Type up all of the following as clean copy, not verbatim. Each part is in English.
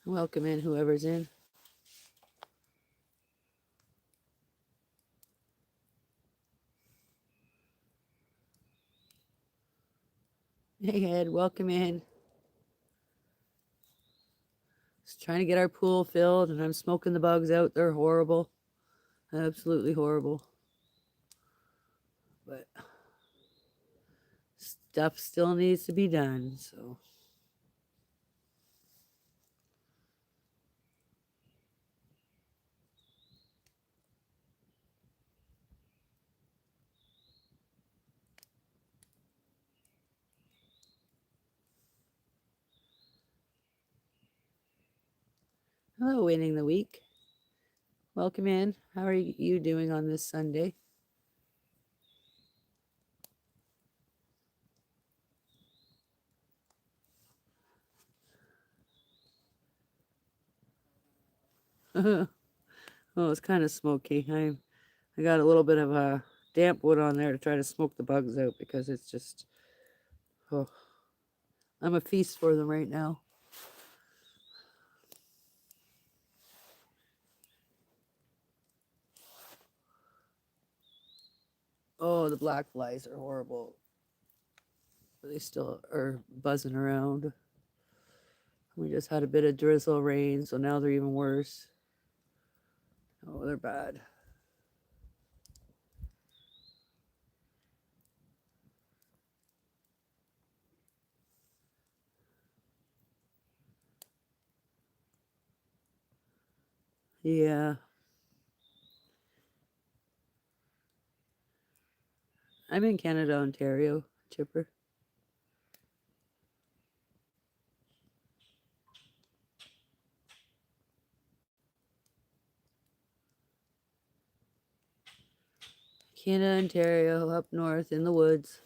Welcome in whoever's in. Hey Ed, welcome in. Just trying to get our pool filled, and I'm smoking the bugs out. They're horrible. Absolutely horrible. But stuff still needs to be done, so. Hello, winning the week. Welcome in. How are you doing on this Sunday? Oh, it's kind of smoky. I got a little bit of a damp wood on there to try to smoke the bugs out because it's just, oh, I'm a feast for them right now. Oh, the black flies are horrible. They still are buzzing around. We just had a bit of drizzle rain, so now they're even worse. Oh, they're bad. Yeah. I'm in Canada, Ontario, Chipper. Canada, Ontario, up north in the woods.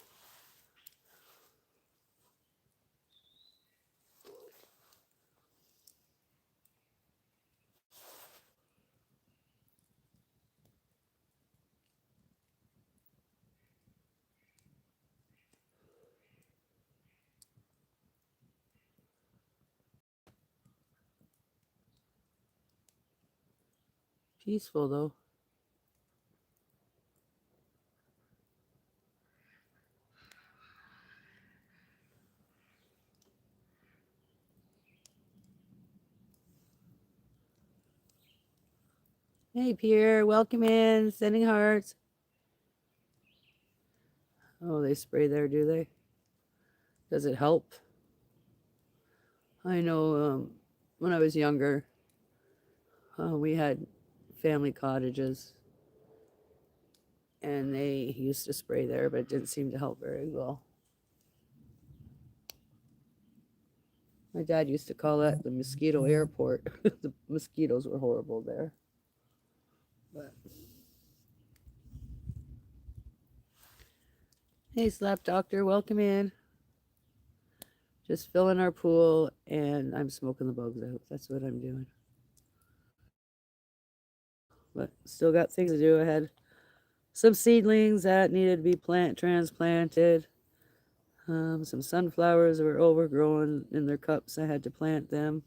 Peaceful though. Hey Pierre, welcome in. Sending hearts. Oh, they spray there, do they? Does it help? I know when I was younger, we had family cottages and they used to spray there, but it didn't seem to help very well. My dad used to call that the mosquito airport. The mosquitoes were horrible there. But hey, Slap Doctor, welcome in. Just filling our pool, and I'm smoking the bugs out. That's what I'm doing. But still got things to do. I had some seedlings that needed to be transplanted. Some sunflowers were overgrown in their cups. I had to plant them.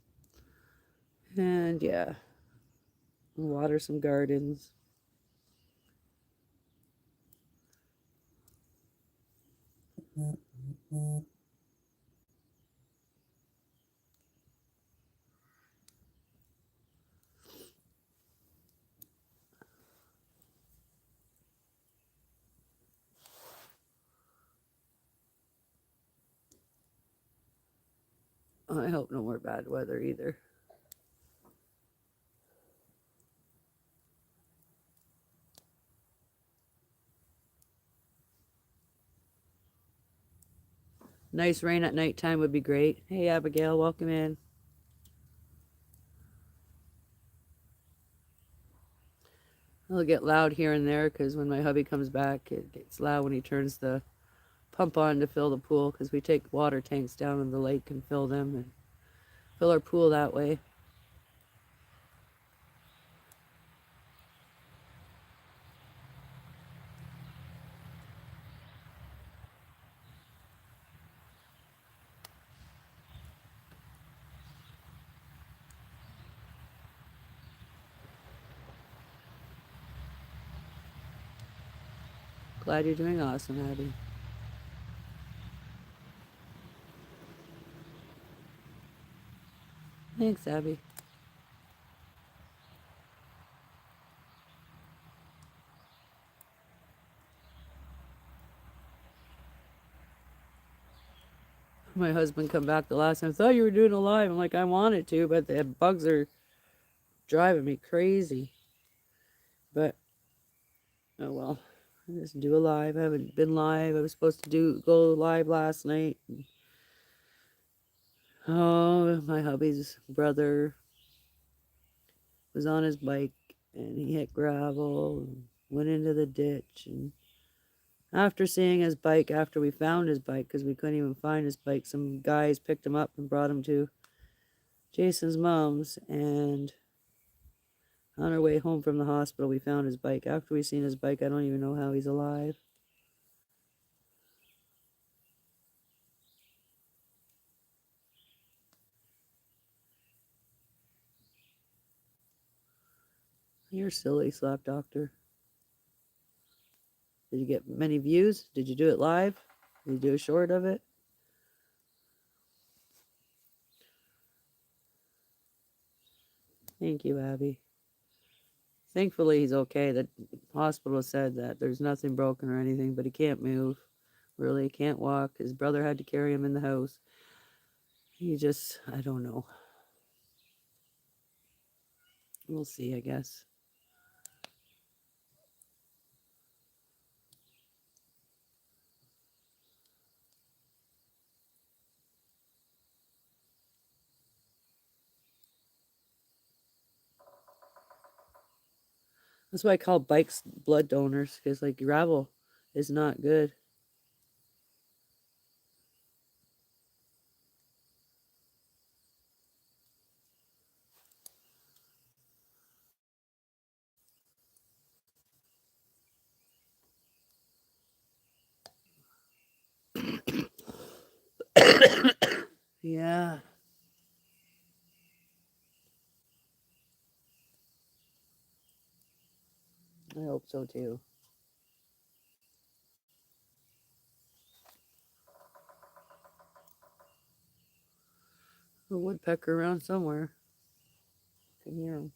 And yeah, water some gardens. I hope no more bad weather either. Nice rain at nighttime would be great. Hey, Abigail, welcome in. It'll get loud here and there because when my hubby comes back, it gets loud when he turns the pump on to fill the pool because we take water tanks down in the lake and fill them and fill our pool that way. Glad you're doing awesome, Abby. Thanks, Abby. My husband come back the last time. I thought you were doing a live. I'm like, I wanted to, but the bugs are driving me crazy. But oh well. I just do a live. I haven't been live. I was supposed to go live last night. Oh, my hubby's brother was on his bike and he hit gravel and went into the ditch. And after seeing his bike, after we found his bike, because we couldn't even find his bike, some guys picked him up and brought him to Jason's mom's. And on our way home from the hospital, we found his bike. After we seen his bike, I don't even know how he's alive. You're silly, Slap Doctor. Did you get many views? Did you do it live? Did you do a short of it? Thank you, Abby. Thankfully, he's okay. The hospital said that there's nothing broken or anything, but he can't move. Really, can't walk. His brother had to carry him in the house. He just, I don't know. We'll see, I guess. That's why I call bikes blood donors, because like gravel is not good. Yeah. I hope so too. A woodpecker around somewhere. I can hear him.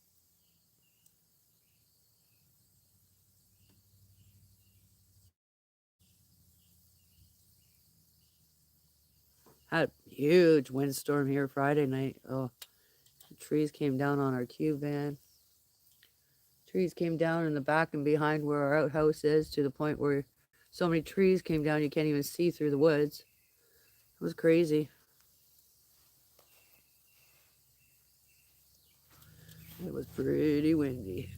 Had a huge windstorm here Friday night. Oh, the trees came down on our cube van. Trees came down in the back and behind where our outhouse is, to the point where so many trees came down you can't even see through the woods. It was crazy. It was pretty windy.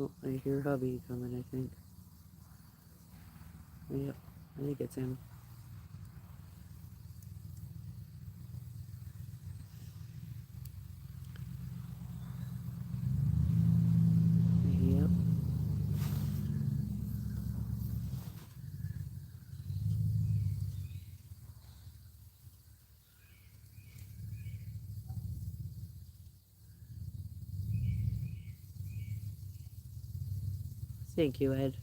Oh, I hear hubby coming, I think. Yep, I think it's him. Yep. Thank you, Ed.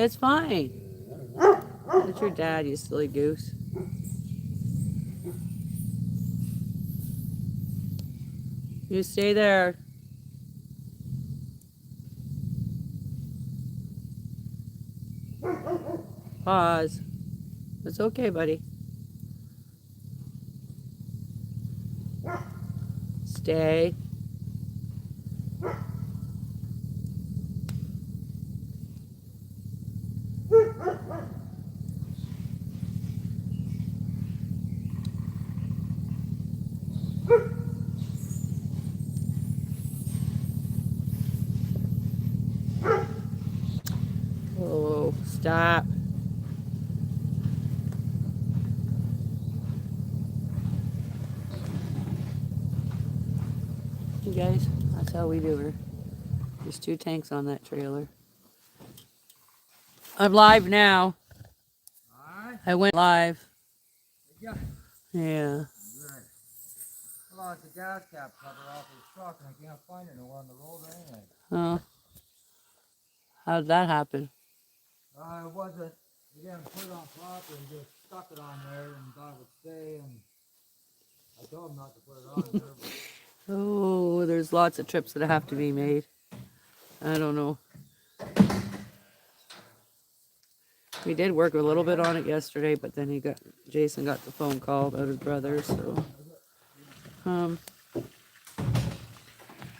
It's fine. It's your dad, you silly goose. You stay there. Pause. It's okay, buddy. Stay. Stop. You guys, that's how we do her. There's 2 tanks on that trailer. I'm live now. Alright. I went live. Yeah. Yeah. Good. I lost the gas cap cover off his truck and I can't find it nowhere on the road or anything. Oh. How'd that happen? It wasn't, we didn't put it on proper and just stuck it on there and thought it would stay, and I told him not to put it on there, but Oh, there's lots of trips that have to be made. I don't know. We did work a little bit on it yesterday, but then Jason got the phone call about his brother, so. I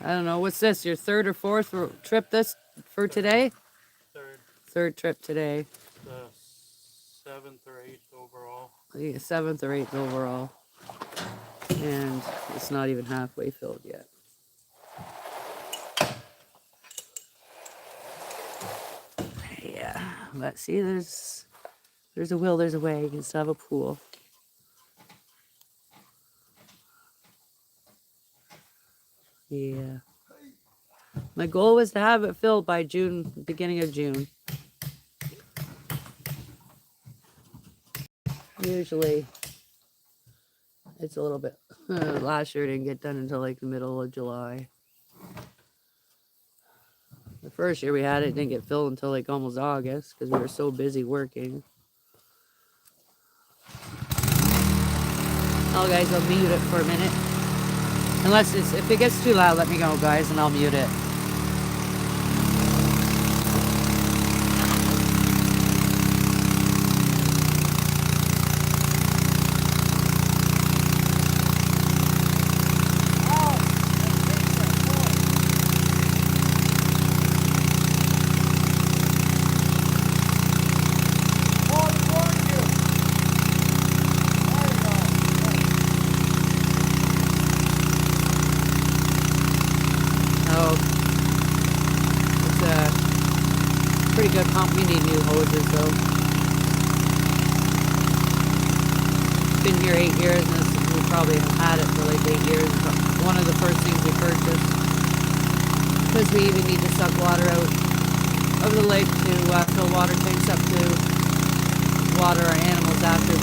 don't know. What's this? Your 3rd or 4th trip for today? Third trip today. The 7th or 8th overall. Yeah, 7th or 8th overall. And it's not even halfway filled yet. Yeah, but see, there's a will, there's a way. You can still have a pool. Yeah. My goal was to have it filled by June, beginning of June. Usually, it's a little bit. Last year, it didn't get done until like the middle of July. The first year we had it didn't get filled until like almost August because we were so busy working. Oh, guys, I'll mute it for a minute. Unless if it gets too loud, let me know, guys, and I'll mute it. Pretty good pump. We need new hoses though. Been here 8 years, and we probably have had it for like 8 years. One of the first things we purchased, because we even need to suck water out of the lake to fill water tanks up to water our animals after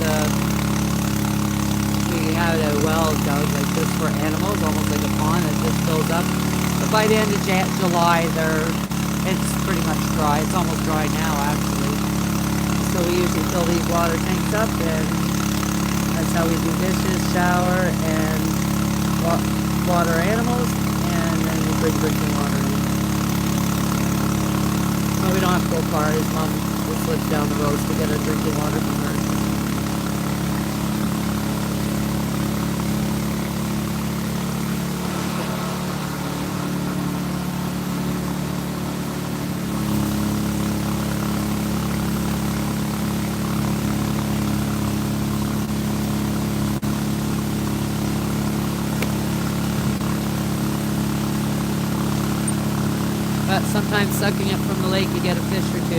we had a well dug like this for animals, almost like a pond that just fills up. But by the end of July, it's pretty much dry. It's almost dry now, actually. So we usually fill these water tanks up, and that's how we do dishes, shower, and water animals, and then we bring drinking water in. But we don't have full car. His mom just lives down the road to get our drinking water from her. But sometimes sucking it from the lake, you get a fish or 2.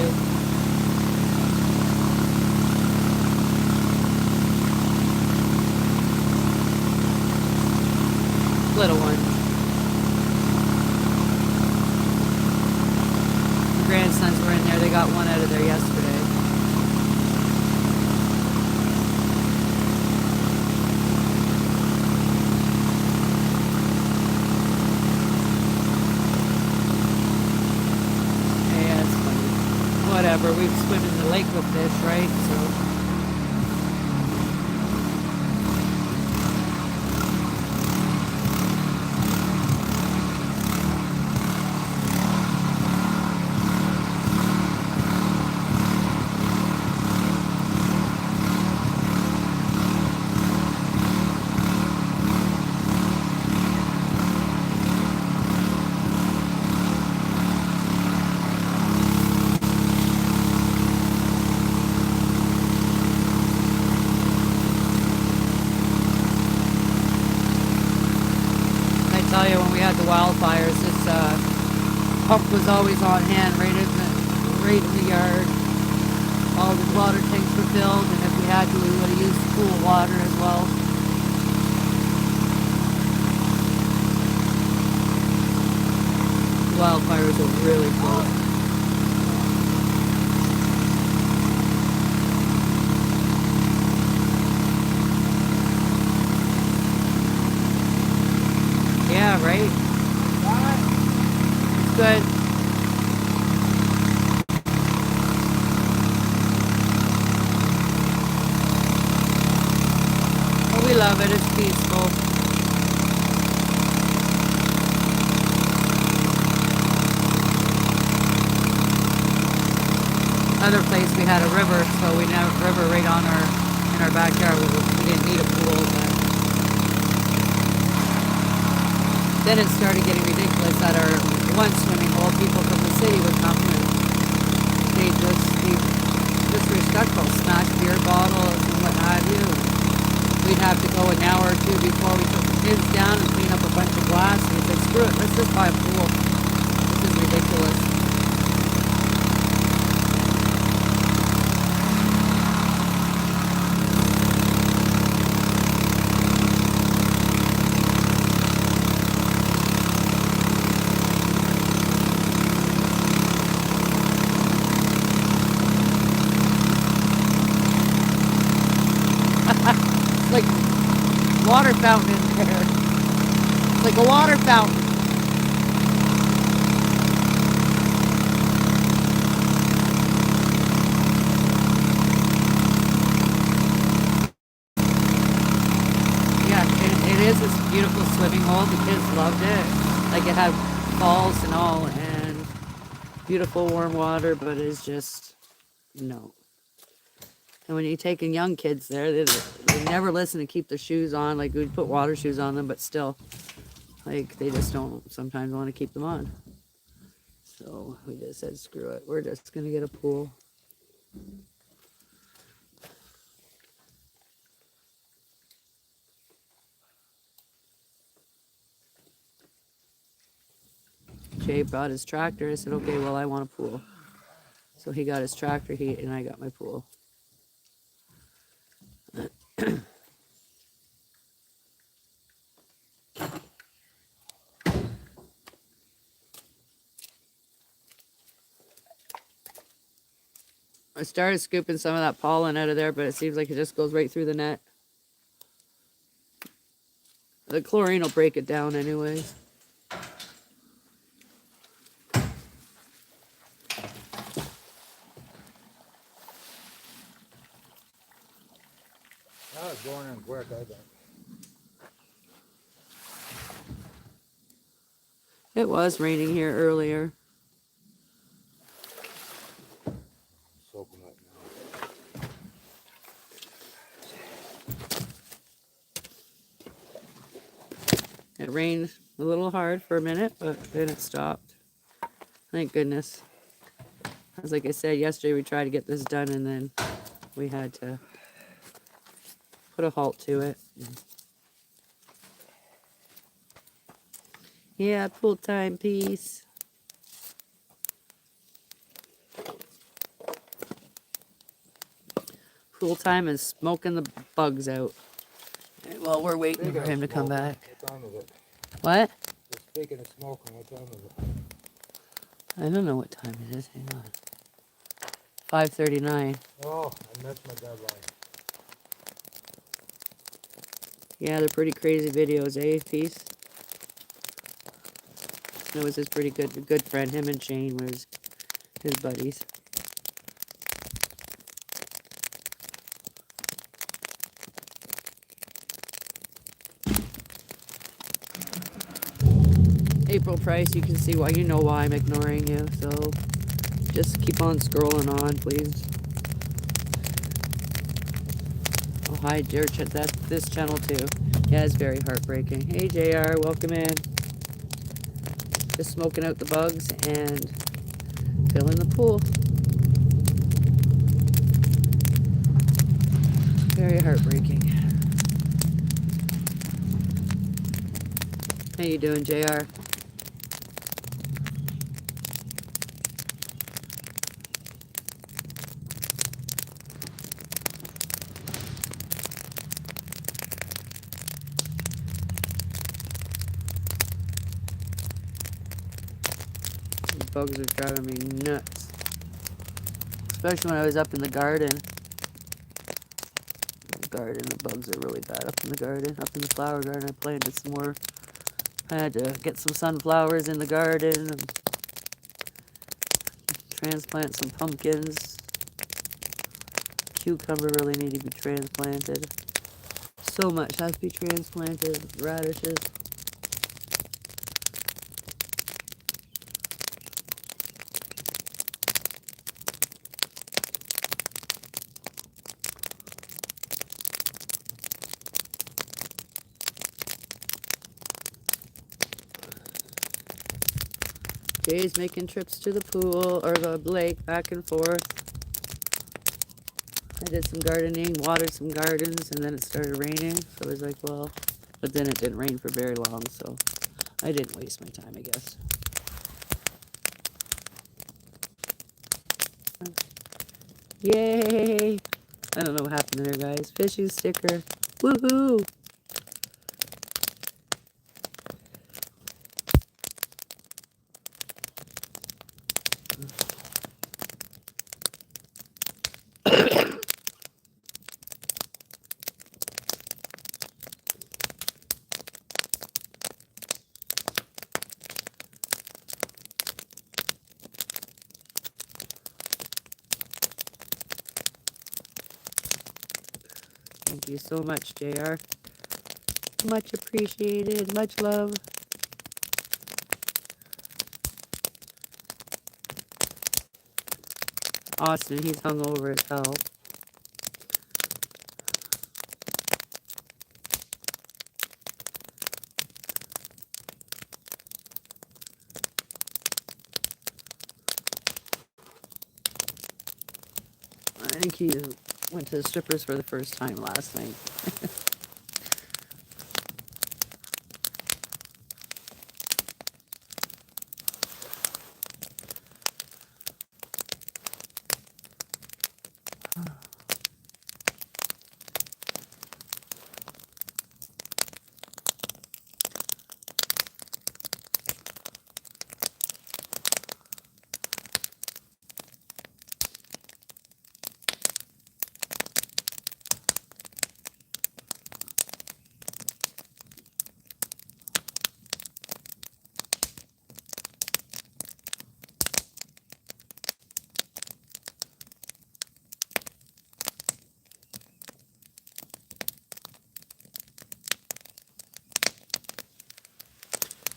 Little one. The grandsons were in there. They got one out of there yesterday. Whatever, we swim in the lake with fish, right? So when we had the wildfires, this pump was always on hand right in the yard. All the water tanks were filled, and if we had to, we would have used pool water as well. Wildfires are really close. Yeah, right? It's good. Oh, we love it. It's peaceful. Other place we had a river, so we had a river right on in our backyard. We didn't need a pool, but then it started getting ridiculous at our one swimming hole. People from the city would come and they'd just be disrespectful, smash beer bottles and what have you. We'd have to go an hour or two before we took the kids down and clean up a bunch of glass. And we said, screw it, let's just buy a pool. This is ridiculous. Like water fountain in there. It's like a water fountain. Yeah, it is this beautiful swimming hole. The kids loved it. Like it had falls and all, and beautiful warm water, but it's just, no. And when you're taking young kids there, they never listen to keep their shoes on. Like, we'd put water shoes on them, but still, like, they just don't sometimes want to keep them on. So we just said, screw it. We're just going to get a pool. Jay brought his tractor. I said, okay, well, I want a pool. So he got his tractor, and I got my pool. I started scooping some of that pollen out of there, but it seems like it just goes right through the net. The chlorine will break it down anyways. That was going in quick, I think. It was raining here earlier. Soaking wet now. It rained a little hard for a minute, but then it stopped. Thank goodness. As like I said yesterday, we tried to get this done, and then we had to put a halt to it. Yeah, pool time, peace. Pool time is smoking the bugs out. Well, we're waiting for him to come back. What time is it? What? Just speaking of smoking, what time is it? I don't know what time it is. Hang on. 5:39. Oh, I missed my deadline. Yeah, they're pretty crazy videos, eh, Peace? Snow was his pretty good friend. Him and Shane were his buddies. April Price, you can see why, you know why I'm ignoring you, so just keep on scrolling on, please. Oh, hi, Jared, that's this channel too. Yeah, it's very heartbreaking. Hey, JR, welcome in. Just smoking out the bugs and filling the pool. Very heartbreaking. How you doing, JR? bugs are driving me nuts. Especially when I was up in the garden. The bugs are really bad up in the garden. Up in the flower garden, I planted some more. I had to get some sunflowers in the garden and transplant some pumpkins. Cucumber really need to be transplanted. So much has to be transplanted. Radishes. Jay's making trips to the pool or the lake back and forth. I did some gardening, watered some gardens, and then it started raining. So I was like, well, but then it didn't rain for very long, so I didn't waste my time, I guess. Yay! I don't know what happened there, guys. Fishing sticker. Woohoo! Thank you so much, JR. Much appreciated. Much love. Austin, he's hungover as hell. I think he went to the strippers for the first time last night.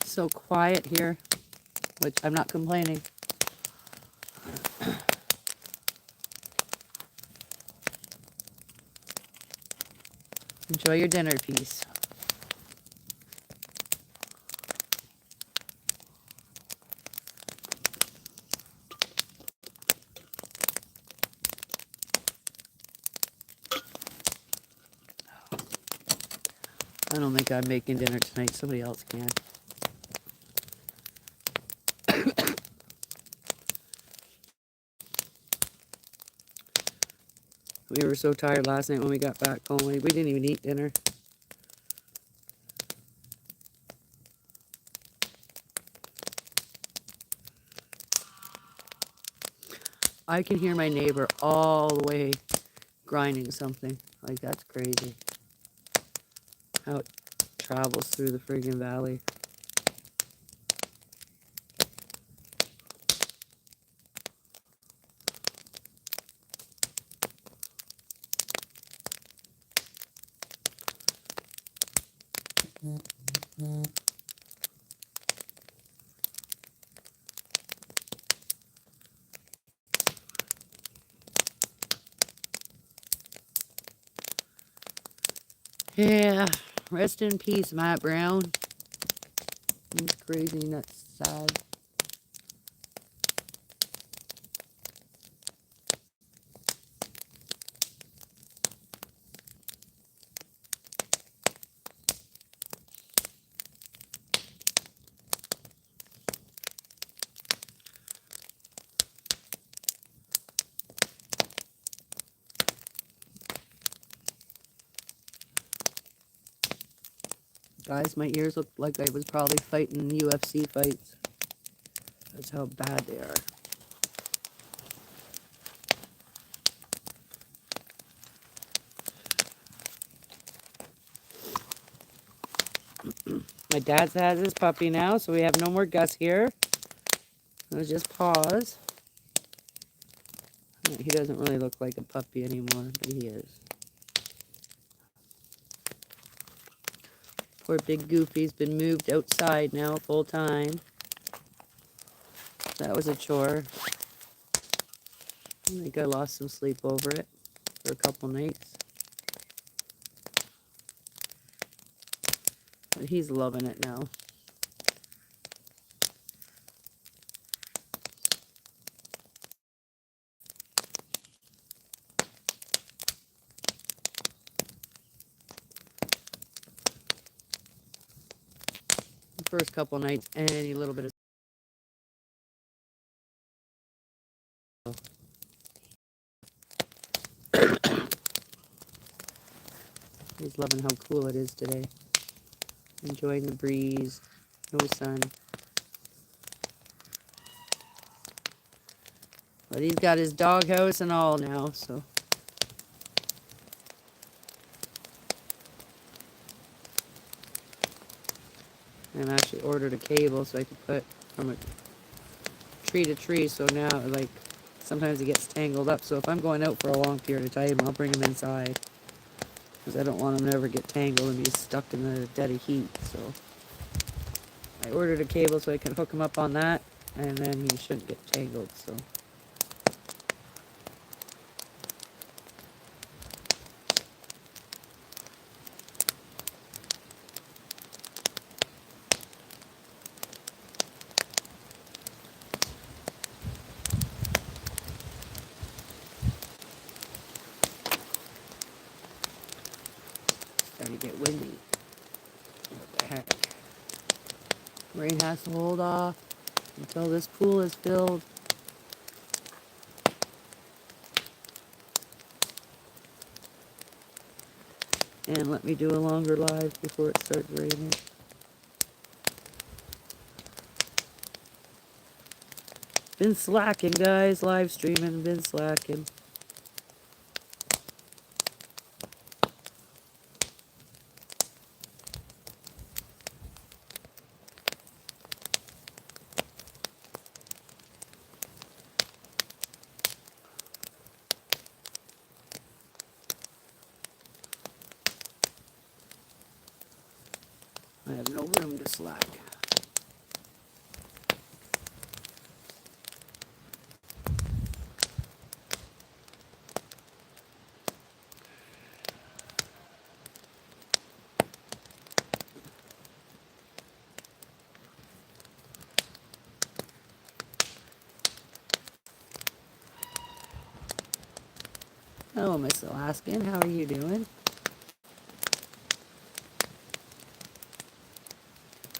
So quiet here, which I'm not complaining. Enjoy your dinner piece. I don't think I'm making dinner tonight. Somebody else can. We were so tired last night when we got back home. We didn't even eat dinner. I can hear my neighbor all the way grinding something. Like, that's crazy. How it travels through the friggin' valley. Yeah, rest in peace, Matt Brown. He's crazy and that's sad. Guys, my ears look like I was probably fighting UFC fights. That's how bad they are. My dad's has his puppy now, so we have no more Gus here. It was just Paws. He doesn't really look like a puppy anymore, but he is. Poor big Goofy's been moved outside now full time. That was a chore. I think I lost some sleep over it for a couple nights. But he's loving it now. The first couple nights, any little bit of he's loving how cool it is today. Enjoying the breeze, no sun. But he's got his doghouse and all now, so. And I actually ordered a cable so I could put from a tree to tree, so now, like, sometimes he gets tangled up. So if I'm going out for a long period of time, I'll bring him inside. Because I don't want him to ever get tangled and be stuck in the dead of heat, so. I ordered a cable so I can hook him up on that, and then he shouldn't get tangled, so. Starting to get windy. What the heck? Rain has to hold off until this pool is filled. And let me do a longer live before it starts raining. Been slacking, guys. Live streaming, been slacking. I have no room to slack. Hello, Miss Alaskan. How are you doing?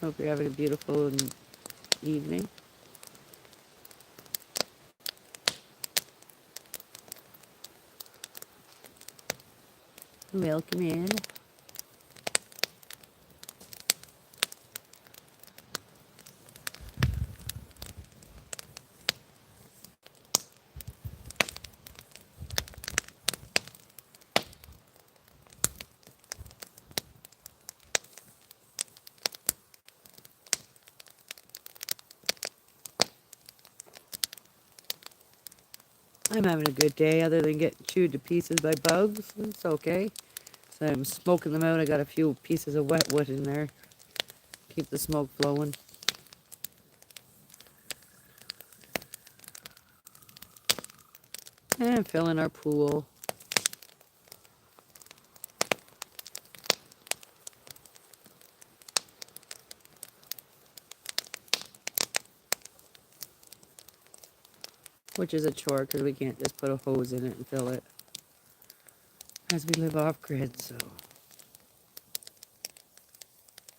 Hope you're having a beautiful evening. Welcome in. I'm having a good day other than getting chewed to pieces by bugs. It's okay. So I'm smoking them out. I got a few pieces of wet wood in there. Keep the smoke flowing. And filling our pool. Which is a chore because we can't just put a hose in it and fill it. As we live off grid, so.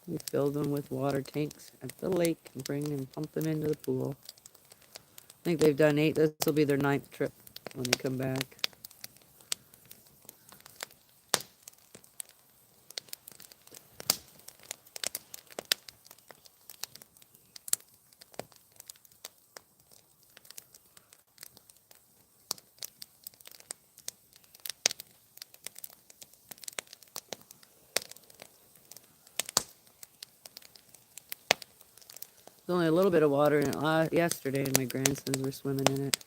We fill them with water tanks at the lake and bring and pump them into the pool. I think they've done 8. This will be their 9th trip when they come back. only a little bit of water in it yesterday, and my grandsons were swimming in it.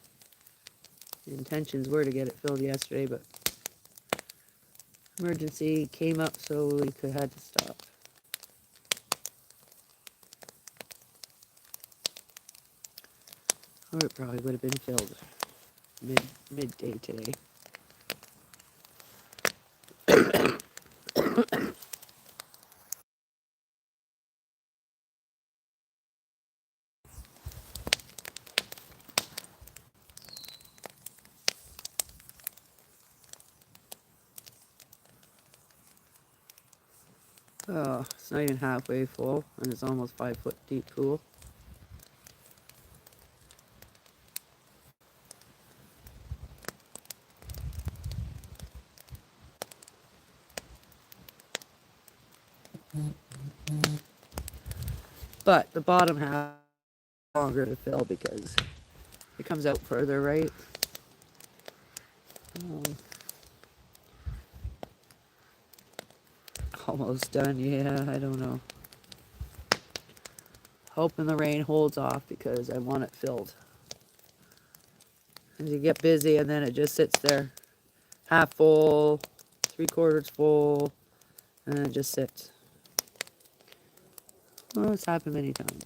The intentions were to get it filled yesterday, but emergency came up, so we had to stop. Or it probably would have been filled midday today. Oh, it's not even halfway full, and it's almost 5 foot deep pool. But the bottom half is longer to fill because it comes out further, right? Almost done, yeah, I don't know. Hoping the rain holds off because I want it filled. As you get busy and then it just sits there half full, 3/4 full, and then it just sits. Well, it's happened many times.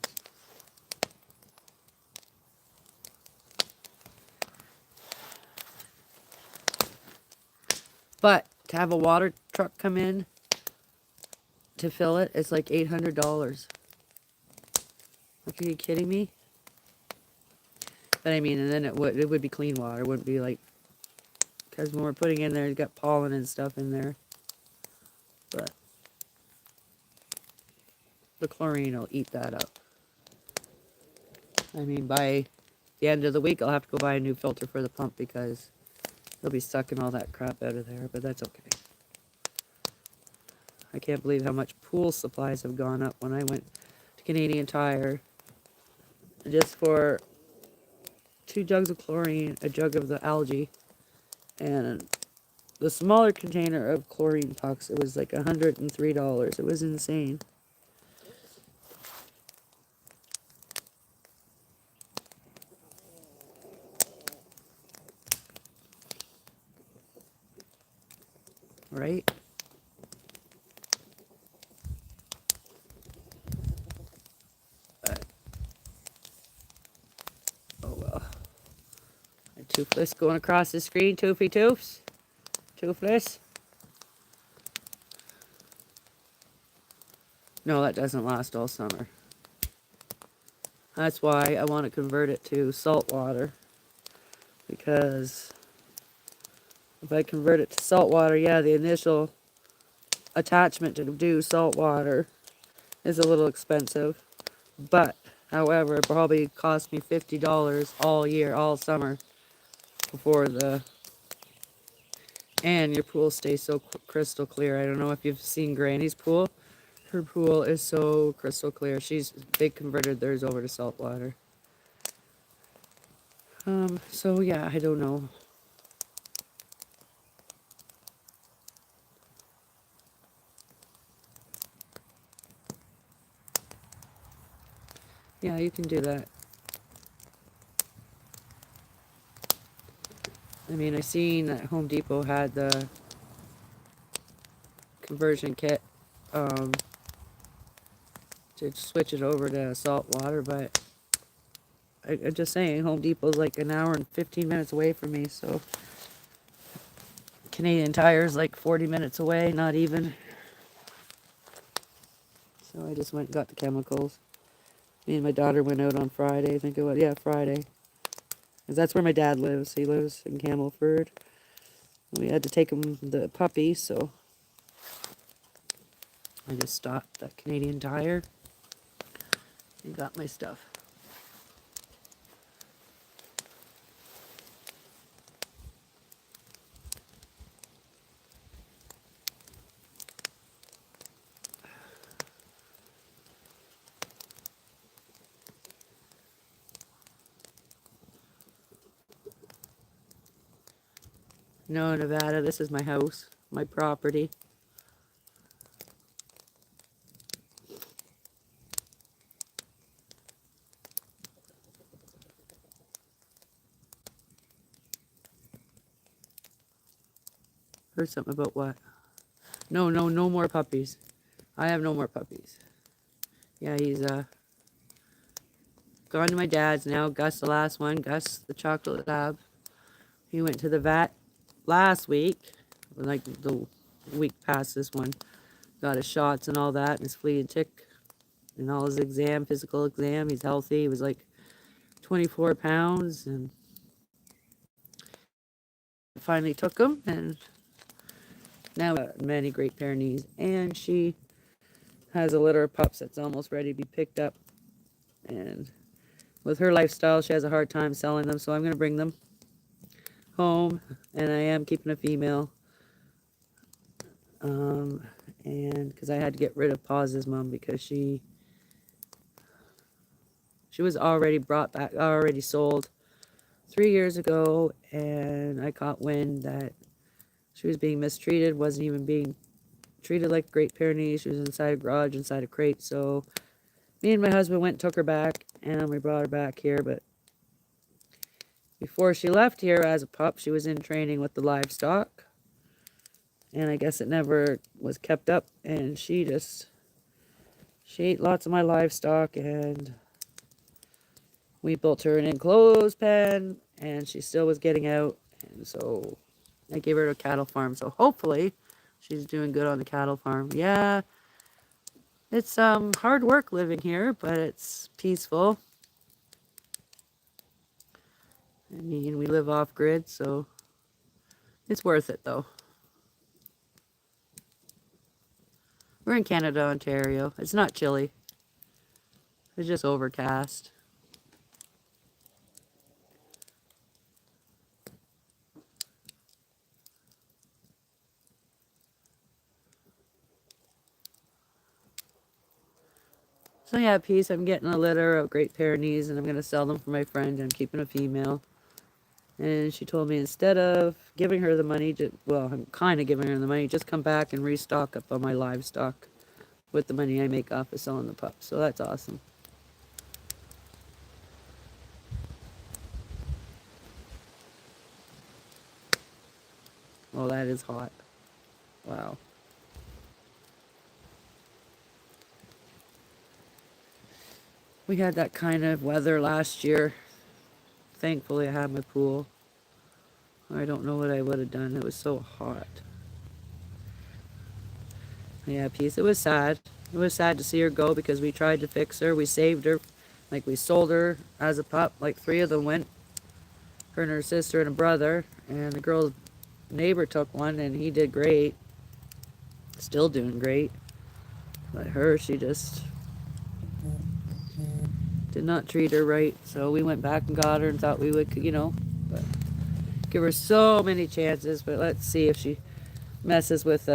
But to have a water truck come in to fill it, it's like $800. Like, are you kidding me? But I mean, and then it would be clean water. It wouldn't be like, because when we're putting in there, it's got pollen and stuff in there. But the chlorine will eat that up. I mean, by the end of the week, I'll have to go buy a new filter for the pump because they'll be sucking all that crap out of there, but that's okay. I can't believe how much pool supplies have gone up when I went to Canadian Tire just for 2 jugs of chlorine, a jug of the algae, and the smaller container of chlorine pucks. It was like $103. It was insane. Right? But, oh well. Toothless going across the screen. Toofy Toofs. Toothless. No, that doesn't last all summer. That's why I want to convert it to salt water. Because if I convert it to salt water, yeah, the initial attachment to do salt water is a little expensive. But, however, it probably cost me $50 all year, all summer, before the... And your pool stays so crystal clear. I don't know if you've seen Granny's pool. Her pool is so crystal clear. They converted theirs over to salt water. So yeah, I don't know. Yeah, you can do that. I mean, I seen that Home Depot had the conversion kit to switch it over to salt water, but I'm just saying, Home Depot's like an hour and 15 minutes away from me, so Canadian Tire's like 40 minutes away, not even. So I just went and got the chemicals. Me and my daughter went out on Friday, I think it was. Yeah, Friday. Because that's where my dad lives. He lives in Camelford. We had to take him the puppy, so I just stopped at Canadian Tire and got my stuff. No, Nevada, this is my house, my property. Heard something about what? No, no more puppies. I have no more puppies. Yeah, he's gone to my dad's now. Gus, the last one. Gus, the chocolate lab. He went to the vet last week, like the week past this one. Got his shots and all that, and his flea and tick, and all his physical exam. He's healthy. He was like 24 pounds, and finally took him, and now many Great Pyrenees, and she has a litter of pups that's almost ready to be picked up. And with her lifestyle, she has a hard time selling them, so I'm going to bring them home, and I am keeping a female. And because I had to get rid of Paz's mom because she was already brought back, already sold 3 years ago, and I caught wind that she was being mistreated, wasn't even being treated like Great Pyrenees. She was inside a garage, inside a crate. So me and my husband went and took her back, and we brought her back here. But before she left here as a pup, she was in training with the livestock, and I guess it never was kept up, and she ate lots of my livestock, and we built her an enclosed pen, and she still was getting out, and so I gave her to a cattle farm. So hopefully she's doing good on the cattle farm. Yeah, it's hard work living here, but it's peaceful. I mean, we live off grid, so it's worth it though. We're in Canada, Ontario. It's not chilly. It's just overcast. So yeah, Peace, I'm getting a litter of Great Pyrenees, and I'm going to sell them for my friend. I'm keeping a female. And she told me instead of giving her the money, well, I'm kind of giving her the money, just come back and restock up on my livestock with the money I make off of selling the pups. So that's awesome. Oh, that is hot. Wow. We had that kind of weather last year. Thankfully, I had my pool. I don't know what I would have done. It was so hot. Yeah, Peace. It was sad. It was sad to see her go because we tried to fix her. We saved her. Like, we sold her as a pup. Like, 3 of them went. Her and her sister and a brother. And the girl's neighbor took one, and he did great. Still doing great. But her, she just did not treat her right. So we went back and got her and thought we would, but give her so many chances. But let's see if she messes with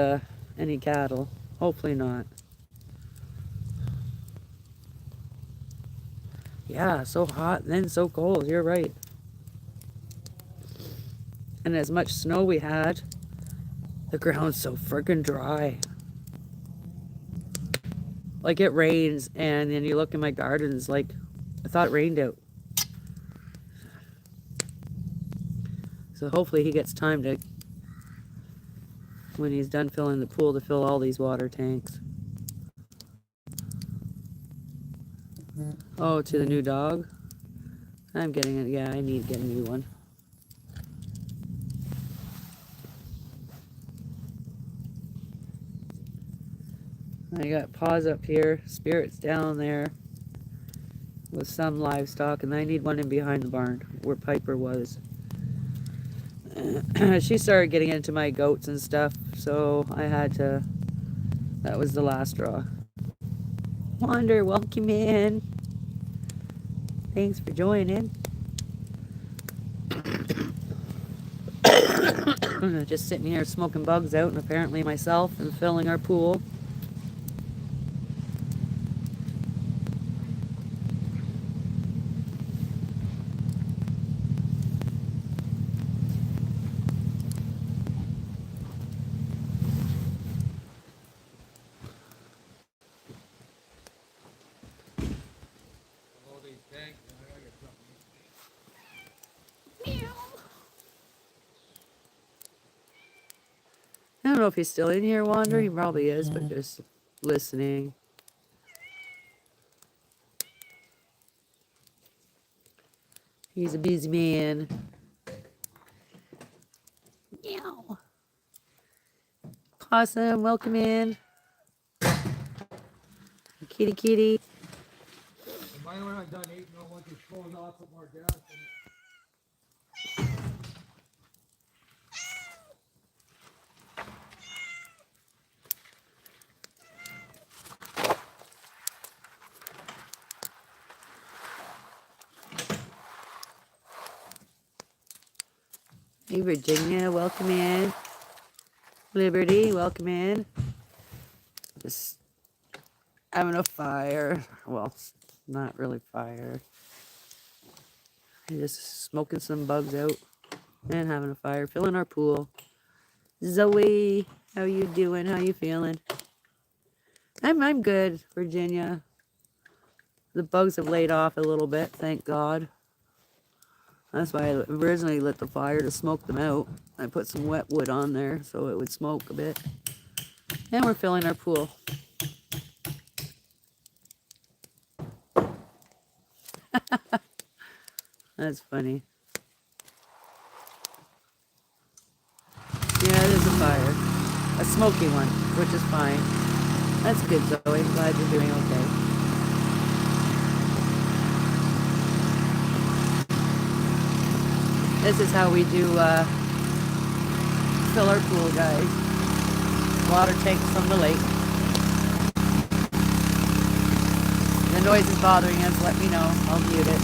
any cattle. Hopefully not. Yeah, so hot and then so cold. You're right. And as much snow we had, the ground's so freaking dry. Like, it rains, and then you look in my gardens, like, I thought it rained out. So hopefully he gets time to, when he's done filling the pool, to fill all these water tanks. Oh, to the new dog? I'm getting it. Yeah, I need to get a new one. I got Paws up here, Spirits down there with some livestock, and I need one in behind the barn where Piper was. She started getting into my goats and stuff, so I had to, that was the last straw. Wander, welcome in. Thanks for joining. Just sitting here smoking bugs out, and apparently myself, and filling our pool. All these tanks, and I gotta get something. I don't know if he's still in here, Wander. He probably is, but just listening. He's a busy man. Meow. Possum, welcome in. Kitty, kitty. And mine when I'm done eating, I want to close off, put more gas in it. Hey, Virginia, welcome in. Liberty, welcome in. Just having a fire. Well, not really fire. Just smoking some bugs out and having a fire. Filling our pool. Zoe, how you doing? How you feeling? I'm good, Virginia. The bugs have laid off a little bit, thank God. That's why I originally lit the fire, to smoke them out. I put some wet wood on there so it would smoke a bit. And we're filling our pool. That's funny. Yeah, it is a fire. A smoky one, which is fine. That's good, Zoe. Glad you're doing okay. This is how we do fill our pool, guys. Water tanks from the lake. The noise is bothering us, let me know. I'll mute it.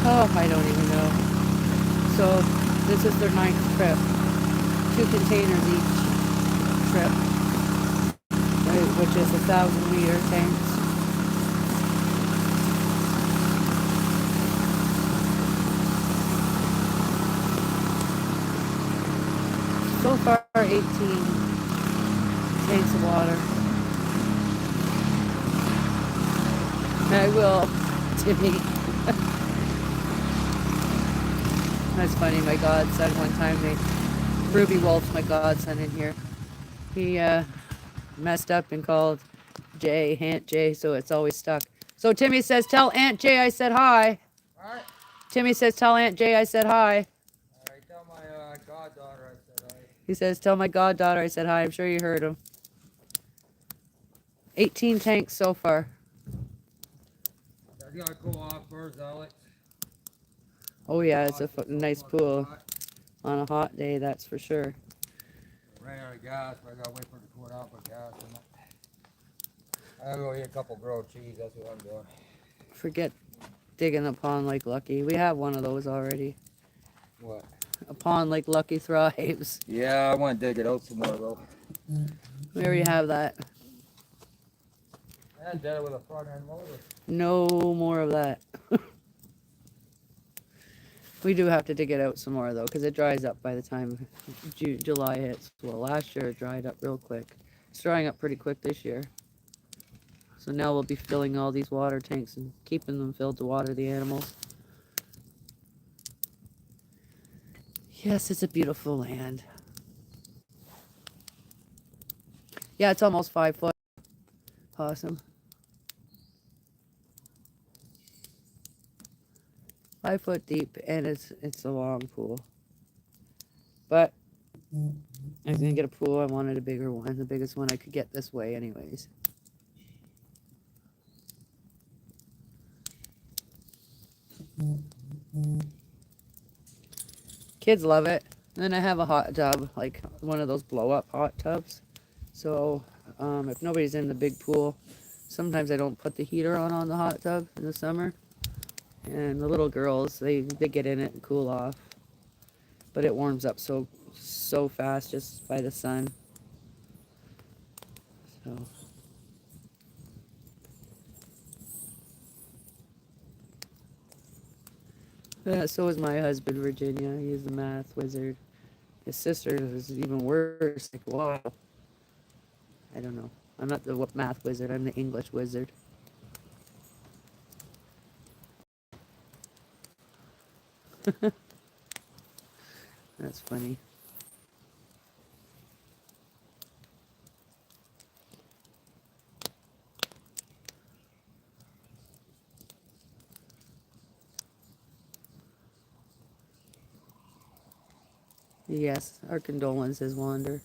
Oh, I don't even know. So, this is their 9th trip. 2 containers each trip, which is 1,000-liter tanks. So far, 18 tanks of water. I will, Timmy. That's funny, my godson, one time Ruby Wolf's my godson in here. He messed up and called Jay, Aunt Jay, so it's always stuck. So Timmy says, tell Aunt Jay I said hi. Alright. Timmy says, tell Aunt Jay I said hi. Alright, tell my goddaughter I said hi. He says, tell my goddaughter I said hi. I'm sure you heard him. 18 tanks so far. You gotta go off first, Alex. Oh yeah, it's a nice pool. On a hot day, that's for sure. Ran out of gas, but I gotta wait for it to cool out for gas in it. I gotta go eat a couple grilled cheese, that's what I'm doing. Forget digging a pond like Lucky. We have one of those already. What? A pond like Lucky thrives. Yeah, I wanna dig it out some more though. We already have that. I did it with a front end loader. No more of that. We do have to dig it out some more though, because it dries up by the time July hits. Well, last year it dried up real quick. It's drying up pretty quick this year. So now we'll be filling all these water tanks and keeping them filled to water the animals. Yes, it's a beautiful land. Yeah, it's almost 5 foot. Possum. 5 foot deep, and it's a long pool. But I was gonna get a pool. I wanted a bigger one, the biggest one I could get this way, anyways. Kids love it. And then I have a hot tub, like one of those blow up hot tubs. So if nobody's in the big pool, sometimes I don't put the heater on the hot tub in the summer. And the little girls, they get in it and cool off. But it warms up so fast just by the sun. So yeah, so is my husband, Virginia. He's the math wizard. His sister is even worse. Like, wow. I don't know. I'm not the math wizard. I'm the English wizard. That's funny. Yes, our condolences, Wander.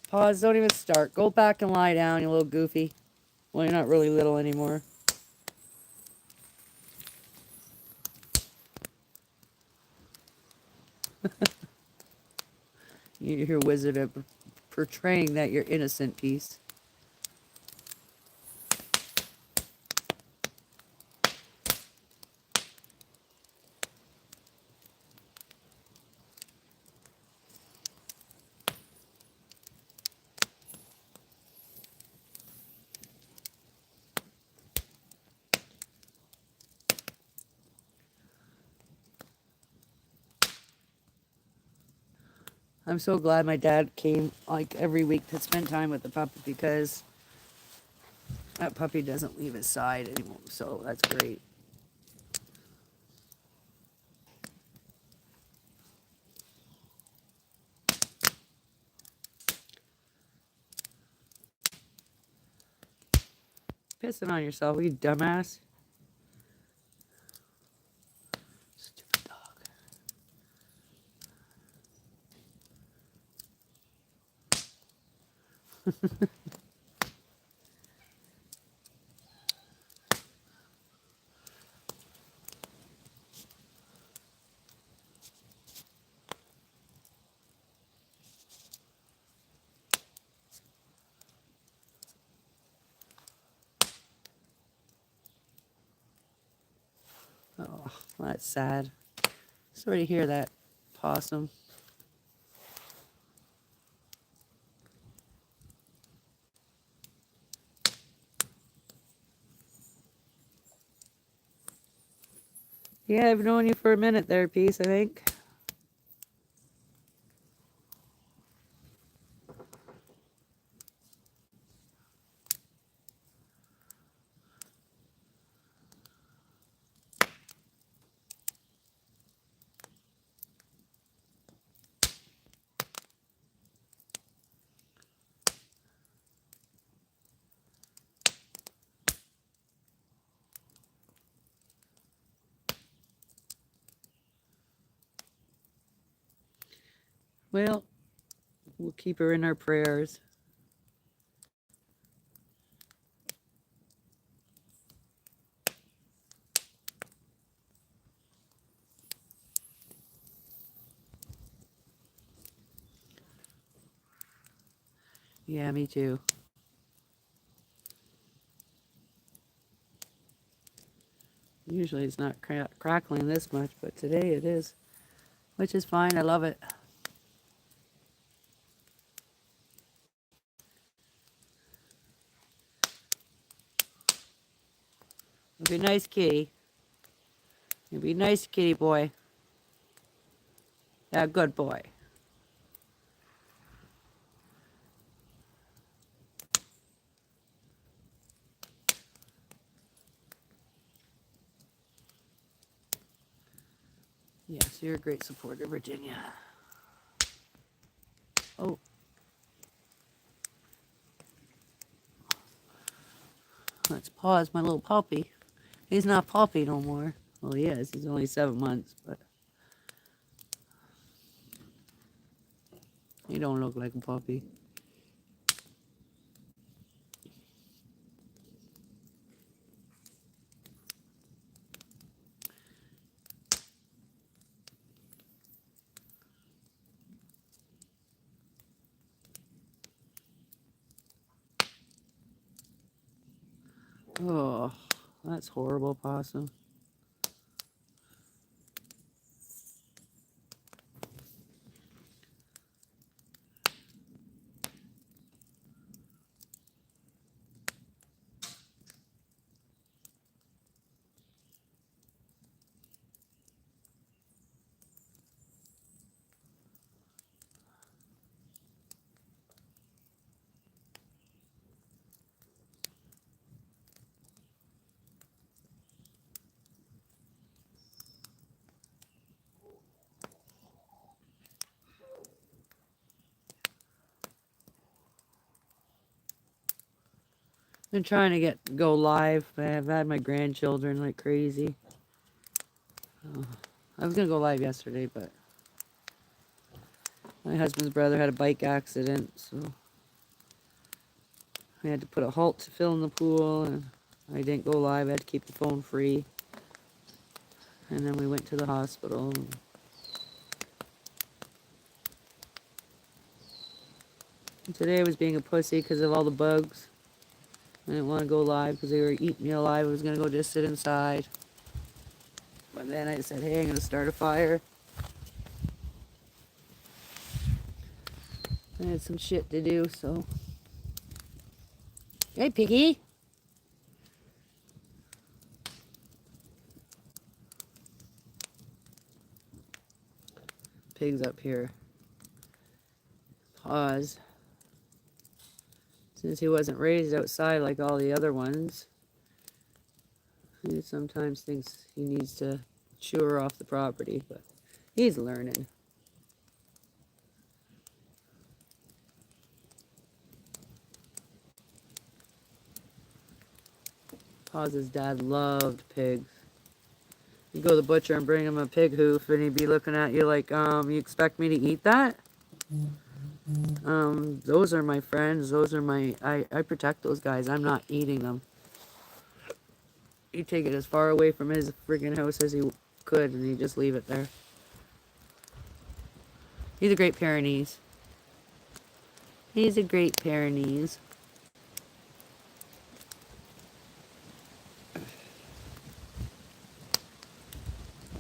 Pause, don't even start. Go back and lie down, you little goofy. Well, you're not really little anymore. You're a wizard at portraying that you're innocent piece. I'm so glad my dad came like every week to spend time with the puppy because that puppy doesn't leave his side anymore. So that's great. Pissing on yourself, you dumbass. Stupid dog. Oh, that's sad. Sorry to hear that, possum. Yeah, I've known you for a minute there, Peace, I think. Well, we'll keep her in our prayers. Yeah, me too. Usually it's not crackling this much, but today it is, which is fine. I love it. Be a nice kitty. You be a nice kitty boy. Yeah, good boy. Yes, you're a great supporter, Virginia. Oh. Let's pause my little puppy. He's not puppy no more. Well, he is. He's only 7 months, but he don't look like a puppy. Oh, that's horrible, Possum. Been trying to go live, but I've had my grandchildren like crazy. I was gonna go live yesterday, but my husband's brother had a bike accident, so I had to put a halt to fill in the pool, and I didn't go live. I had to keep the phone free. And then we went to the hospital. And today I was being a pussy because of all the bugs. I didn't want to go live because they were eating me alive. I was going to go just sit inside. But then I said, hey, I'm going to start a fire. I had some shit to do, so. Hey, Piggy. Pig's up here. Pause. Since he wasn't raised outside like all the other ones, he sometimes thinks he needs to shoo her off the property, but he's learning. Paz's dad loved pigs. You go to the butcher and bring him a pig hoof, and he'd be looking at you like, you expect me to eat that? Those are my friends. Those are I protect those guys. I'm not eating them. He'd take it as far away from his freaking house as he could, and he'd just leave it there. He's a Great Pyrenees. He's a Great Pyrenees.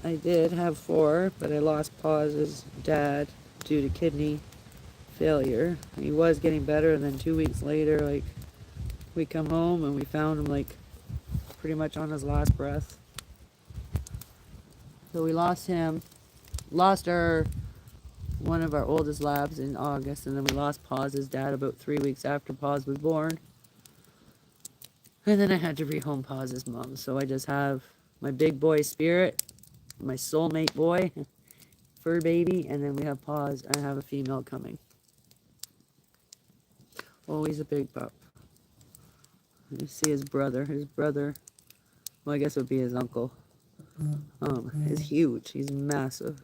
I did have 4, but I lost Paz's dad due to kidney failure. He was getting better, and then 2 weeks later, like, we come home and we found him like pretty much on his last breath. So we lost him, lost one of our oldest labs in August, and then we lost Paz's dad about 3 weeks after Paz was born. And then I had to rehome Paz's mom. So I just have my big boy Spirit, my soulmate boy, fur baby, and then we have Paz. I have a female coming. Oh, he's a big pup. You see his brother. His brother, well, I guess it would be his uncle. Is huge. He's massive.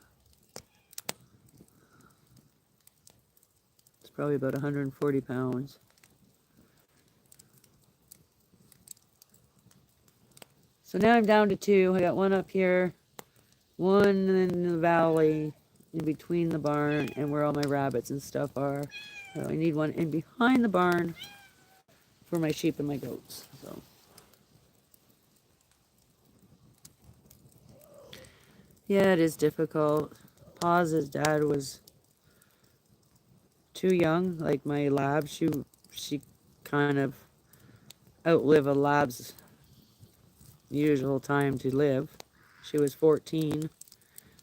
It's probably about 140 pounds. So now I'm down to 2. I got one up here, one in the valley, in between the barn and where all my rabbits and stuff are. So I need one in behind the barn for my sheep and my goats. So. Yeah, it is difficult. Paz's dad was too young. Like my lab, she kind of outlived a lab's usual time to live. She was 14,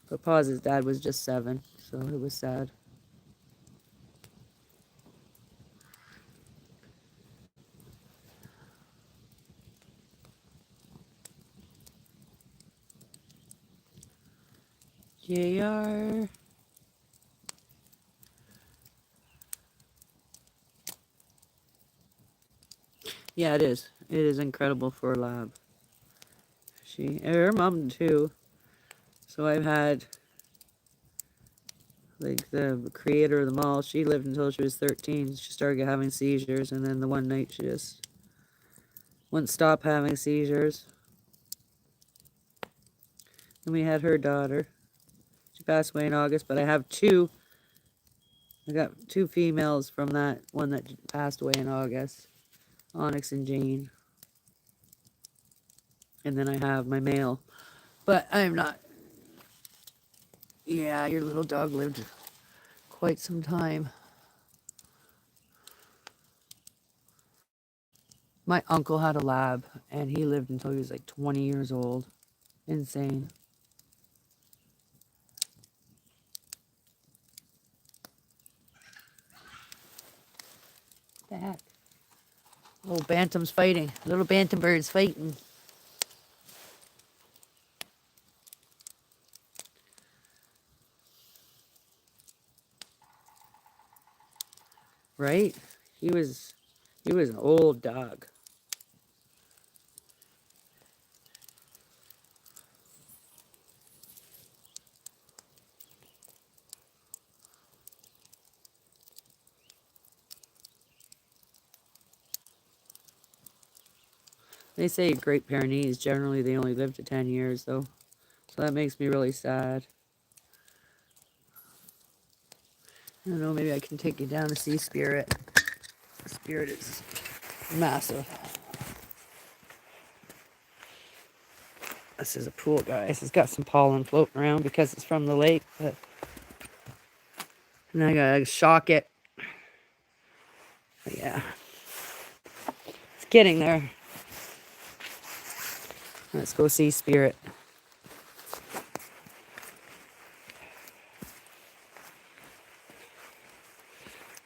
but Paz's dad was just 7, so it was sad. JR. Yeah, it is. It is incredible for a lab. Her mom too. So I've had, like, the creator of the mall. She lived until she was 13. She started having seizures, and then the one night she just wouldn't stop having seizures. And we had her daughter. She passed away in August, but I have two. I got two females from that one that passed away in August, Onyx and Jane. And then I have my male. But I'm not. Yeah, your little dog lived quite some time. My uncle had a lab, and he lived until he was like 20 years old. Insane. What the heck? Little bantams fighting. Little bantam birds fighting. Right? He was an old dog. They say Great Pyrenees, generally they only live to 10 years, though. So that makes me really sad. I don't know, maybe I can take you down to see Spirit. Spirit is massive. This is a pool, guys. It's got some pollen floating around because it's from the lake, but and I gotta shock it. But yeah, it's getting there. Let's go see Spirit.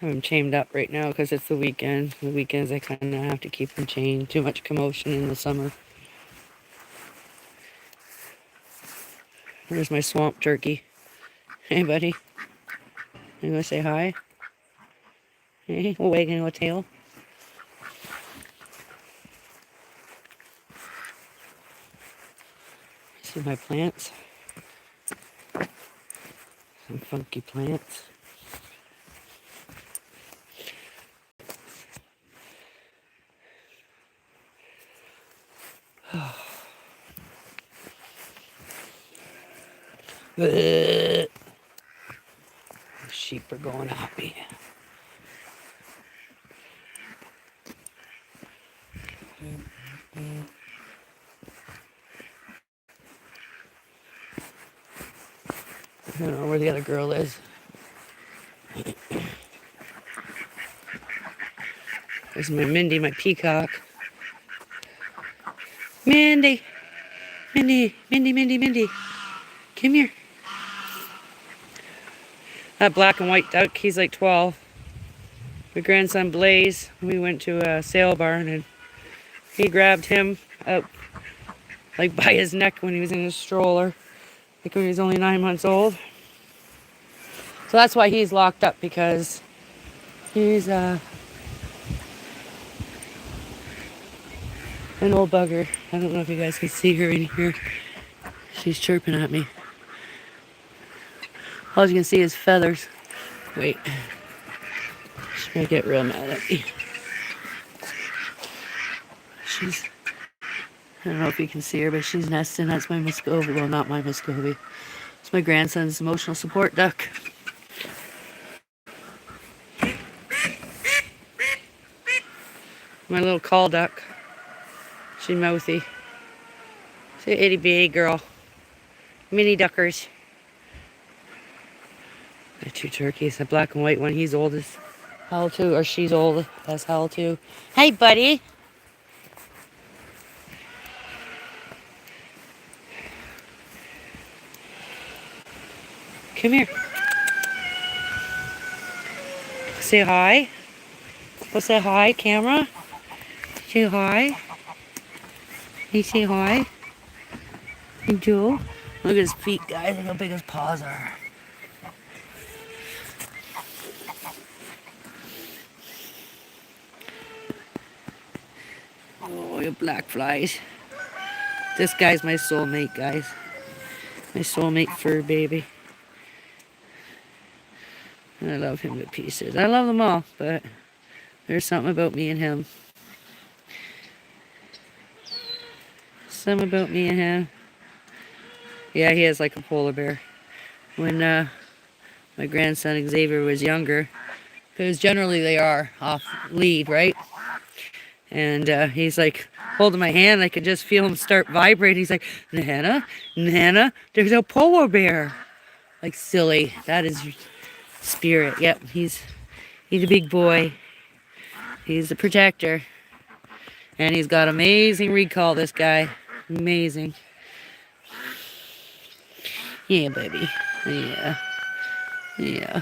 I have him chained up right now because it's the weekend. The weekends I kind of have to keep him chained. Too much commotion in the summer. Here's my swamp turkey. Hey, buddy. You want to say hi? Hey, wagging a tail. See my plants. Some funky plants. The sheep are going happy. I don't know where the other girl is. There's my Mindy, my peacock. Mindy! Mindy, Mindy, Mindy, Mindy. Come here. That black and white duck, he's like 12. My grandson Blaze, we went to a sale barn and he grabbed him up like by his neck when he was in his stroller, like when he was only 9 months old. So that's why he's locked up, because he's an old bugger. I don't know if you guys can see her in here. She's chirping at me. All you can see is feathers. Wait. She's gonna get real mad at me. I don't know if you can see her, but she's nesting. That's my Muscovy. Well, not my Muscovy. It's my grandson's emotional support duck. My little call duck. She's mouthy. She's an itty bitty girl. Mini duckers. The two turkeys, the black and white one. He's old as hell too, or she's old as hell too. Hey, buddy. Come here. Say hi. Go say hi, camera. Say hi. You say hi. You do. Look at his feet, guys. Look how big his paws are. Oh, you black flies. This guy's my soulmate, guys. My soulmate fur baby. I love him to pieces. I love them all, but there's something about me and him. Something about me and him. Yeah, he is like a polar bear. When my grandson Xavier was younger, because generally they are off lead, right? And he's like holding my hand. I could just feel him start vibrating. He's like, Nana, Nana, there's a polar bear. Like, silly. That is spirit. Yep, he's a big boy. He's a protector. And he's got amazing recall, this guy. Amazing. Yeah, baby. Yeah. Yeah.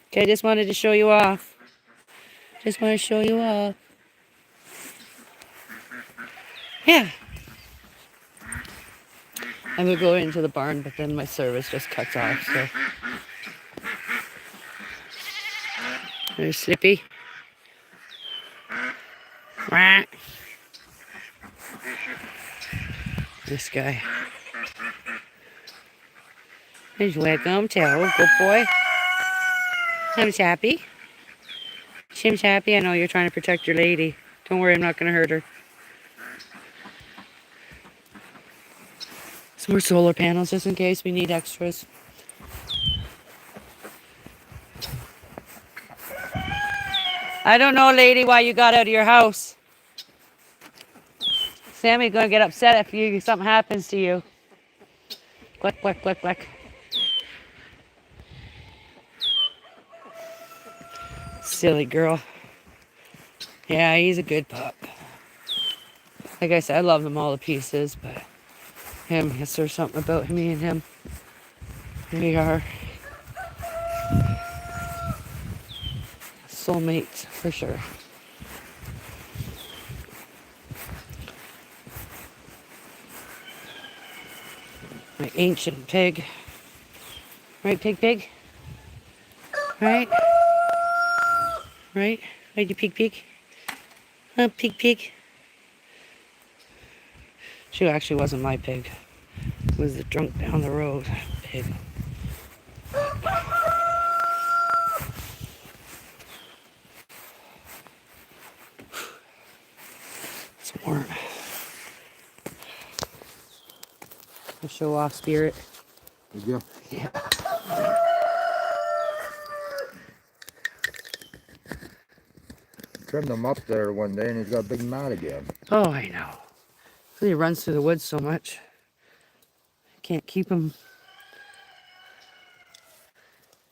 Okay, just wanted to show you off. Just want to show you off. Yeah. I'm going to go into the barn, but then my service just cuts off, so. There's Slippy. Wah. This guy. Here's welcome, Tell. Good boy. Shim's happy. Shim's happy. I know you're trying to protect your lady. Don't worry, I'm not going to hurt her. Some more solar panels just in case we need extras. I don't know, lady, why you got out of your house. Sammy's going to get upset if something happens to you. Click, click, click, click. Silly girl. Yeah, he's a good pup. Like I said, I love them all to pieces, but him, yes, there's something about me and him. We are soulmates for sure. My ancient pig. Right, pig, pig? Right? Right? Right, you pig, pig? Huh, pig, pig? She actually wasn't my pig. It was the drunk down the road pig. It's warm. A show off spirit. Did you? Yeah. Trimmed him up there one day and he's got a big knot again. Oh, I know. He runs through the woods so much. Can't keep him.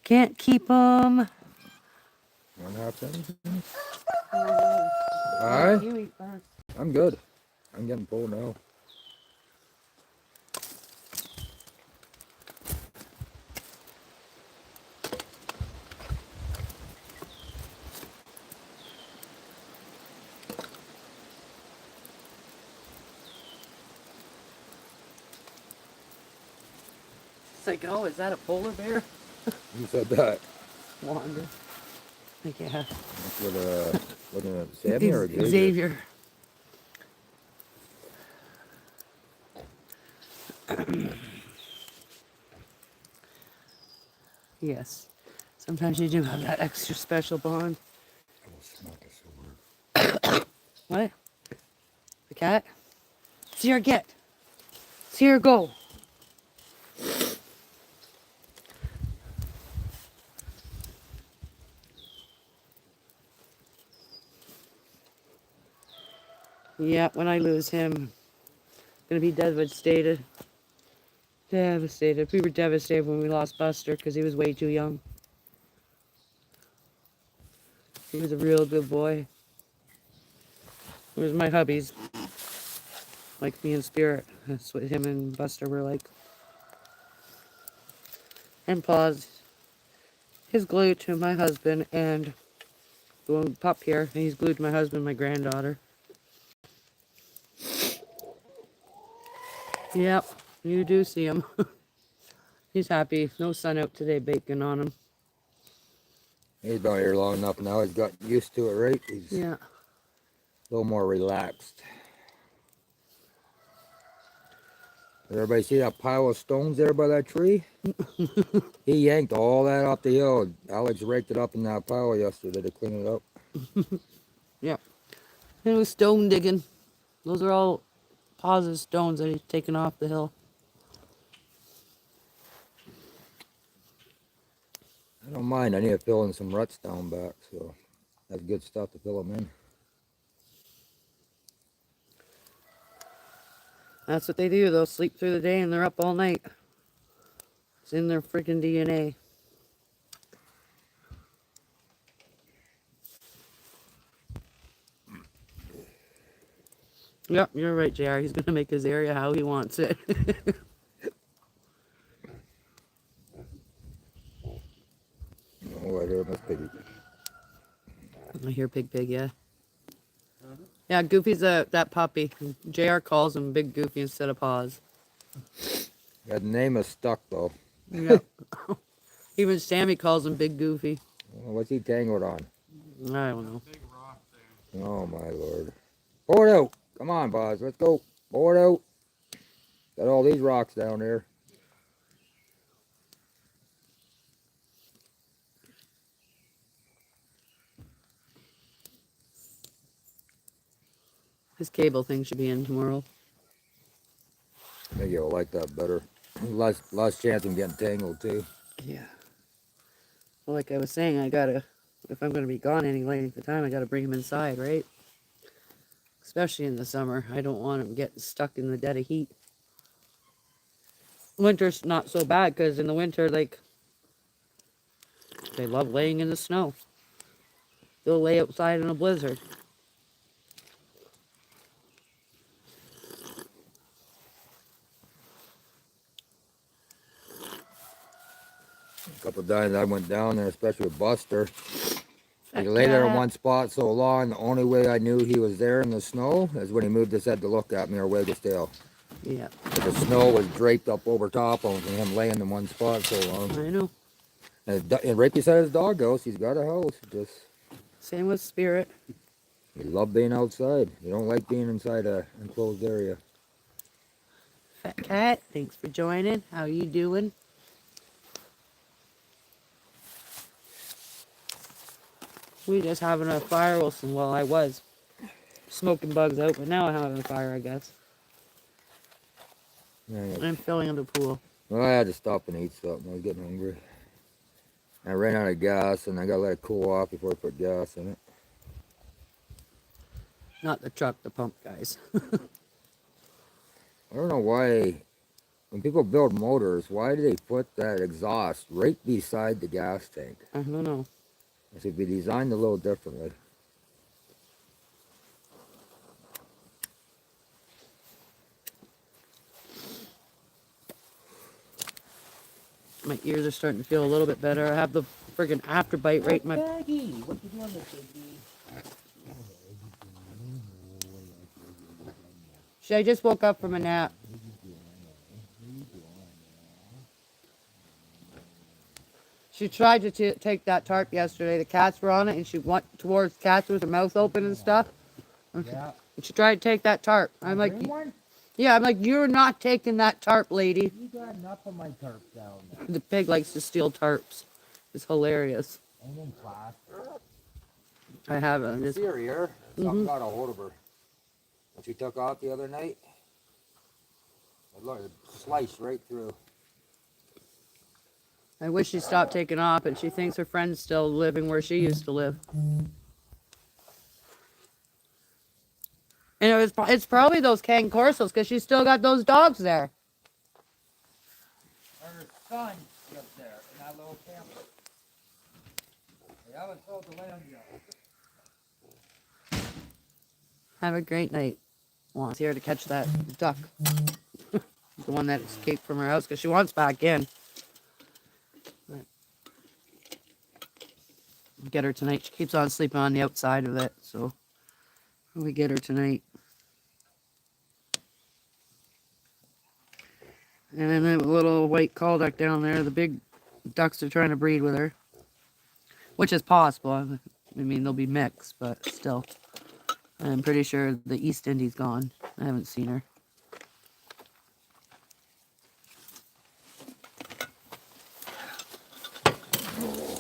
Can't keep him. What happened? Alright? You eat first. I'm good. I'm getting full now. It's like, oh, is that a polar bear? Who said that? Wanda. Like, yeah. That's what, Sammy or Xavier? Xavier. Yes. Sometimes you do have that extra special bond. I will smack a sword. What? The cat? See her get. See her go. Yeah, when I lose him, I'm gonna be devastated. Devastated. We were devastated when we lost Buster because he was way too young. He was a real good boy. He was my hubbies. Like me and Spirit. That's what him and Buster were like. And Paws. He's glued to my husband and the one pup here. And he's glued to my husband and my granddaughter. Yep, you do see him. He's happy. No sun out today baking on him. He's been here long enough now. He's got used to it, right? He's Yeah. a little more relaxed. Everybody see that pile of stones there by that tree? He yanked all that off the hill. Alex raked it up in that pile yesterday to clean it up. Yeah. It was stone digging. Those are all positive stones that he's taken off the hill. I don't mind. I need to fill in some ruts down back, so that's good stuff to fill them in. That's what they do. They'll sleep through the day and they're up all night. It's in their freaking DNA. Yep, you're right, JR. He's going to make his area how he wants it. Oh, I hear Miss Piggy. I hear Pig Pig, yeah. Yeah, Goofy's that puppy. JR calls him Big Goofy instead of Paws. That name is stuck though. Yep. Even Sammy calls him Big Goofy. What's he tangled on? I don't know. Big rock there. Oh my lord. Pour it out. Come on, boss. Let's go. Pour it out. Got all these rocks down there. His cable thing should be in tomorrow. Maybe you'll like that better. Less chance of getting tangled too. Yeah. Well, like I was saying, if I'm gonna be gone any length of time, I gotta bring him inside, right? Especially in the summer. I don't want him getting stuck in the dead of heat. Winter's not so bad, because in the winter, like, they love laying in the snow. They'll lay outside in a blizzard. A couple of times I went down there, especially with Buster. He Heck lay there in yeah. one spot so long. The only way I knew he was there in the snow is when he moved his head to look at me or wag his tail. Yeah, The snow was draped up over top of him, and him laying in one spot so long. I know. And right beside his doghouse, he's got a house. Just Same with Spirit. he loved being outside. He don't like being inside a enclosed area. Fat Cat, thanks for joining. How you doing? We just having a fire, well, I was smoking bugs out, but now I'm having a fire, I guess. Yeah, I'm filling in the pool. well, I had to stop and eat something. I was getting hungry. I ran out of gas, and I gotta let it cool off before I put gas in it. Not the truck, the pump, guys. I don't know why, when people build motors, why do they put that exhaust right beside the gas tank? I don't know. It should be designed a little differently. My ears are starting to feel a little bit better. I have the friggin' afterbite right in my... Peggy, what you doing, Peggy? I just woke up from a nap. She tried to take that tarp yesterday. The cats were on it, and she went towards cats with her mouth open and stuff. Yeah. And she tried to take that tarp. I'm like, Green one? yeah, I'm like, you're not taking that tarp, lady. You got enough of my tarp down there. The pig likes to steal tarps. It's hilarious. Ain't in class. I have it. See her here? Something got a hold of her. When she took off the other night, it looked it sliced right through. I wish she stopped taking off, but she thinks her friend's still living where she used to live. And it's probably those Cane Corsos, because she's still got those dogs there. Her son lives there in that little camper. They haven't sold the land yet. Have a great night. Wants here to catch that duck. The one that escaped from her house, because she wants back in. But get her tonight. She keeps on sleeping on the outside of it, so we get her tonight. And then that little white call duck down there, the big ducks are trying to breed with her. which is possible. I mean, they'll be mixed, but still. I'm pretty sure the East Indies gone. I haven't seen her.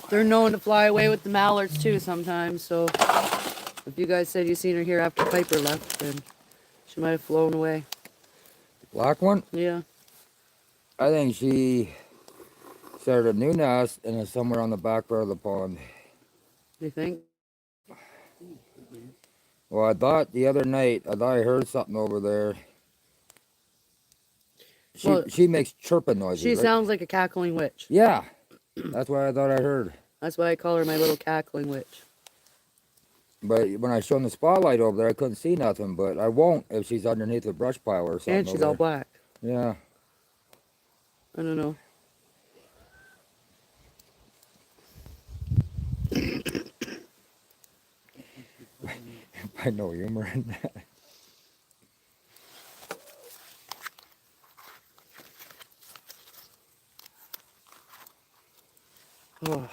They're known to fly away with the mallards too sometimes, so if you guys said you seen her here after Piper left, then she might have flown away. Black one? Yeah. I think she started a new nest and is somewhere on the back part of the pond. You think? Well, I thought the other night, I thought I heard something over there. Well, She makes chirping noises, She right? sounds like a cackling witch. Yeah, that's what I thought I heard. That's why I call her my little cackling witch. But when I shone the spotlight over there, I couldn't see nothing. But I won't if she's underneath a brush pile or something. And she's all black. Yeah. I don't know. I know humor in that. Oh.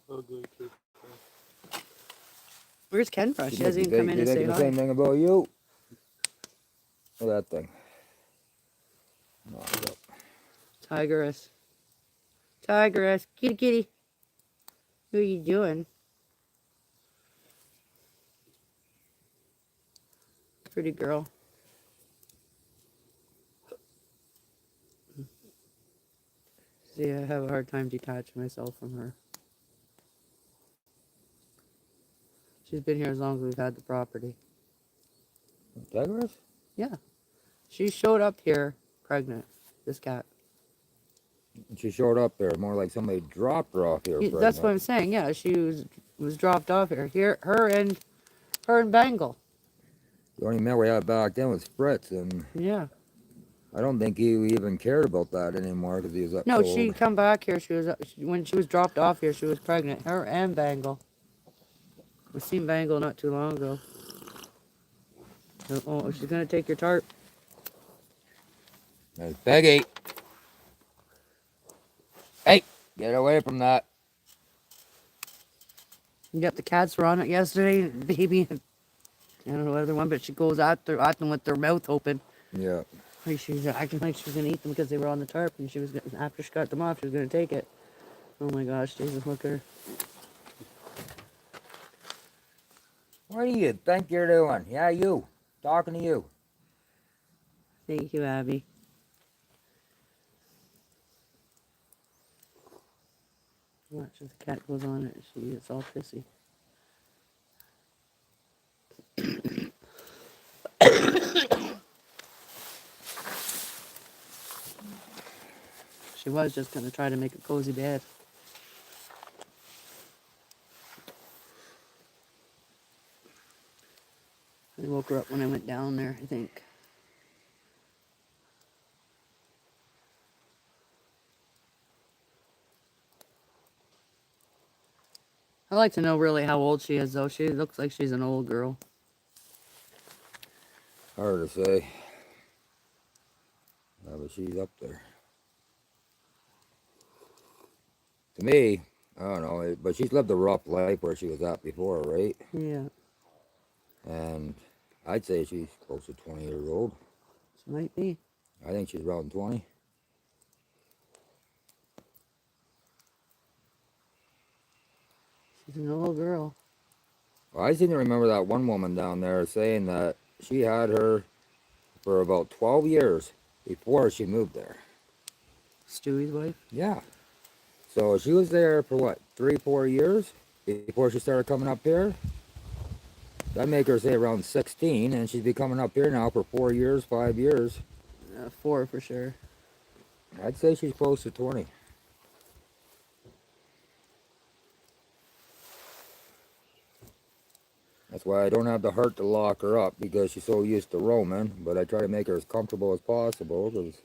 Ugly too. Where's Ken from? She You hasn't think- even come in you to say thinking the hi. same thing about you? Look at that thing. Knocked up. Tigress. Tigress. Kitty kitty. What are you doing? Pretty girl. See, I have a hard time detaching myself from her. She's been here as long as we've had the property. Tigress? Yeah. She showed up here pregnant, this cat. She showed up there more like somebody dropped her off here. That's what I'm saying. Yeah, she was dropped off here. Her and Bangle. The only man we had back then was Fritz, and Yeah. I don't think he even cared about that anymore because he was up No, so she old. come back here. When she was dropped off here, she was pregnant. Her and Bangle. We seen Bangle not too long ago. Oh, she's gonna take your tarp. There's Peggy. Hey, get away from that. You got the cats were on it yesterday. Baby, I don't know the other one, but she goes at them with their mouth open. Yeah. Like she was acting like she was gonna eat them because they were on the tarp, and after she got them off, she was gonna take it. Oh my gosh, Jesus, look at her. What do you think you're doing? Yeah, you. Talking to you. Thank you, Abby. Watch if the cat goes on it, she gets all pissy. She was just gonna try to make a cozy bed. I woke her up when I went down there, I think. I'd like to know really how old she is, though. She looks like she's an old girl. Hard to say. Yeah, but she's up there. To me, I don't know, but she's lived a rough life where she was at before, right? Yeah, And I'd say she's close to 20 years old. she might be. I think she's around 20. She's an old girl. Well, I seem to remember that one woman down there saying that she had her for about 12 years before she moved there. Stewie's wife. Yeah. So she was there for what, 3-4 years before she started coming up here? That'd make her say around 16, and she's been coming up here now for 4 years, 5 years. 4 for sure. I'd say she's close to 20. That's why I don't have the heart to lock her up, because she's so used to roaming, but I try to make her as comfortable as possible, because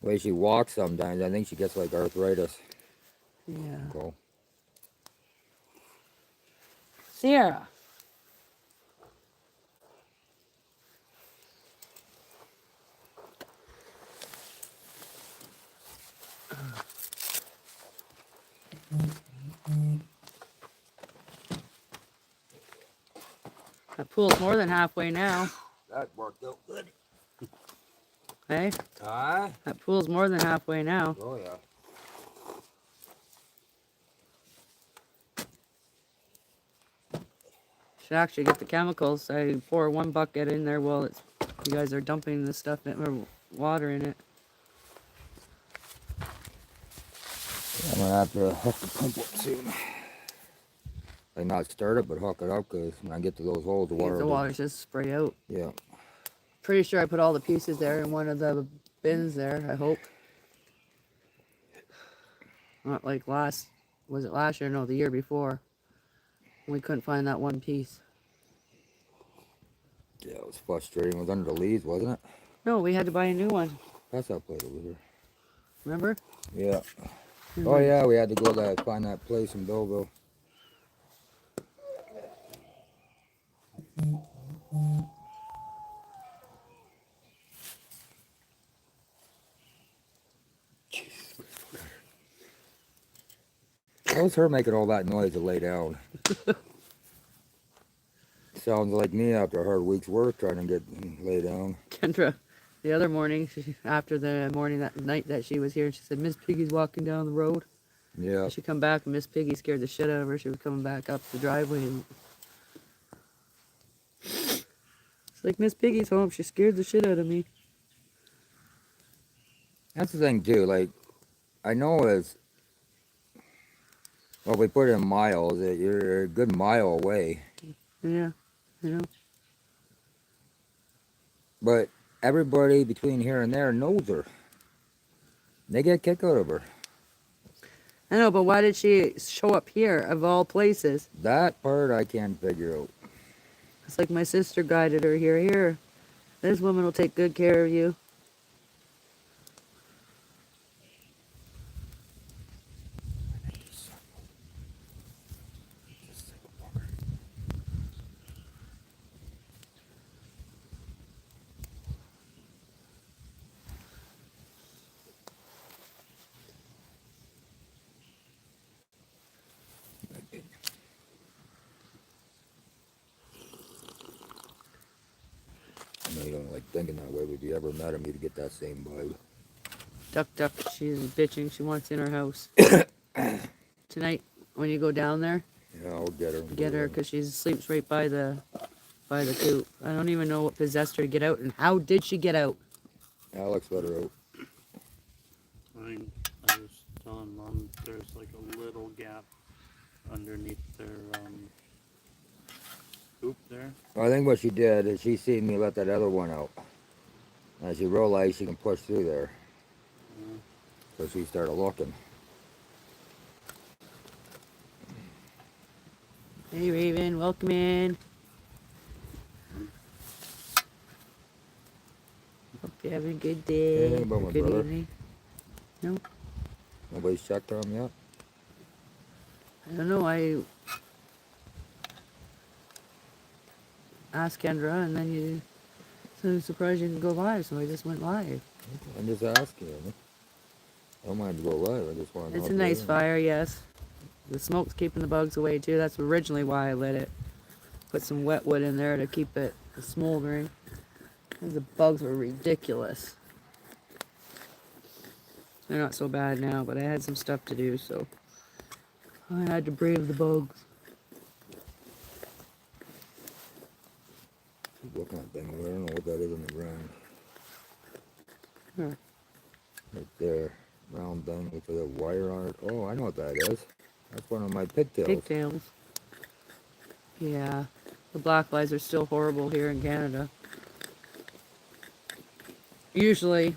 the way she walks sometimes, I think she gets like arthritis. Yeah. So, Sierra. That pool's more than halfway now. That worked out good. Hey, Ah? that pool's more than halfway now. Oh, yeah. Should actually get the chemicals. I pour one bucket in there while it's you guys are dumping the stuff in or water in it. I'm gonna have to hook the pump up soon. Like not start it, but hook it up, because when I get to those holes, the water. The water's just spray out. Yeah. Pretty sure I put all the pieces there in one of the bins there, I hope. Not like was it last year? No, the year before. We couldn't find that one piece. Yeah, it was frustrating. It was under the leaves, wasn't it? No, we had to buy a new one. That's that plate over here. Remember? Yeah. Oh yeah, we had to go to find that place in Belleville. What was her making all that noise to lay down? Sounds like me after a hard week's work trying to get lay down. Kendra, the other morning, after the morning that night that she was here, she said, Miss Piggy's walking down the road. Yeah. She come back and Miss Piggy scared the shit out of her. She was coming back up the driveway and it's like Miss Piggy's home. She scared the shit out of me. That's the thing too, like, I know it's, well, we put it in miles, that you're a good mile away. Yeah, you know. But everybody between here and there knows her. They get a kick out of her. I know, but why did she show up here of all places? That part I can't figure out. It's like my sister guided her here. Here, this woman will take good care of you. I know you don't like thinking that way, but if you ever met him, you'd get that same vibe. Duck, duck. She's bitching. She wants in her house. Tonight, when you go down there, Yeah, I'll get her. get her because she sleeps right by the coop. I don't even know what possessed her to get out, and how did she get out? Alex let her out. I was telling Mom there's like a little gap underneath their hoop there. I think what she did is she seen me let that other one out. And she realized she can push through there. So she started looking. Hey, Raven, welcome in. Hope you're having a good day. Hey, about or my good brother. evening. No, Nobody's checked on him yet? I don't know. I asked Kendra, and then you. So I'm surprised you didn't go live, so I just went live. I'm just asking. I don't mind to go live. I just want to know. It's a if nice they're in. fire, yes. The smoke's keeping the bugs away too. That's originally why I lit it. Put some wet wood in there to keep it smoldering. 'Cause the bugs were ridiculous. They're not so bad now, but I had some stuff to do, so I had to brave the bugs. Keep looking at things. I don't know what that is on the ground. Huh. Right there. Round thing with a wire on it. Oh, I know what that is. That's one of my pigtails. Pigtails. Yeah, the black flies are still horrible here in Canada. Usually,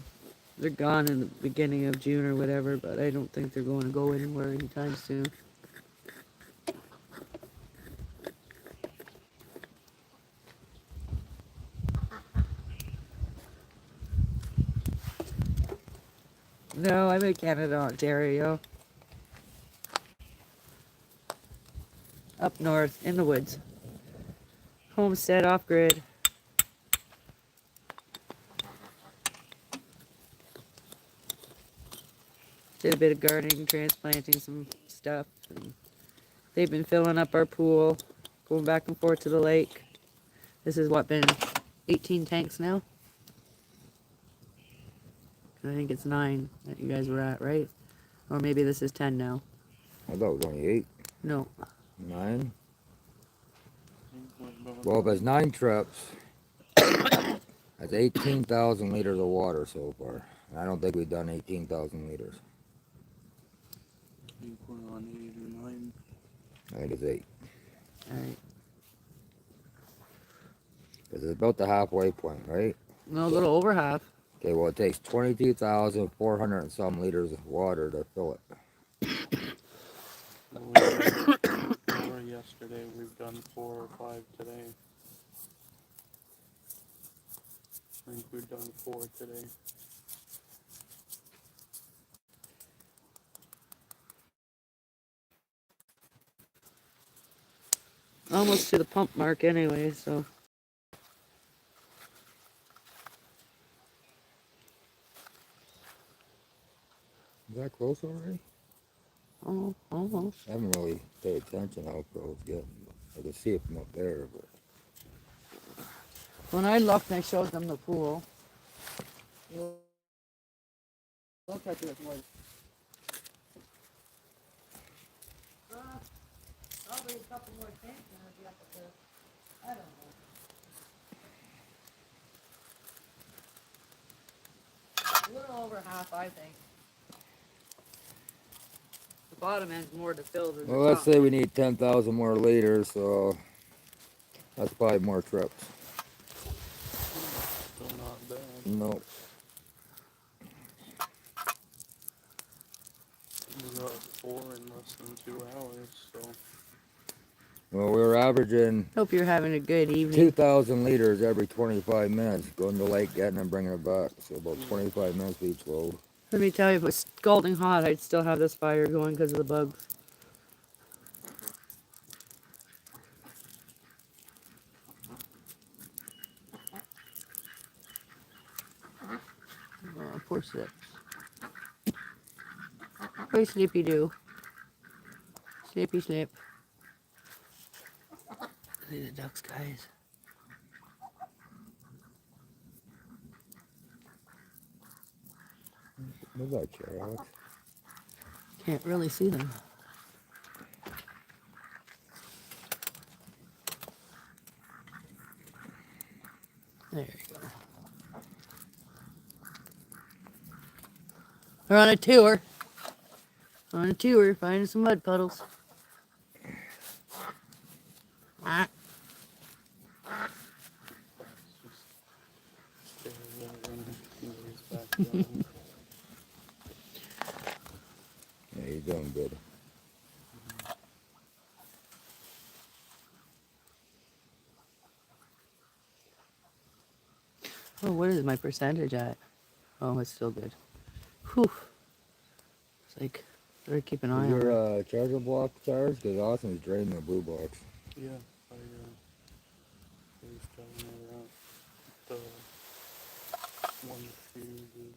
they're gone in the beginning of June or whatever, but I don't think they're going to go anywhere anytime soon. No, I'm in Canada, Ontario. Up north, in the woods. Homestead, off-grid. did a bit of gardening, transplanting some stuff. And they've been filling up our pool, going back and forth to the lake. This has what, been 18 tanks now? I think it's 9 that you guys were at, right? Or maybe this is 10 now. I thought it was only 8, No. 9. We're going Well, if it's 9 trips, that's 18,000 liters of water so far. And I don't think we've done 18,000 liters. I think we're on 8 or 9. I think it's 8. Alright. Because it's about the halfway point, right? No, a little over half. Okay, well, it takes 22,400 and some liters of water to fill it. Well, we did 4 yesterday. We've done 4 or 5 today. I think we've done 4 today. Almost to the pump mark anyway, so. Is that close already? Oh, almost. I haven't really paid attention how close it's getting. I can see it from up there, but When I looked, I showed them the pool. Looked like it was more. Probably a couple more tanks and it'll be up there. I don't know. A little over half, I think. The bottom end's more to fill than the well, let's top. say we need 10,000 more liters, so that's 5 more trips. Still not bad. No, We got 4 in less than 2 hours, so well, we were averaging Hope you're having a good evening. 2,000 liters every 25 minutes, going to the lake, getting and bringing it back. So about 25 minutes for each load. Let me tell you, if it was scalding hot, I'd still have this fire going because of the bugs. Oh, poor Slips. Poor Slippy Doo. Slippy Slip. See the ducks, guys. What's that, chair, Alex? Can't really see them. There you go. We're on a tour. On a tour, finding some mud puddles. Ah, it's just stay there and he's back down. Yeah, he's doing good. oh, what is my percentage at? Oh, it's still good. Whew. It's like, better keep an eye Is on it. your charger block charged? Because Austin's draining the blue box. Yeah, I was telling her that the one fuse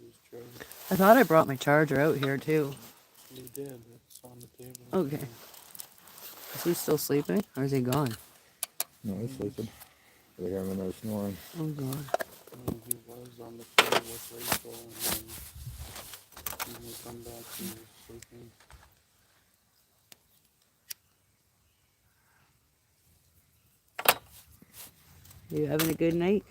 is charged. I thought I brought my charger out here too. You did. It's on the table. Okay. Is he still sleeping or is he gone? No, he's sleeping. I hear him in there snoring. Oh, God. He was on the phone with Rachel, and then when we come back, he was sleeping. You having a good night?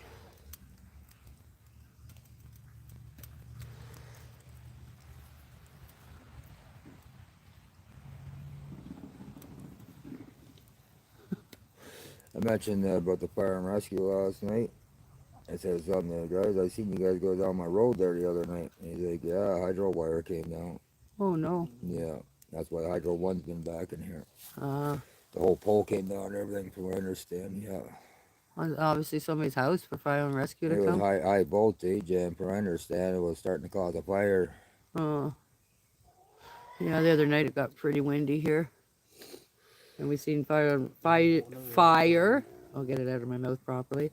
I mentioned about the fire and rescue last night. I said something to the guys. I seen you guys go down my road there the other night. And he's like, yeah, hydro wire came down. Oh, no. Yeah, that's why Hydro 1's been back in here. Uh, The whole pole came down and everything, from what I understand, yeah. obviously somebody's house for fire and rescue It to was come. high voltage, and from what I understand, it was starting to cause a fire. Yeah, the other night it got pretty windy here. And we seen fire. I'll get it out of my mouth properly.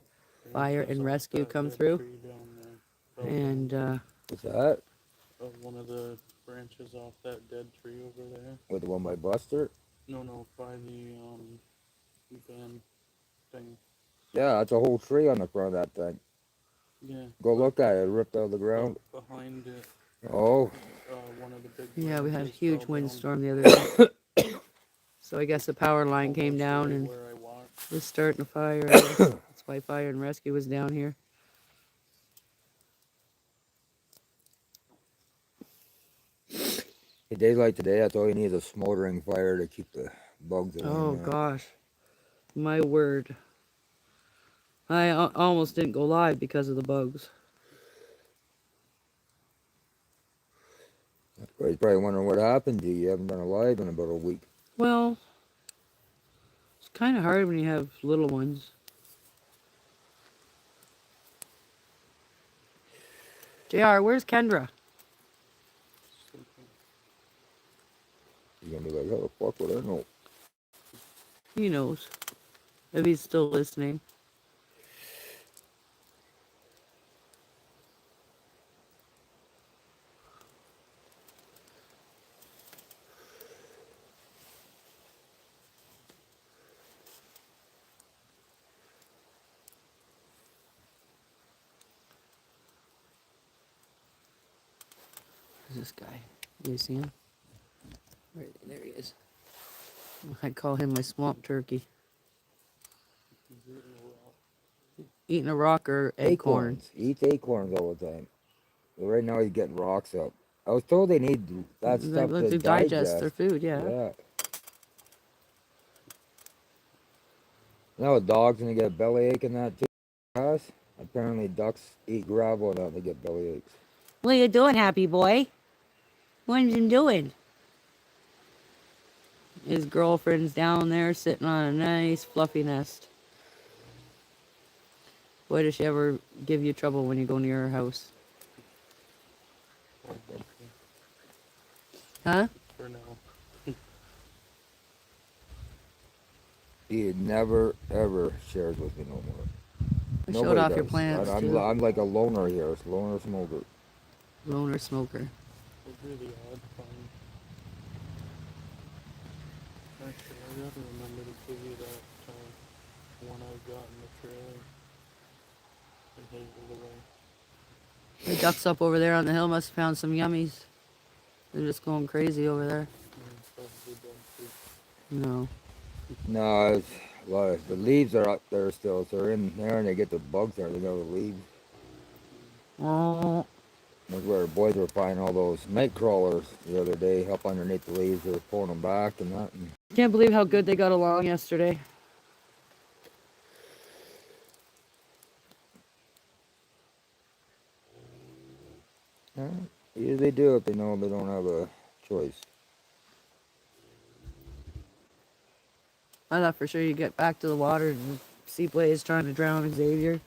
Fire and rescue come through. Tree down there. And What's that? one of the branches off that dead tree over there. With the one by Buster? No, by the van thing. Yeah, that's a whole tree on the front of that thing. Yeah. Go but look at it, ripped out of the ground. Behind it, Oh, one of the big. Yeah, we had a branches huge fell down windstorm the other day. So I guess the power line came almost down right and where I walked. was starting a fire. I guess. That's why fire and rescue was down here. a day like today, that's all you need is a smoldering fire to keep the bugs away. Oh man. gosh, my word. I almost didn't go live because of the bugs. Everybody's probably wondering what happened to you. You haven't been alive in about a week. Well, it's kind of hard when you have little ones. JR, where's Kendra? You're gonna be like, how the fuck would I know? He knows. If he's still listening. Who's this guy? Do you see him? There he is. I call him my swamp turkey. Eating a rock or acorn. He eats acorns all the time. But right now he's getting rocks up. I was told they need that They stuff look to to digest their food, yeah. Yeah. Now a dog's gonna get a bellyache and that too. Us. Apparently ducks eat gravel and they get bellyaches. What are you doing, happy boy? What are you doing? His girlfriend's down there sitting on a nice fluffy nest. Boy, does she ever give you trouble when you go near her house. Huh? For now. He never ever shares with me no more. I showed Nobody off your does. plants, I'm too. like a loner here, a loner smoker. Loner smoker. It's really odd find. Actually, I gotta remember to give you that one I got in the trailer. And hid it away. The ducks up over there on the hill must have found some yummies. They're just going crazy over there. Probably done too. No. No, it's, well, the leaves are up there still, so they're in there and they get the bugs there. They go to the leaves. Oh, That's where the boys were finding all those night crawlers the other day up underneath the leaves. They were pulling them back and that. And can't believe how good they got along yesterday. usually they do if they know they don't have a choice. I thought for sure you'd get back to the water and see Blaze trying to drown Xavier.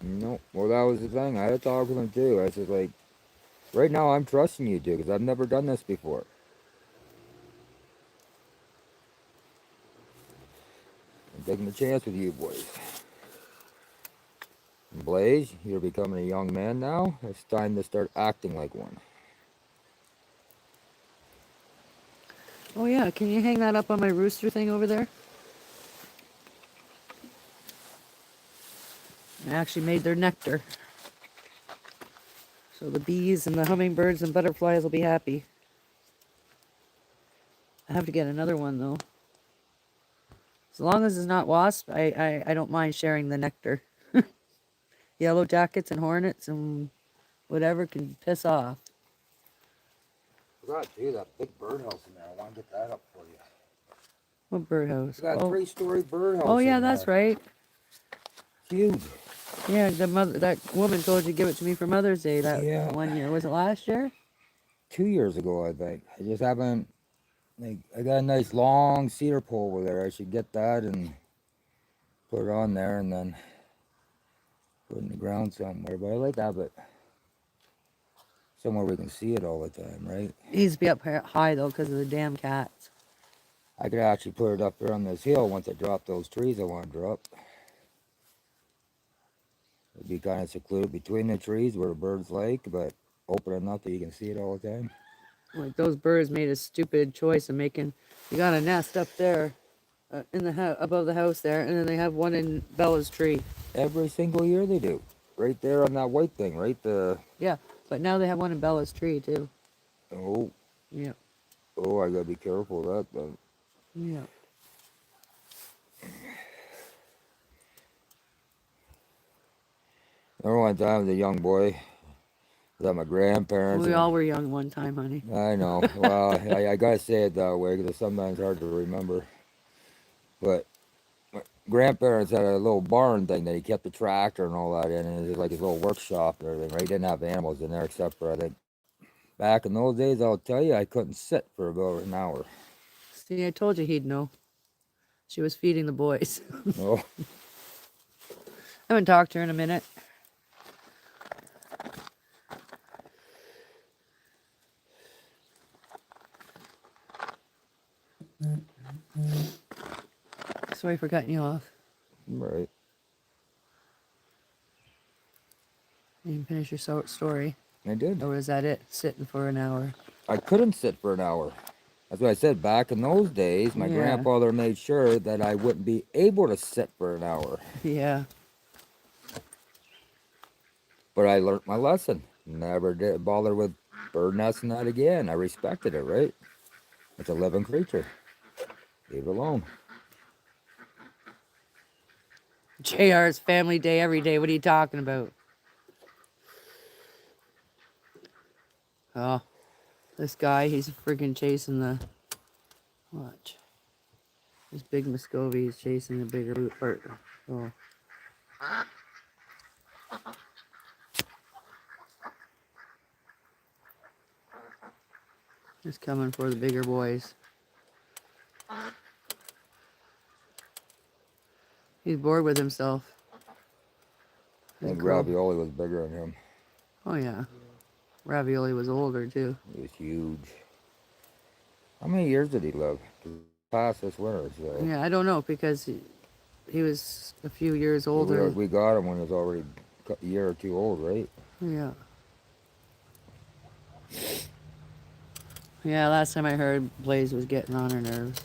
No, well that was the thing. I had to talk with him too. I said like, right now I'm trusting you two because I've never done this before. I'm taking a chance with you boys. And Blaze, you're becoming a young man now. It's time to start acting like one. Oh yeah, can you hang that up on my rooster thing over there? I actually made their nectar. So the bees and the hummingbirds and butterflies will be happy. I have to get another one though. As long as it's not wasp, I don't mind sharing the nectar. Yellow jackets and hornets and whatever can piss off. Forgot too, that big birdhouse in there. I want to get that up for you. What birdhouse? That Oh, 3-story birdhouse. oh yeah, in that's there. right. It's huge. Yeah, that woman told you to give it to me for Mother's Day that Yeah. 1 year. Was it last year? 2 years ago, I think. I just haven't. Like, I got a nice long cedar pole over there. I should get that and put it on there and then put it in the ground somewhere. But I like to have it somewhere we can see it all the time, right? It needs to be up high though because of the damn cats. I could actually put it up there on this hill once I drop those trees I want to drop. It'd be kind of secluded between the trees where the birds like, but open enough that you can see it all the time. Like those birds made a stupid choice of making. You got a nest up there, in the above the house there, and then they have one in Bella's tree. Every single year they do. Right there on that white thing, right? Yeah, but now they have one in Bella's tree too. Oh, Yeah, oh, I gotta be careful of that then. yeah. Remember one time as a young boy, was at my grandparents. We and- all were young one time, honey. I know. Well, I gotta say it that way because it's sometimes hard to remember. But my grandparents had a little barn thing that he kept the tractor and all that in, and it was like his little workshop and everything. Right? He didn't have animals in there except for I think back in those days. I'll tell you, I couldn't sit for about an hour. See, I told you he'd know. She was feeding the boys. Oh, I haven't talked to her in a minute. Sorry for cutting you off. right. You can finish your story. I did. Or was that it? Sitting for an hour. I couldn't sit for an hour. That's what I said. Back in those days, my Yeah. grandfather made sure that I wouldn't be able to sit for an hour. Yeah. But I learned my lesson. Never did bother with bird nests and that again. I respected it, right? It's a living creature. Leave it alone. JR's family day every day. What are you talking about? Oh, this guy, he's freaking chasing the. Watch. This big Muscovy is chasing the bigger part. Oh. He's coming for the bigger boys. He's bored with himself. I think Cool. Ravioli was bigger than him. Oh yeah. Ravioli was older too. He was huge. How many years did he live? Past this winter, so. Yeah, I don't know because he was a few years We, older. we got him when he was already a year or two old, right? Yeah. Yeah, last time I heard Blaze was getting on her nerves.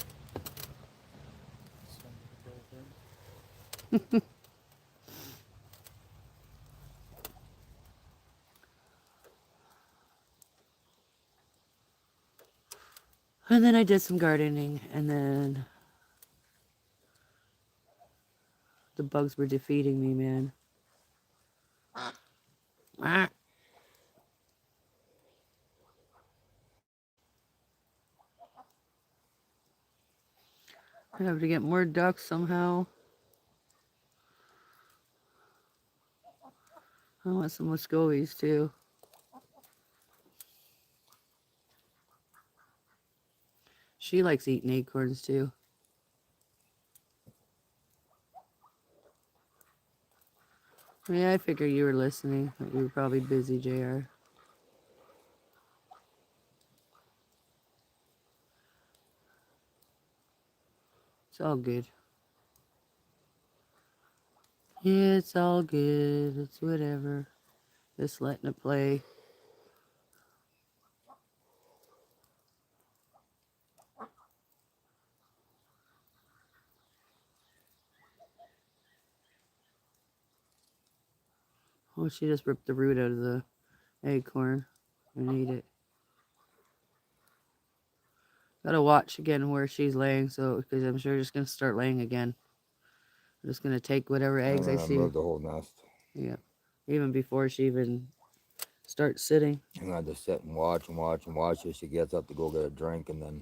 And then I did some gardening, and then the bugs were defeating me, man. Ah. I have to get more ducks somehow. I want some Muscovies too. She likes eating acorns too. Yeah, I figure you were listening. But you were probably busy, JR. It's all good. Yeah, it's all good. It's whatever. Just letting it play. Oh, she just ripped the root out of the acorn and ate it. Gotta watch again where she's laying, so because I'm sure she's gonna start laying again. I'm just gonna take whatever eggs I I'm gonna see. move the whole nest. Yeah, even before she even starts sitting. I'm gonna just sit and watch and watch and watch till she gets up to go get a drink, and then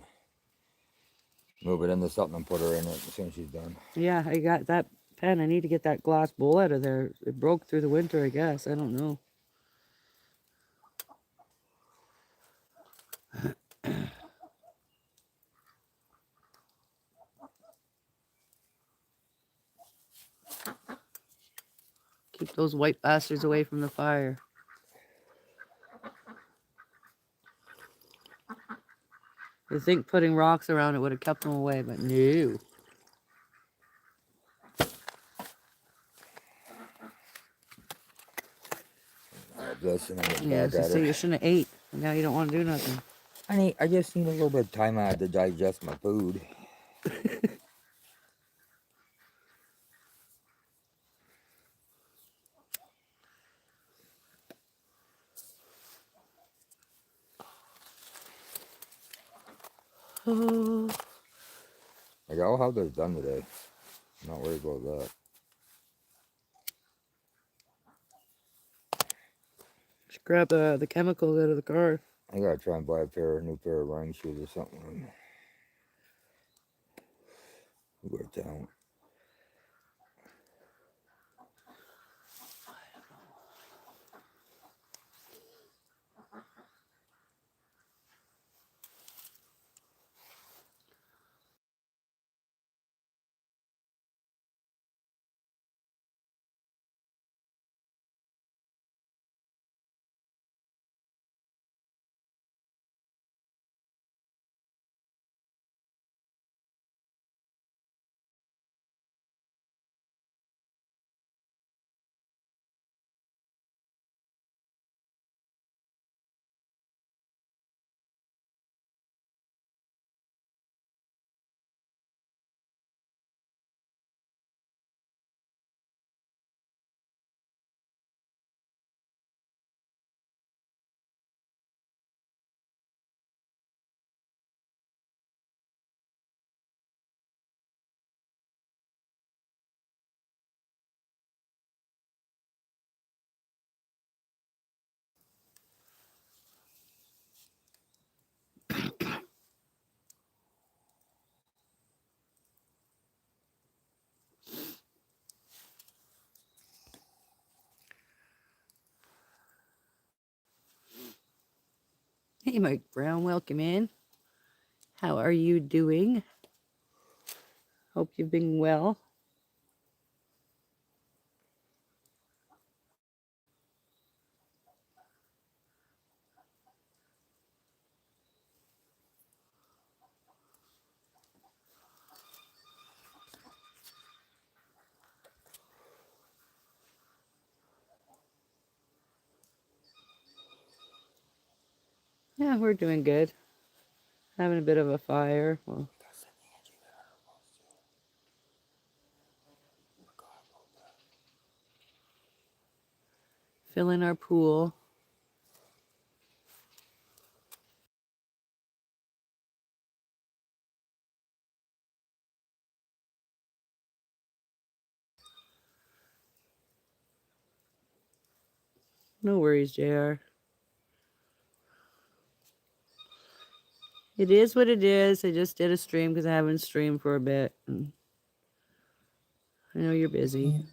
move it into something and put her in it as soon as she's done. Yeah, I got that pen. I need to get that glass bowl out of there. It broke through the winter, I guess. I don't know. Keep those white bastards away from the fire. I think putting rocks around it would have kept them away, but no. listen and get Yeah, back so at say her. you shouldn't have ate, and now you don't want to do nothing. I just need a little bit of time out to digest my food. Oh, Like, I'll have this done today. I'm not worried about that. just grab the chemicals out of the car. I gotta try and buy a new pair of running shoes or something. Go to town. Hey, Mike Brown, welcome in. How are you doing? Hope you've been well. Yeah, we're doing good. Having a bit of a fire. Well, filling our pool. No worries, JR. It is what it is. I just did a stream because I haven't streamed for a bit. And I know you're busy.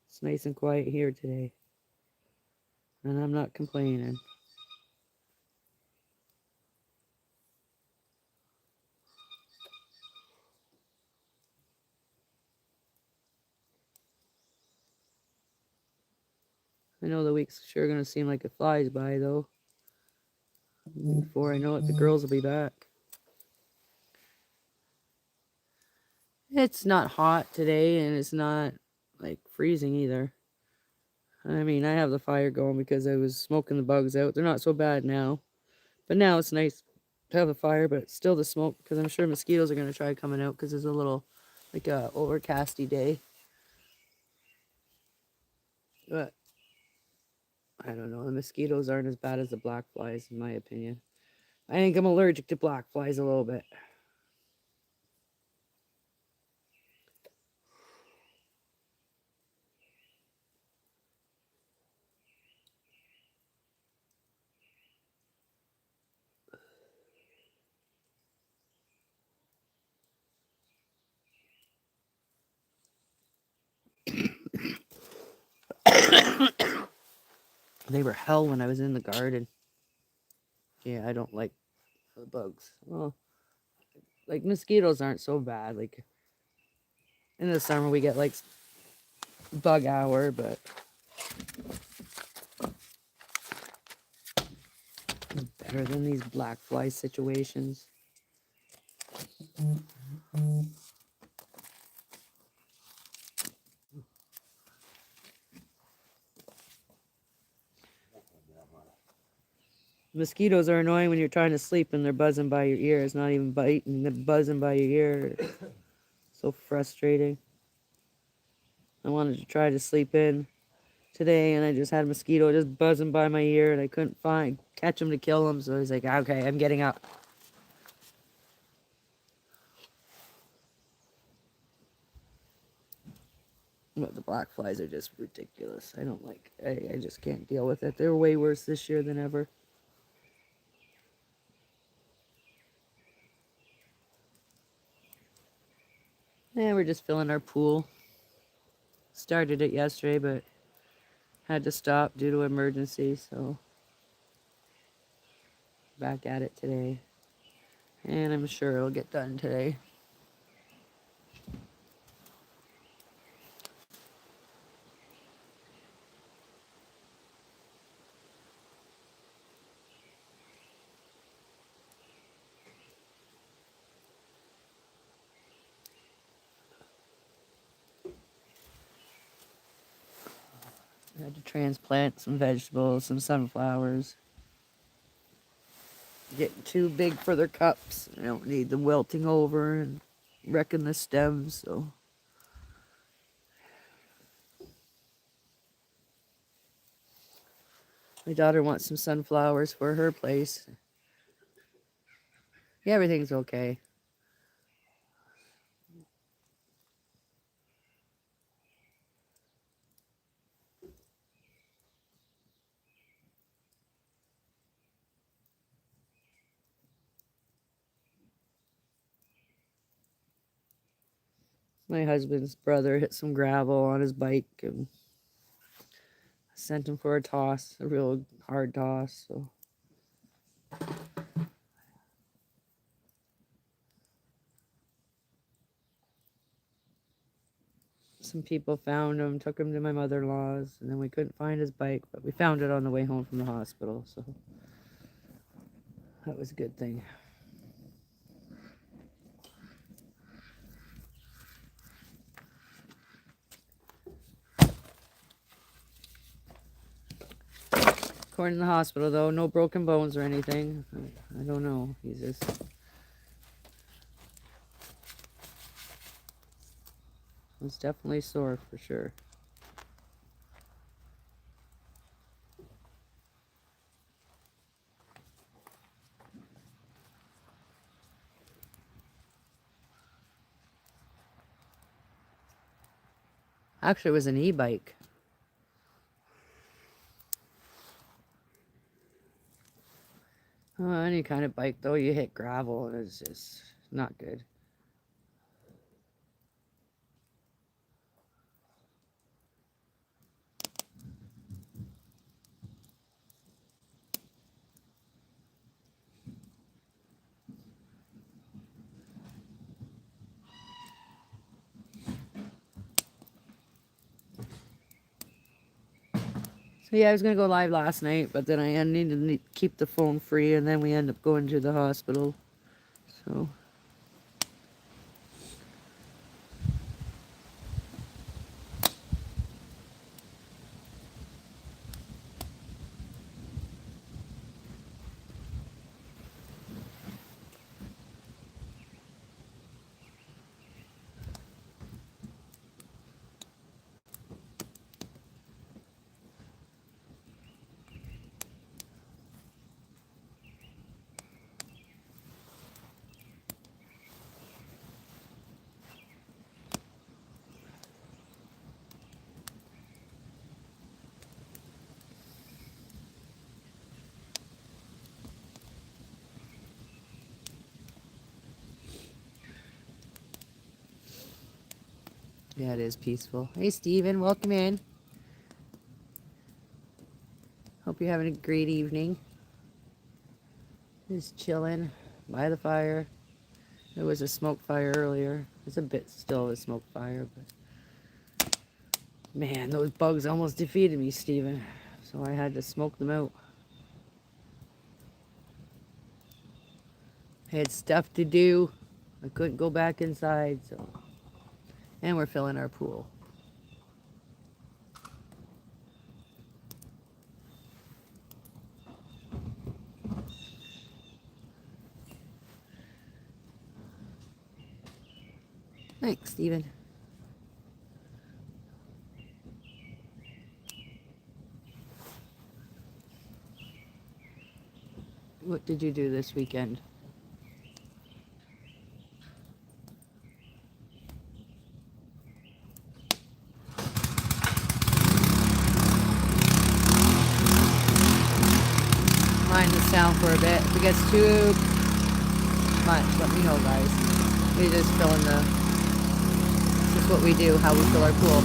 It's nice and quiet here today. And I'm not complaining. I know the week's sure going to seem like it flies by, though. Before I know it, the girls will be back. It's not hot today, and it's not, like, freezing either. I mean, I have the fire going because I was smoking the bugs out. They're not so bad now. But now it's nice to have the fire, but still the smoke, because I'm sure mosquitoes are going to try coming out because it's a little, like, a overcasty day. But I don't know. The mosquitoes aren't as bad as the black flies, in my opinion. I think I'm allergic to black flies a little bit. They were hell when I was in the garden. Yeah, I don't like the bugs. Well, like mosquitoes aren't so bad. Like in the summer we get like bug hour, but it's better than these black fly situations. Mosquitoes are annoying when you're trying to sleep and they're buzzing by your ear. It's not even biting, they're buzzing by your ear. It's so frustrating. I wanted to try to sleep in today and I just had a mosquito just buzzing by my ear and I couldn't catch him to kill him. So I was like, okay, I'm getting up. But the black flies are just ridiculous. I don't like, I just can't deal with it. They're way worse this year than ever. Yeah, we're just filling our pool. Started it yesterday, but had to stop due to emergency, so back at it today. And I'm sure it'll get done today. I had to transplant some vegetables, some sunflowers. Getting too big for their cups. I don't need them wilting over and wrecking the stems, so. My daughter wants some sunflowers for her place. Yeah, everything's okay. My husband's brother hit some gravel on his bike and sent him for a toss, a real hard toss, so. Some people found him, took him to my mother-in-law's, and then we couldn't find his bike, but we found it on the way home from the hospital, so that was a good thing. According to the hospital, though, no broken bones or anything. I don't know. He's just. It's definitely sore for sure. Actually, it was an e-bike. Any kind of bike, though, you hit gravel, and it's just not good. So yeah, I was gonna go live last night, but then I needed to keep the phone free, and then we end up going to the hospital. So. Yeah, it is peaceful. Hey, Steven, welcome in. Hope you're having a great evening. Just chilling by the fire. There was a smoke fire earlier. It's a bit still a smoke fire, but man, those bugs almost defeated me, Steven. So I had to smoke them out. I had stuff to do. I couldn't go back inside, so. And we're filling our pool. Thanks, Steven. What did you do this weekend? Mind the sound for a bit. If it gets too much, let me know, guys. We just fill in the... This is what we do, how we fill our pool.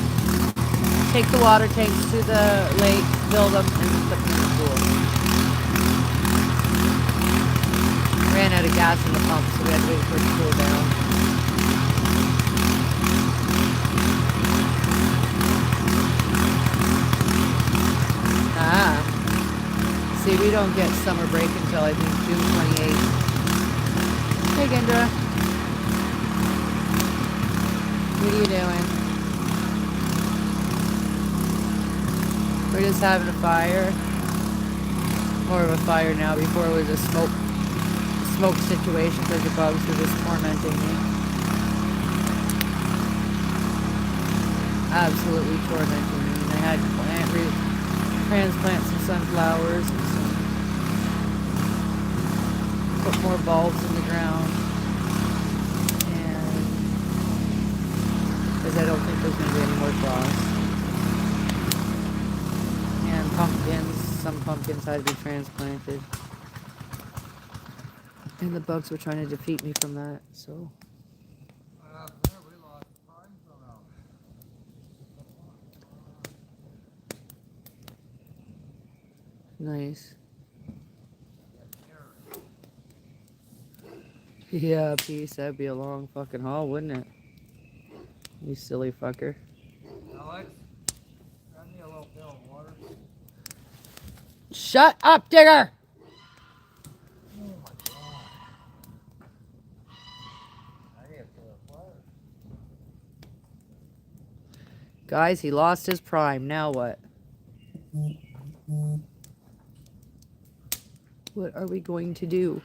Take the water tanks to the lake, fill them, and then put them in the pool. Ran out of gas in the pump, so we had to wait for it to cool down. Ah. See, we don't get summer break until I think June 28th. Hey, Gendra. What are you doing? We're just having a fire. More of a fire now. Before it was a smoke situation because the bugs were just tormenting me. Absolutely tormenting me. And I had to transplant some sunflowers and put more bulbs in the ground. And because I don't think there's going to be any more frost. And pumpkins, some pumpkins had to be transplanted. And the bugs were trying to defeat me from that, so. Nice. Yeah, peace. That'd be a long fucking haul, wouldn't it? You silly fucker. Alex, grab me a little pail of water. Shut up, Digger! Oh my god. I need a pail of water. Guys, he lost his prime. Now what? What are we going to do?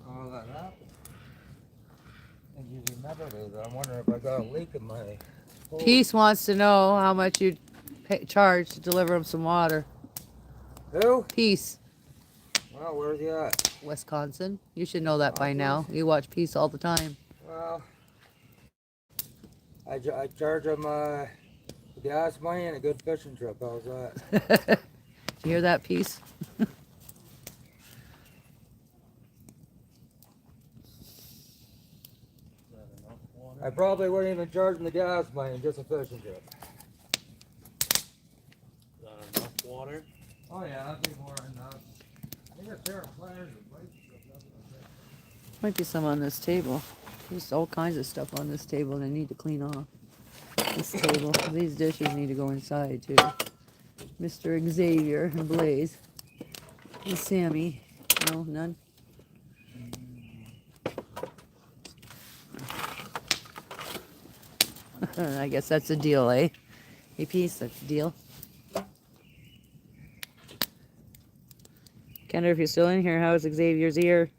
All that happened. And you remember this. I'm wondering if I got a leak in my hose. Peace wants to know how much you'd charge to deliver him some water. Who? Peace. Well, where's he at? Wisconsin. You should know that by now. You watch Peace all the time. Well, I charge him gas money and a good fishing trip. How's that? You hear that, Peace? I probably wouldn't even charge him the gas money, just a fishing trip. Is that enough water? Oh yeah, that'd be more than enough. I think a pair of pliers and plates and stuff. Might be some on this table. There's all kinds of stuff on this table that I need to clean off. This table. These dishes need to go inside too. Mr. Xavier and Blaze. And Sammy. No, none. I guess that's a deal, eh? Hey, Peace, that's a deal. Kendra, if you're still in here, how's Xavier's ear?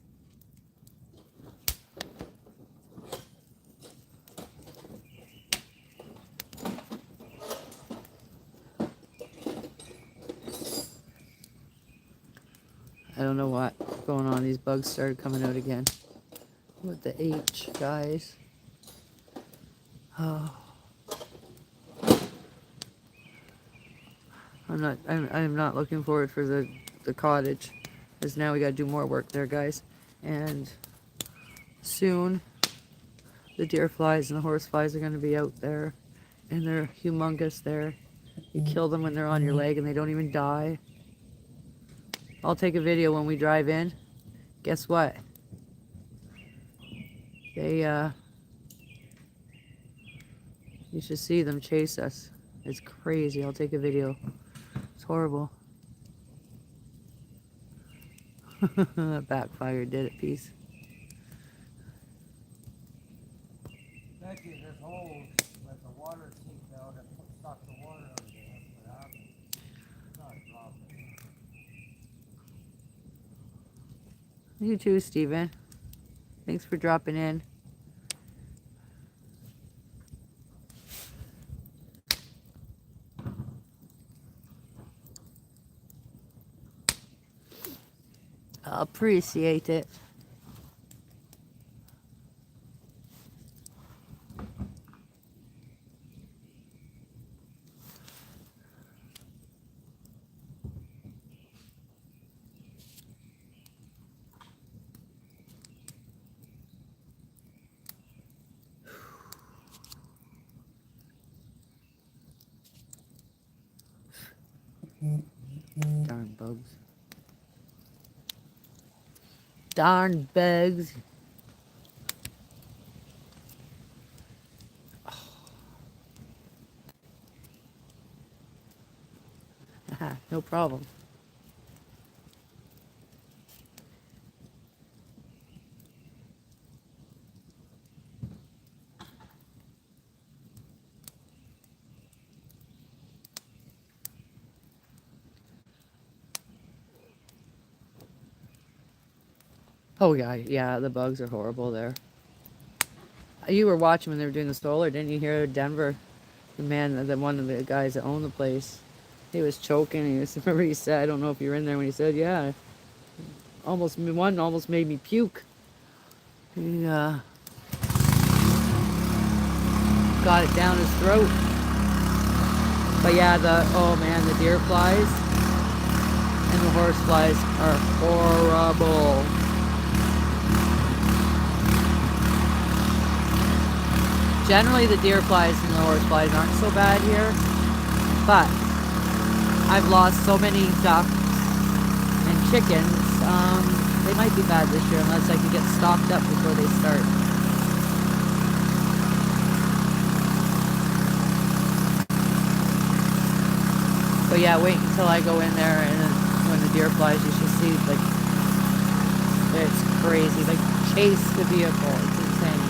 I don't know what's going on. These bugs started coming out again. With the H, guys. Oh. I'm not looking forward for the cottage, because now we got to do more work there, guys. And soon the deer flies and the horse flies are going to be out there, and they're humongous there. You kill them when they're on your leg and they don't even die. I'll take a video when we drive in. Guess what? You should see them chase us. It's crazy. I'll take a video. It's horrible. That backfired, did it, Peace? Becky, this hole with the water seeped out and sucked the water out of there. That's what happened. It's not a problem. You too, Steven. Thanks for dropping in. Appreciate it. Darn bugs. Darn bugs. No problem. Oh yeah, yeah, the bugs are horrible there. You were watching when they were doing the solar, didn't you hear Denver? The man, the one of the guys that owned the place, he was choking. He was, remember he said, I don't know if you were in there when he said, yeah, one almost made me puke. He got it down his throat. But yeah, oh man, the deer flies and the horse flies are horrible. Generally, the deer flies and the horse flies aren't so bad here, but I've lost so many ducks and chickens. They might be bad this year unless I can get stocked up before they start. But yeah, wait until I go in there, and then when the deer flies, you should see, like, it's crazy. Like, chase the vehicle. It's insane.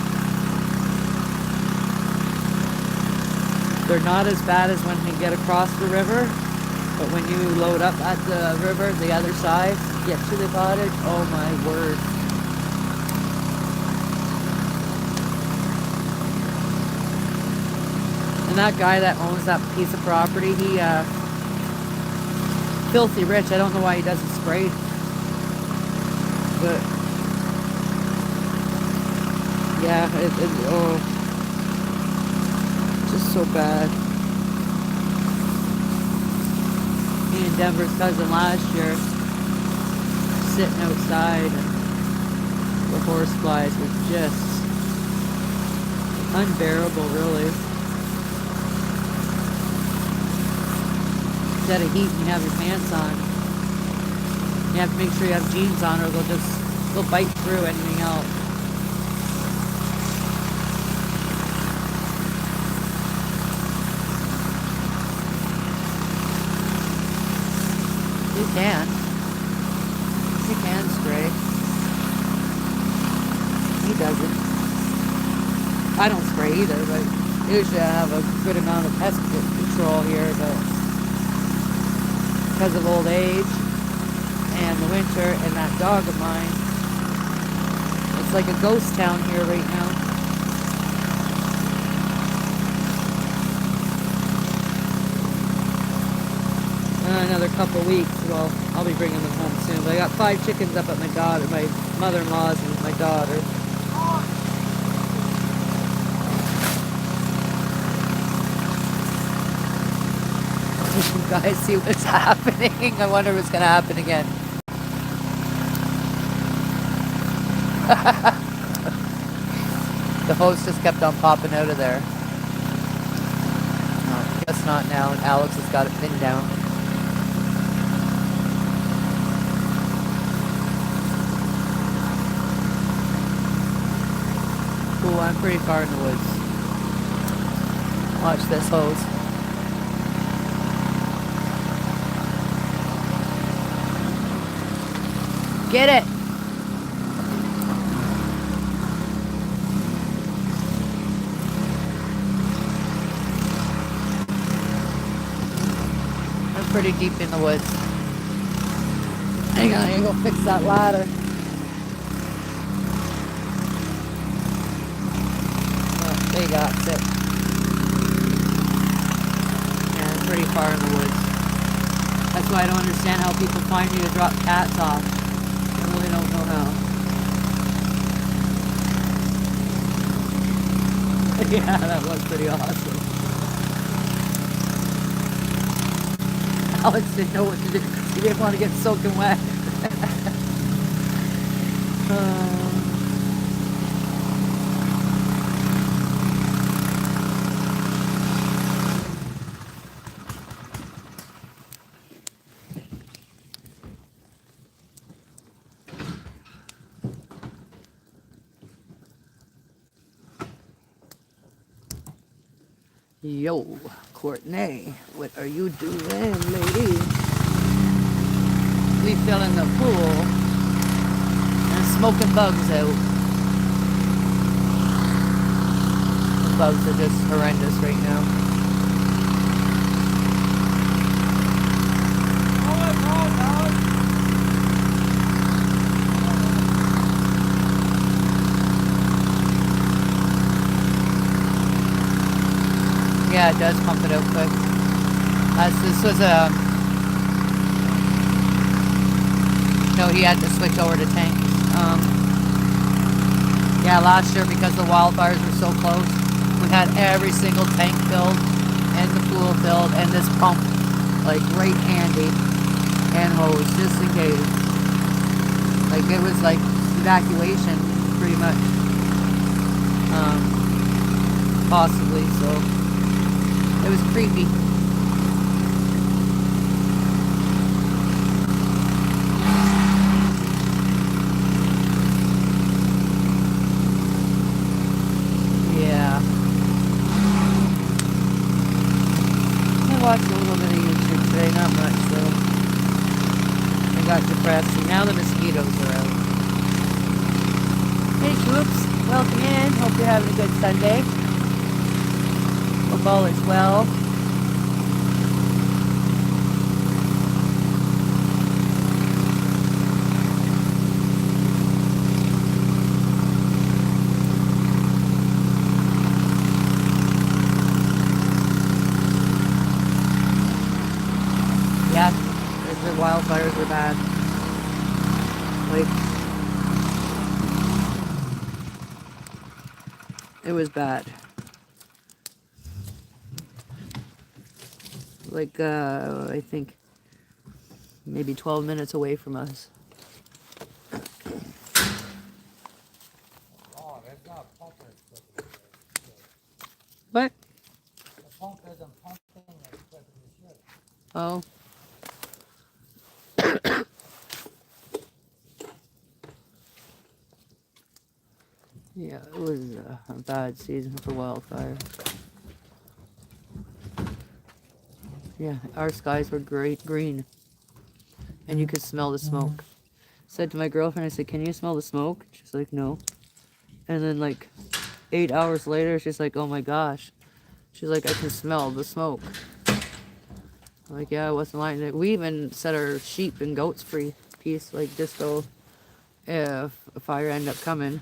They're not as bad as when we get across the river, but when you load up at the river, the other side, get to the cottage, oh my word. And that guy that owns that piece of property, he, filthy rich. I don't know why he doesn't spray. But yeah, just so bad. Me and Denver's cousin last year sitting outside, and the horse flies were just unbearable, really. Instead of heat, you have your pants on. You have to make sure you have jeans on, or they'll bite through anything else. You can spray. He doesn't. I don't spray either, but usually I have a good amount of pest control here, but because of old age and the winter and that dog of mine, it's like a ghost town here right now. Another couple weeks, well, I'll be bringing them home soon. But I got 5 chickens up at my mother-in-law's and my daughter. You guys see what's happening? I wonder what's going to happen again. The hose just kept on popping out of there. No, guess not now. And Alex has got it pinned down. Cool, I'm pretty far in the woods. Watch this hose. Get it! I'm pretty deep in the woods. Hang on, I gotta go fix that ladder. Oh, they got it. Yeah, I'm pretty far in the woods. That's why I don't understand how people find me to drop cats off. don't know how. Yeah, that was pretty awesome. Alex didn't know what to do. He didn't want to get soaking wet. Yo, Courtney, what are you doing, lady? We fell in the pool and smoking bugs out. The bugs are just horrendous right now. Yeah, it does pump it out quick. This was a... No, he had to switch over to tanks. Yeah, last year because the wildfires were so close, we had every single tank filled and the pool filled and this pump like right handy and hose just in case. Like it was like evacuation pretty much. Possibly, so it was creepy. Yeah. I watched a little bit of YouTube today, not much though. I got depressed and now the mosquitoes are out. Hey troops, welcome in. Hope you're having a good Sunday. Hope all is well. Yeah, the wildfires were bad. Like, it was bad. Like, I think maybe 12 minutes away from us. Oh, that's not pumping as quick as it should. What? The pump isn't pumping as quick as it should. Oh. Yeah, it was a bad season for wildfire. Yeah, our skies were great green. And you could smell the smoke. Said to my girlfriend, I said, can you smell the smoke? She's like, no. And then like 8 hours later, she's like, oh my gosh. She's like, I can smell the smoke. I'm like, yeah, I wasn't lying. We even set our sheep and goats free piece, like just so if a fire ended up coming,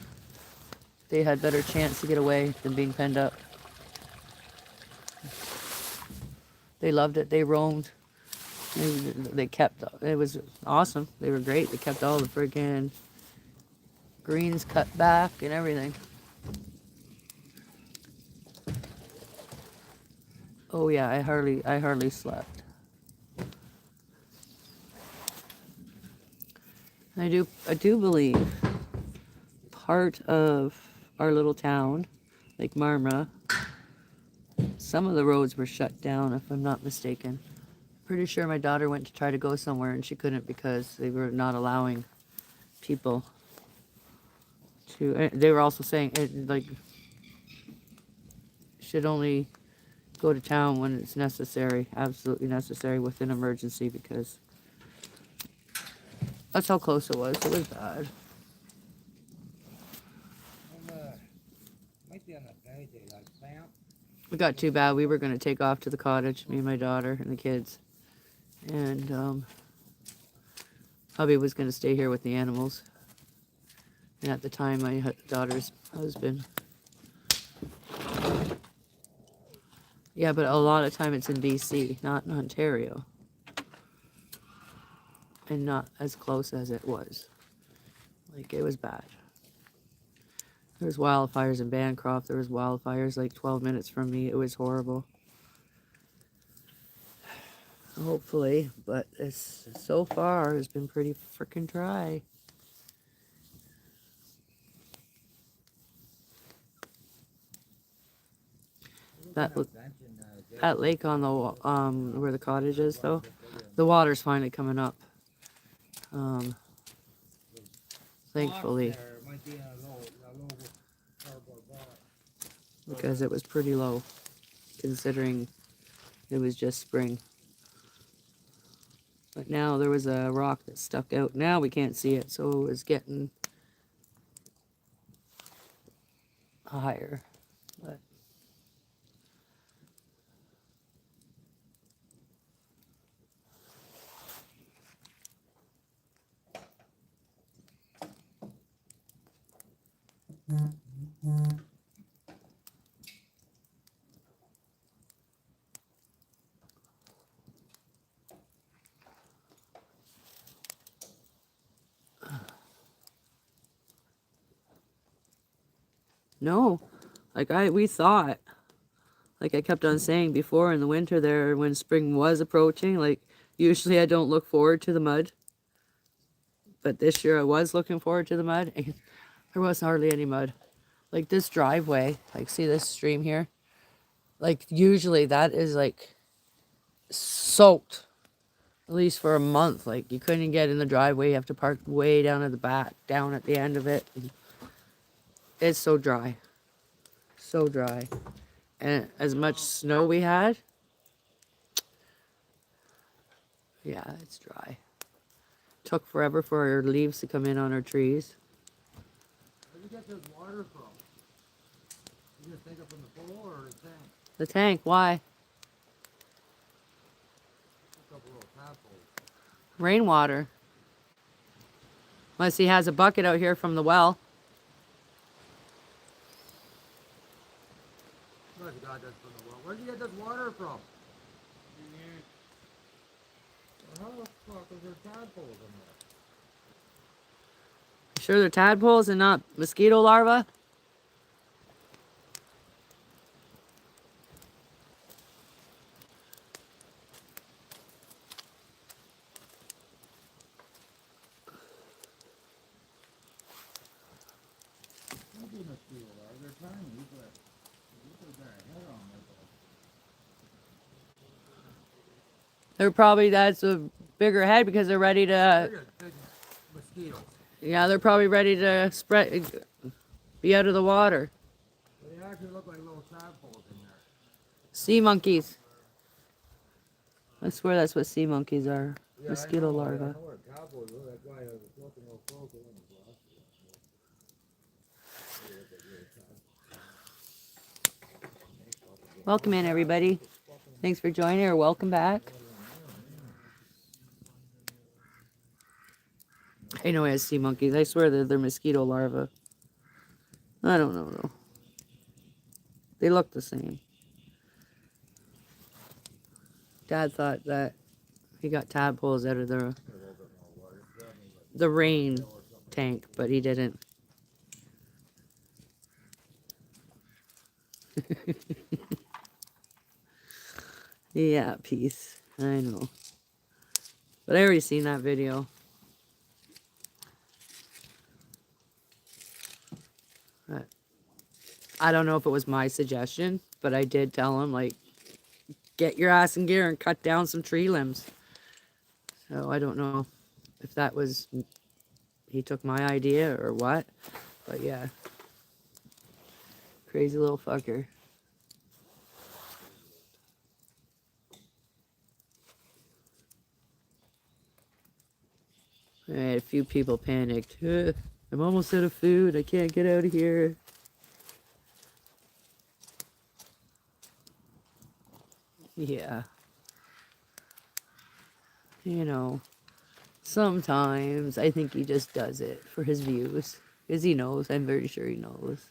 they had better chance to get away than being penned up. They loved it. They roamed. They kept, it was awesome. They were great. They kept all the freaking greens cut back and everything. Oh yeah, I hardly slept. I do believe part of our little town, like Marmara, some of the roads were shut down, if I'm not mistaken. Pretty sure my daughter went to try to go somewhere and she couldn't because they were not allowing people to. They were also saying it like should only go to town when it's necessary, absolutely necessary with an emergency, because that's how close it was. It was bad. Might be on the day, like clamp. It got too bad. We were going to take off to the cottage, me and my daughter and the kids. And hubby was going to stay here with the animals. And at the time, my daughter's husband. Yeah, but a lot of time it's in BC, not in Ontario. And not as close as it was. Like, it was bad. There was wildfires in Bancroft. There was wildfires like 12 minutes from me. It was horrible. Hopefully, but it's so far has been pretty freaking dry. That lake on the where the cottage is though, the water's finally coming up. Thankfully, because it was pretty low, considering it was just spring. But now there was a rock that stuck out. Now we can't see it, so it was getting higher. But no, like we thought, like I kept on saying before in the winter there when spring was approaching, like usually I don't look forward to the mud. But this year I was looking forward to the mud and there was hardly any mud. Like this driveway, like see this stream here? Like usually that is like soaked at least for a month. Like you couldn't get in the driveway. You have to park way down at the back, down at the end of it. It's so dry. So dry. And as much snow we had, yeah, it's dry. Took forever for our leaves to come in on our trees. Where did you get this water from? You just take it from the pool or the tank? The tank, why? A couple little tadpoles. Rainwater. Unless he has a bucket out here from the well. No, you got this from the well. Where did you get this water from? How the fuck is there tadpoles in there? Sure they're tadpoles and not mosquito larvae? Don't be mosquito larvae. They're tiny, but you put their head on there. They're probably, that's a bigger head because they're ready to, They're big mosquitoes. yeah, they're probably ready to spread, be out of the water. They actually look like little tadpoles in there. Sea monkeys. I swear that's what sea monkeys are. Yeah, Mosquito I larvae. know what tadpoles look. That's why I was looking real close at them. Welcome in, everybody. Thanks for joining or welcome back. I know it has sea monkeys. I swear they're mosquito larvae. I don't know though. They look the same. Dad thought that he got tadpoles out of the rain tank, but he didn't. Yeah, peace. I know. But I already seen that video. I don't know if it was my suggestion, but I did tell him, like, get your ass in gear and cut down some tree limbs. So I don't know if that was, he took my idea or what, but yeah. Crazy little fucker. Alright, a few people panicked. I'm almost out of food. I can't get out of here. Yeah. You know, sometimes I think he just does it for his views. Because he knows. I'm very sure he knows.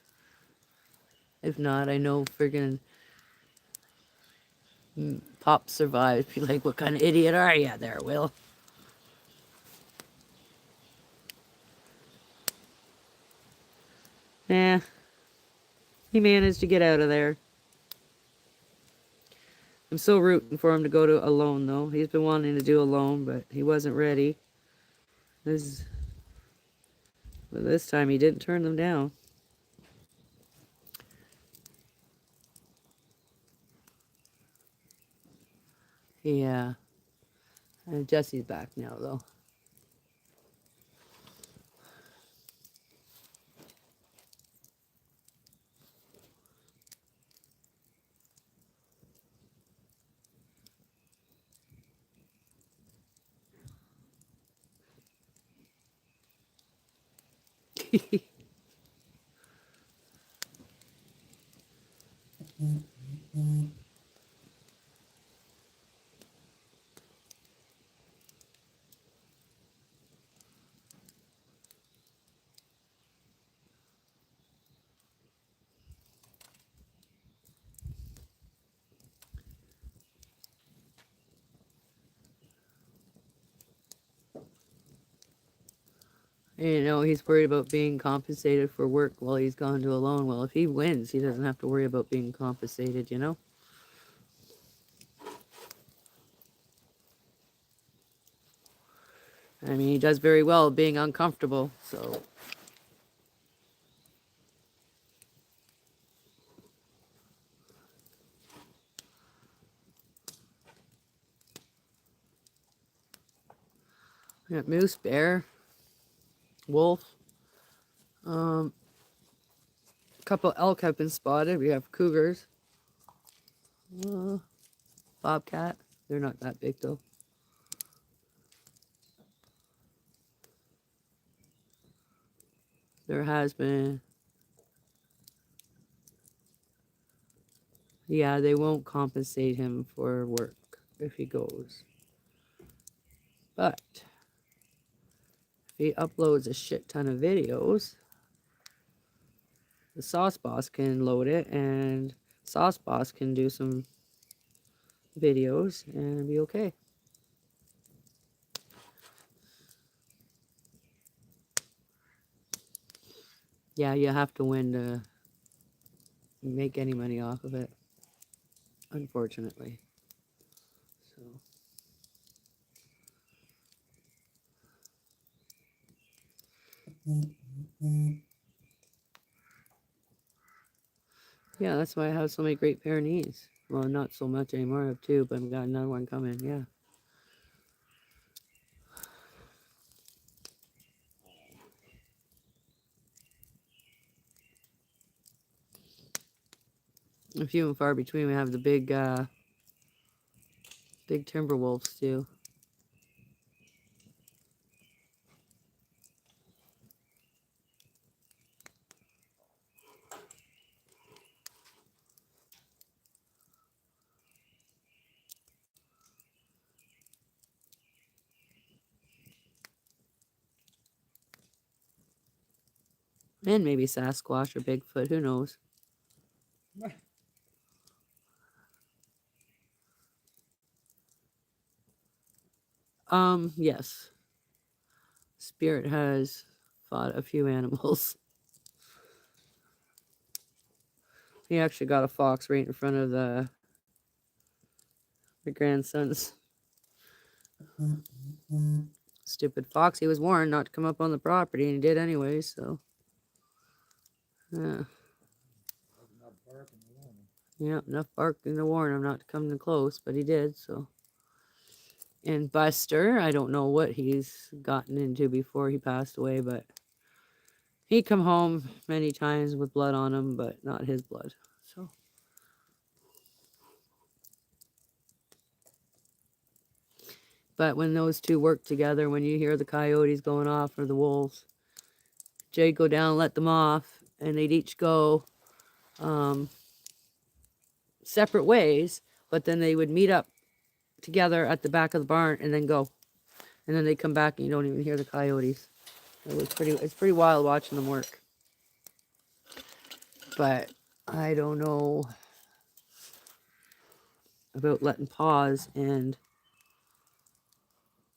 If not, I know friggin' Pop survived. Be like, what kind of idiot are you there, Will? Eh, he managed to get out of there. I'm still rooting for him to go to Alone, though. He's been wanting to do Alone, but he wasn't ready. But this time he didn't turn them down. Yeah. Jesse's back now, though. He's worried about being compensated for work while he's gone to Alone. Well, if he wins, he doesn't have to worry about being compensated, you know? I mean, he does very well being uncomfortable, so. We got moose, bear, wolf. A couple elk have been spotted. We have cougars. Bobcat. They're not that big, though. There has been. Yeah, they won't compensate him for work if he goes. But if he uploads a shit ton of videos, the Sauce Boss can load it, and Sauce Boss can do some videos and be okay. Yeah, you have to win to make any money off of it, unfortunately. So. Yeah, that's why I have so many Great Pyrenees. Well, not so much anymore. I have two, but I've got another one coming. Yeah. A few and far between. We have the big timber wolves too. And maybe Sasquatch or Bigfoot, who knows? Yes. Spirit has fought a few animals. He actually got a fox right in front of the grandson's. Stupid fox. He was warned not to come up on the property, and he did anyway, so. Yeah. Yeah, enough barking to warn him not to come too close, but he did, so. And Buster, I don't know what he's gotten into before he passed away, but he come home many times with blood on him, but not his blood, so. But when those two work together, when you hear the coyotes going off or the wolves, Jay'd go down, let them off, and they'd each go separate ways, but then they would meet up together at the back of the barn and then go. And then they come back and you don't even hear the coyotes. It's pretty wild watching them work. But I don't know about letting Paws and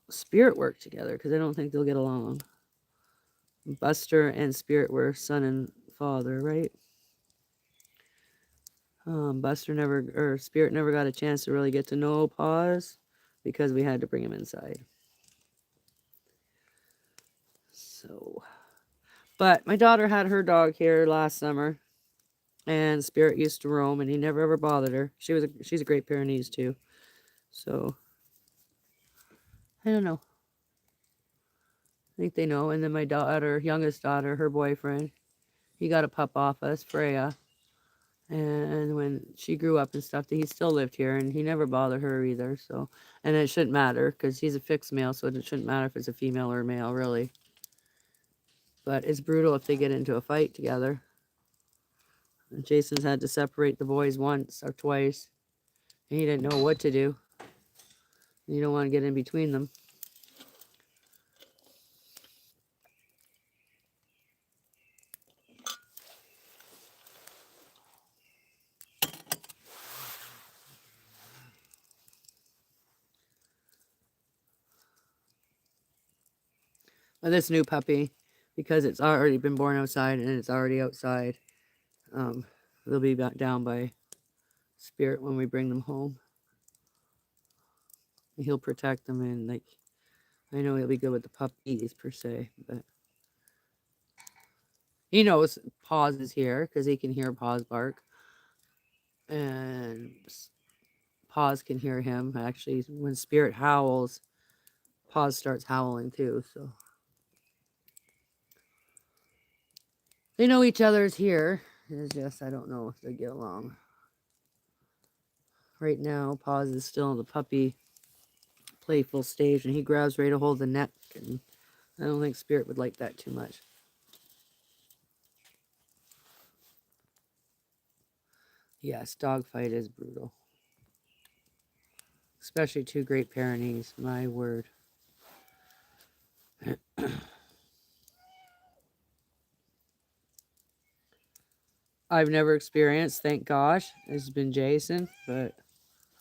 Spirit work together because I don't think they'll get along. Buster and Spirit were son and father, right? Buster never, or Spirit never got a chance to really get to know Paws because we had to bring him inside. So, but my daughter had her dog here last summer, and Spirit used to roam, and he never ever bothered her. She's a Great Pyrenees too, so I don't know. I think they know. And then my daughter, youngest daughter, her boyfriend, he got a pup off us, Freya. And when she grew up and stuff, he still lived here, and he never bothered her either. So, and it shouldn't matter because he's a fixed male, so it shouldn't matter if it's a female or a male, really. But it's brutal if they get into a fight together. And Jason's had to separate the boys once or twice. And he didn't know what to do. You don't want to get in between them. But this new puppy, because it's already been born outside and it's already outside, they'll be down by Spirit when we bring them home. He'll protect them, and like, I know he'll be good with the puppies per se, but he knows Paws is here because he can hear Paws bark, and Paws can hear him. Actually, when Spirit howls, Paws starts howling too. So they know each other's here. It's just I don't know if they get along. Right now, Paws is still in the puppy playful stage, and he grabs right a hold of the neck, and I don't think Spirit would like that too much. Yes, dogfight is brutal. Especially two Great Pyrenees, my word. I've never experienced, thank gosh. It's been Jason, but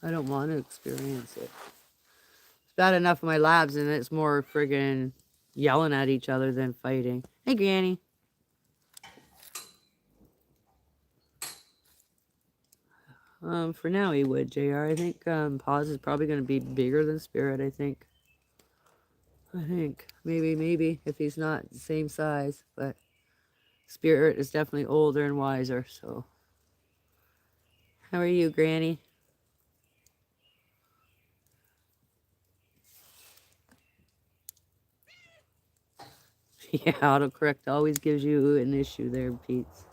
I don't want to experience it. It's bad enough in my labs, and it's more friggin' yelling at each other than fighting. Hey, Granny. For now he would, JR. I think Paws is probably going to be bigger than Spirit, I think. Maybe, if he's not the same size, but Spirit is definitely older and wiser, so. How are you, Granny? Yeah, autocorrect always gives you an issue there, Pete's.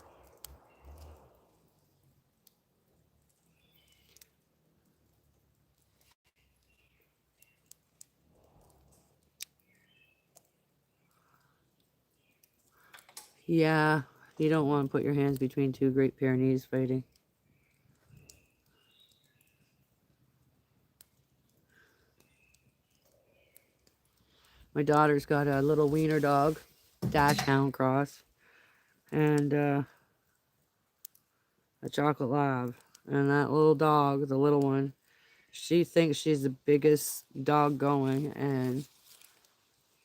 Yeah, you don't want to put your hands between two Great Pyrenees fighting. My daughter's got a little wiener dog, Dachshund cross, and a chocolate lab. And that little dog, the little one, she thinks she's the biggest dog going and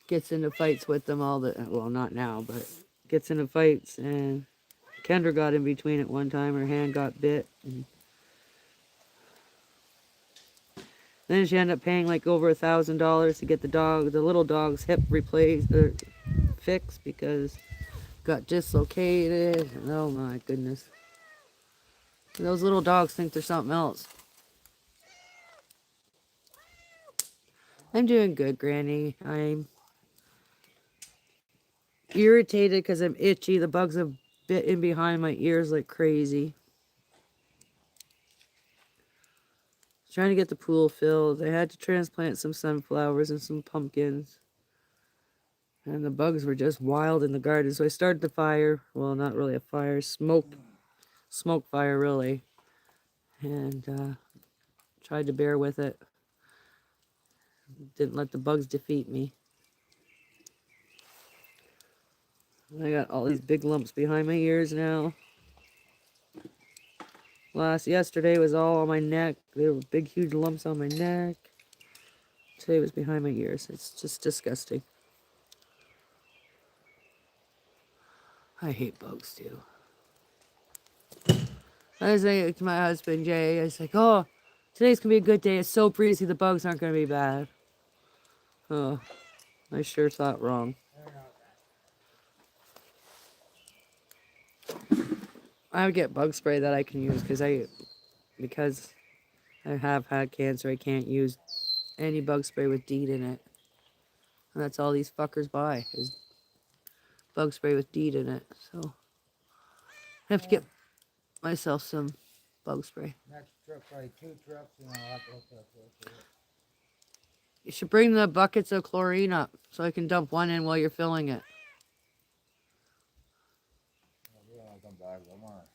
gets into fights with them all the, well, not now, but gets into fights. And Kendra got in between at one time. Her hand got bit. And then she ended up paying like over $1,000 to get the little dog's hip replaced or fixed because it got dislocated. And oh my goodness. Those little dogs think they're something else. I'm doing good, Granny. I'm irritated because I'm itchy. The bugs have bit in behind my ears like crazy. Trying to get the pool filled. I had to transplant some sunflowers and some pumpkins. And the bugs were just wild in the garden. So I started the fire. Well, not really a fire. Smoke fire, really. And tried to bear with it. Didn't let the bugs defeat me. I got all these big lumps behind my ears now. Yesterday was all on my neck. There were big, huge lumps on my neck. Today was behind my ears. It's just disgusting. I hate bugs too. I was saying to my husband, Jay, I was like, oh, today's going to be a good day. It's so breezy, the bugs aren't going to be bad. Oh, I sure thought wrong. I would get bug spray that I can use because I have had cancer. I can't use any bug spray with DEET in it. And that's all these fuckers buy is bug spray with DEET in it. So I have to get myself some bug spray. Next trip, probably 2 trips, and I'll have to hook up with it. You should bring the buckets of chlorine up so I can dump one in while you're filling it. I'll come back. I want to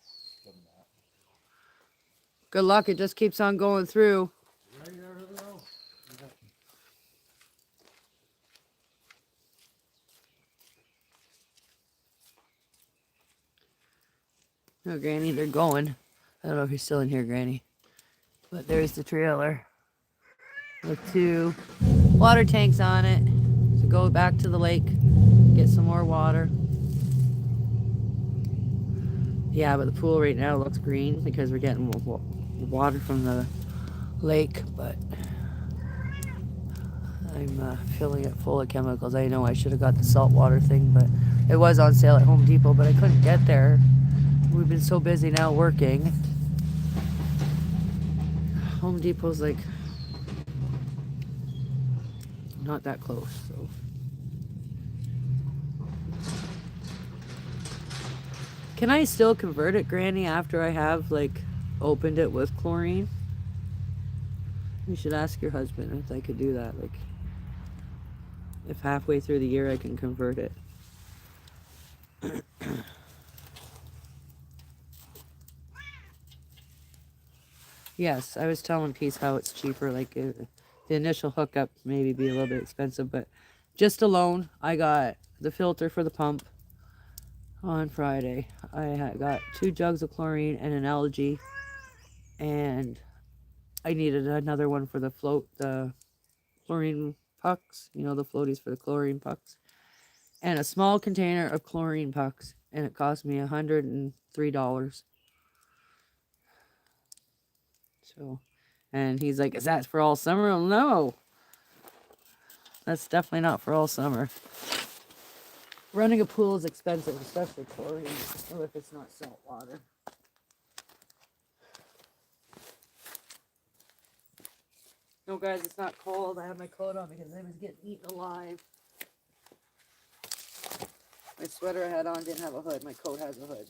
give them that. Good luck. It just keeps on going through. Ready there, Julio? Oh, Granny, they're going. I don't know if you're still in here, Granny. But there's the trailer with 2 water tanks on it to go back to the lake, get some more water. Yeah, but the pool right now looks green because we're getting water from the lake, but I'm filling it full of chemicals. I know I should have got the saltwater thing, but it was on sale at Home Depot, but I couldn't get there. We've been so busy now working. Home Depot's like not that close, so. Can I still convert it, Granny, after I have like opened it with chlorine? You should ask your husband if I could do that. Like, if halfway through the year I can convert it. Yes, I was telling Peace how it's cheaper. Like, the initial hookup maybe be a little bit expensive, but just alone, I got the filter for the pump on Friday. I got 2 jugs of chlorine and an algae, and I needed another one for the chlorine pucks. You know, the floaties for the chlorine pucks, and a small container of chlorine pucks, and it cost me $103. So, and he's like, "Is that for all summer?" Well, no, that's definitely not for all summer. Running a pool is expensive, especially chlorine, or if it's not salt water. No, guys, it's not cold. I have my coat on because I was getting eaten alive. My sweater I had on didn't have a hood. My coat has a hood.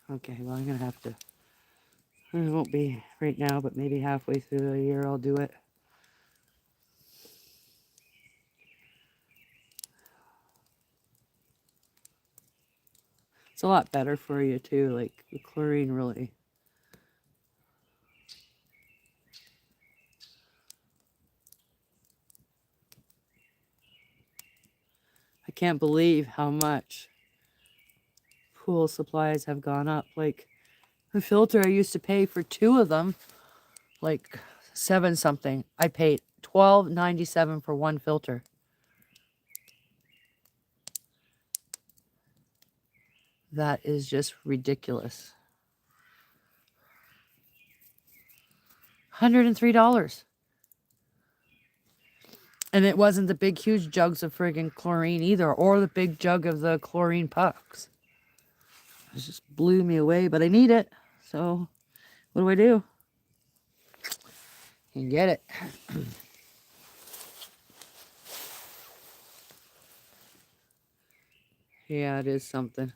Okay, well, I'm gonna have to. It won't be right now, but maybe halfway through the year I'll do it. It's a lot better for you too. Like the chlorine really. I can't believe how much pool supplies have gone up. Like the filter I used to pay for 2 of them, like 7 something. I paid $12.97 for 1 filter. That is just ridiculous. $103. And it wasn't the big, huge jugs of friggin' chlorine either, or the big jug of the chlorine pucks. It just blew me away, but I need it. So, what do I do? Can get it. Yeah, it is something.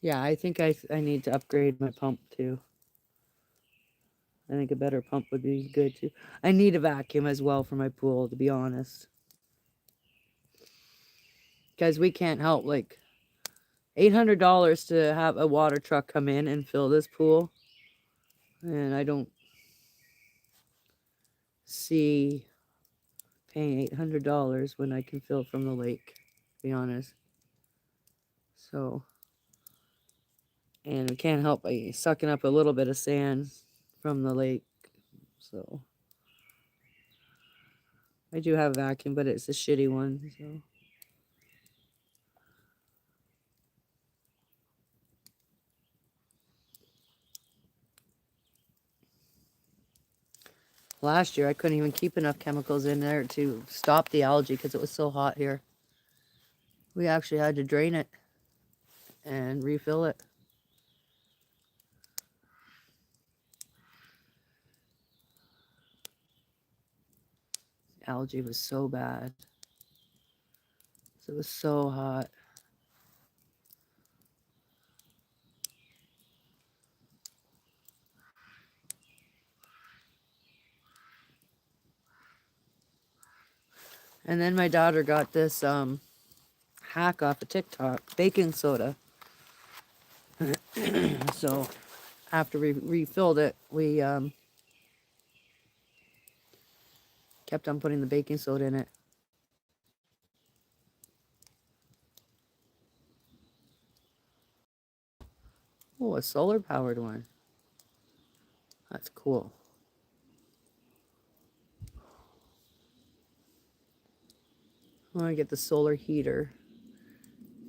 Yeah, I think I need to upgrade my pump too. I think a better pump would be good too. I need a vacuum as well for my pool, to be honest. Because we can't help, like, $800 to have a water truck come in and fill this pool. And I don't see paying $800 when I can fill from the lake, to be honest. So, and we can't help by sucking up a little bit of sand from the lake. So, I do have a vacuum, but it's a shitty one. So, last year I couldn't even keep enough chemicals in there to stop the algae because it was so hot here. We actually had to drain it and refill it. Algae was so bad. It was so hot. And then my daughter got this hack off of TikTok, baking soda. So after we refilled it, we kept on putting the baking soda in it. Oh, a solar powered one. That's cool. I want to get the solar heater.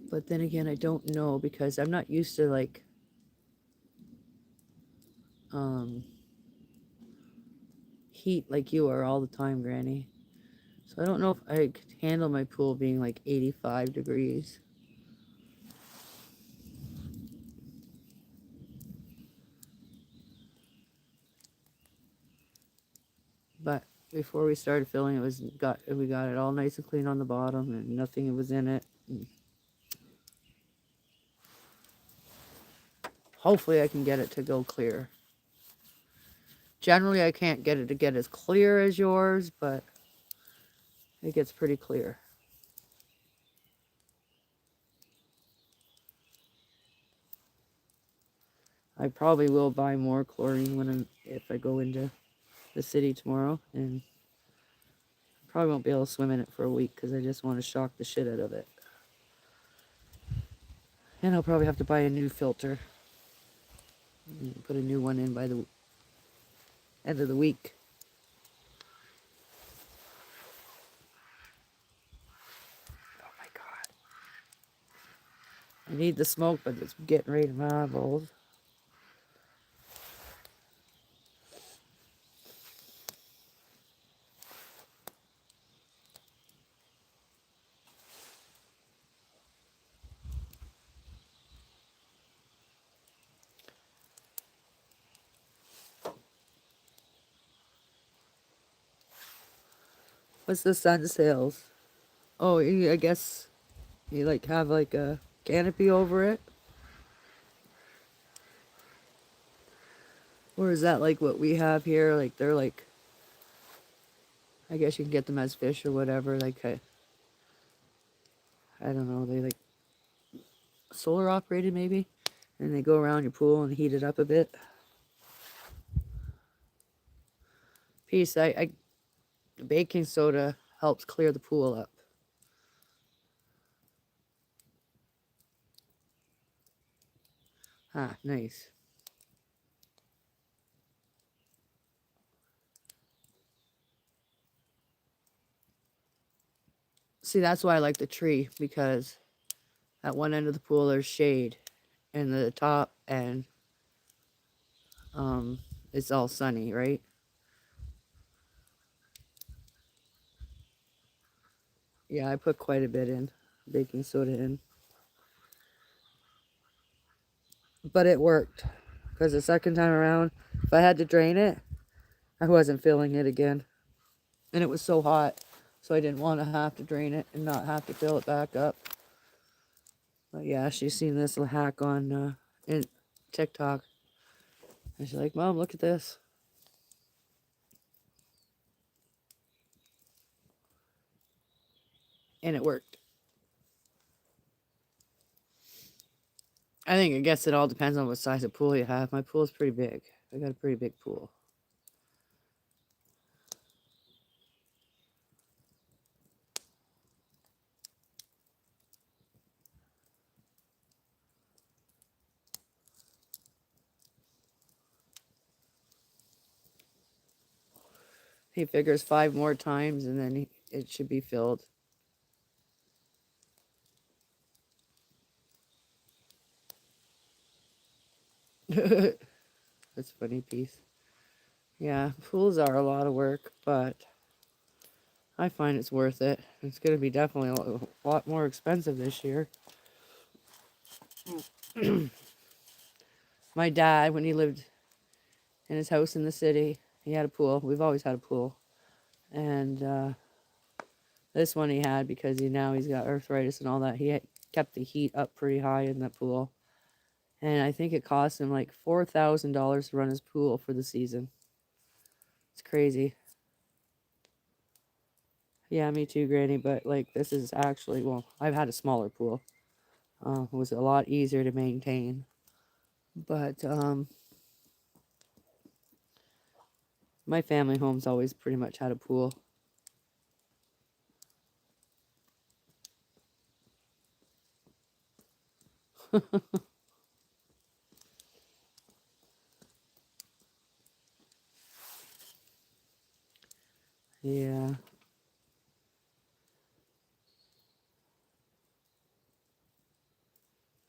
But then again, I don't know because I'm not used to like heat like you are all the time, Granny. So I don't know if I could handle my pool being like 85 degrees. But before we started filling, we got it all nice and clean on the bottom, and nothing was in it. And hopefully, I can get it to go clear. Generally, I can't get it to get as clear as yours, but it gets pretty clear. I probably will buy more chlorine if I go into the city tomorrow, and probably won't be able to swim in it for a week because I just want to shock the shit out of it. And I'll probably have to buy a new filter. Put a new one in by the end of the week. Oh my god. I need the smoke, but it's getting right in my eyeballs. What's the sun sails? Oh, I guess you like have like a canopy over it? Or is that like what we have here? Like they're like, I guess you can get them as fish or whatever. Like I don't know. They like solar operated maybe, and they go around your pool and heat it up a bit. Peace. The baking soda helps clear the pool up. Ah, nice. See, that's why I like the tree, because at one end of the pool there's shade, and the top and it's all sunny, right? Yeah, I put quite a bit in, baking soda in. But it worked, because the second time around, if I had to drain it, I wasn't filling it again. And it was so hot, so I didn't want to have to drain it and not have to fill it back up. But yeah, she's seen this hack on in TikTok. And she's like, Mom, look at this. and it worked. I guess it all depends on what size of pool you have. My pool is pretty big. I got a pretty big pool. He figures 5 more times and then it should be filled. That's a funny piece. Yeah, pools are a lot of work, but I find it's worth it. It's going to be definitely a lot more expensive this year. My dad, when he lived in his house in the city, he had a pool. We've always had a pool. And this one he had because he's got arthritis and all that. He kept the heat up pretty high in that pool. And I think it cost him like $4,000 to run his pool for the season. It's crazy. Yeah, me too, Granny. But like, this is actually, well, I've had a smaller pool. It was a lot easier to maintain. But my family home's always pretty much had a pool. Yeah.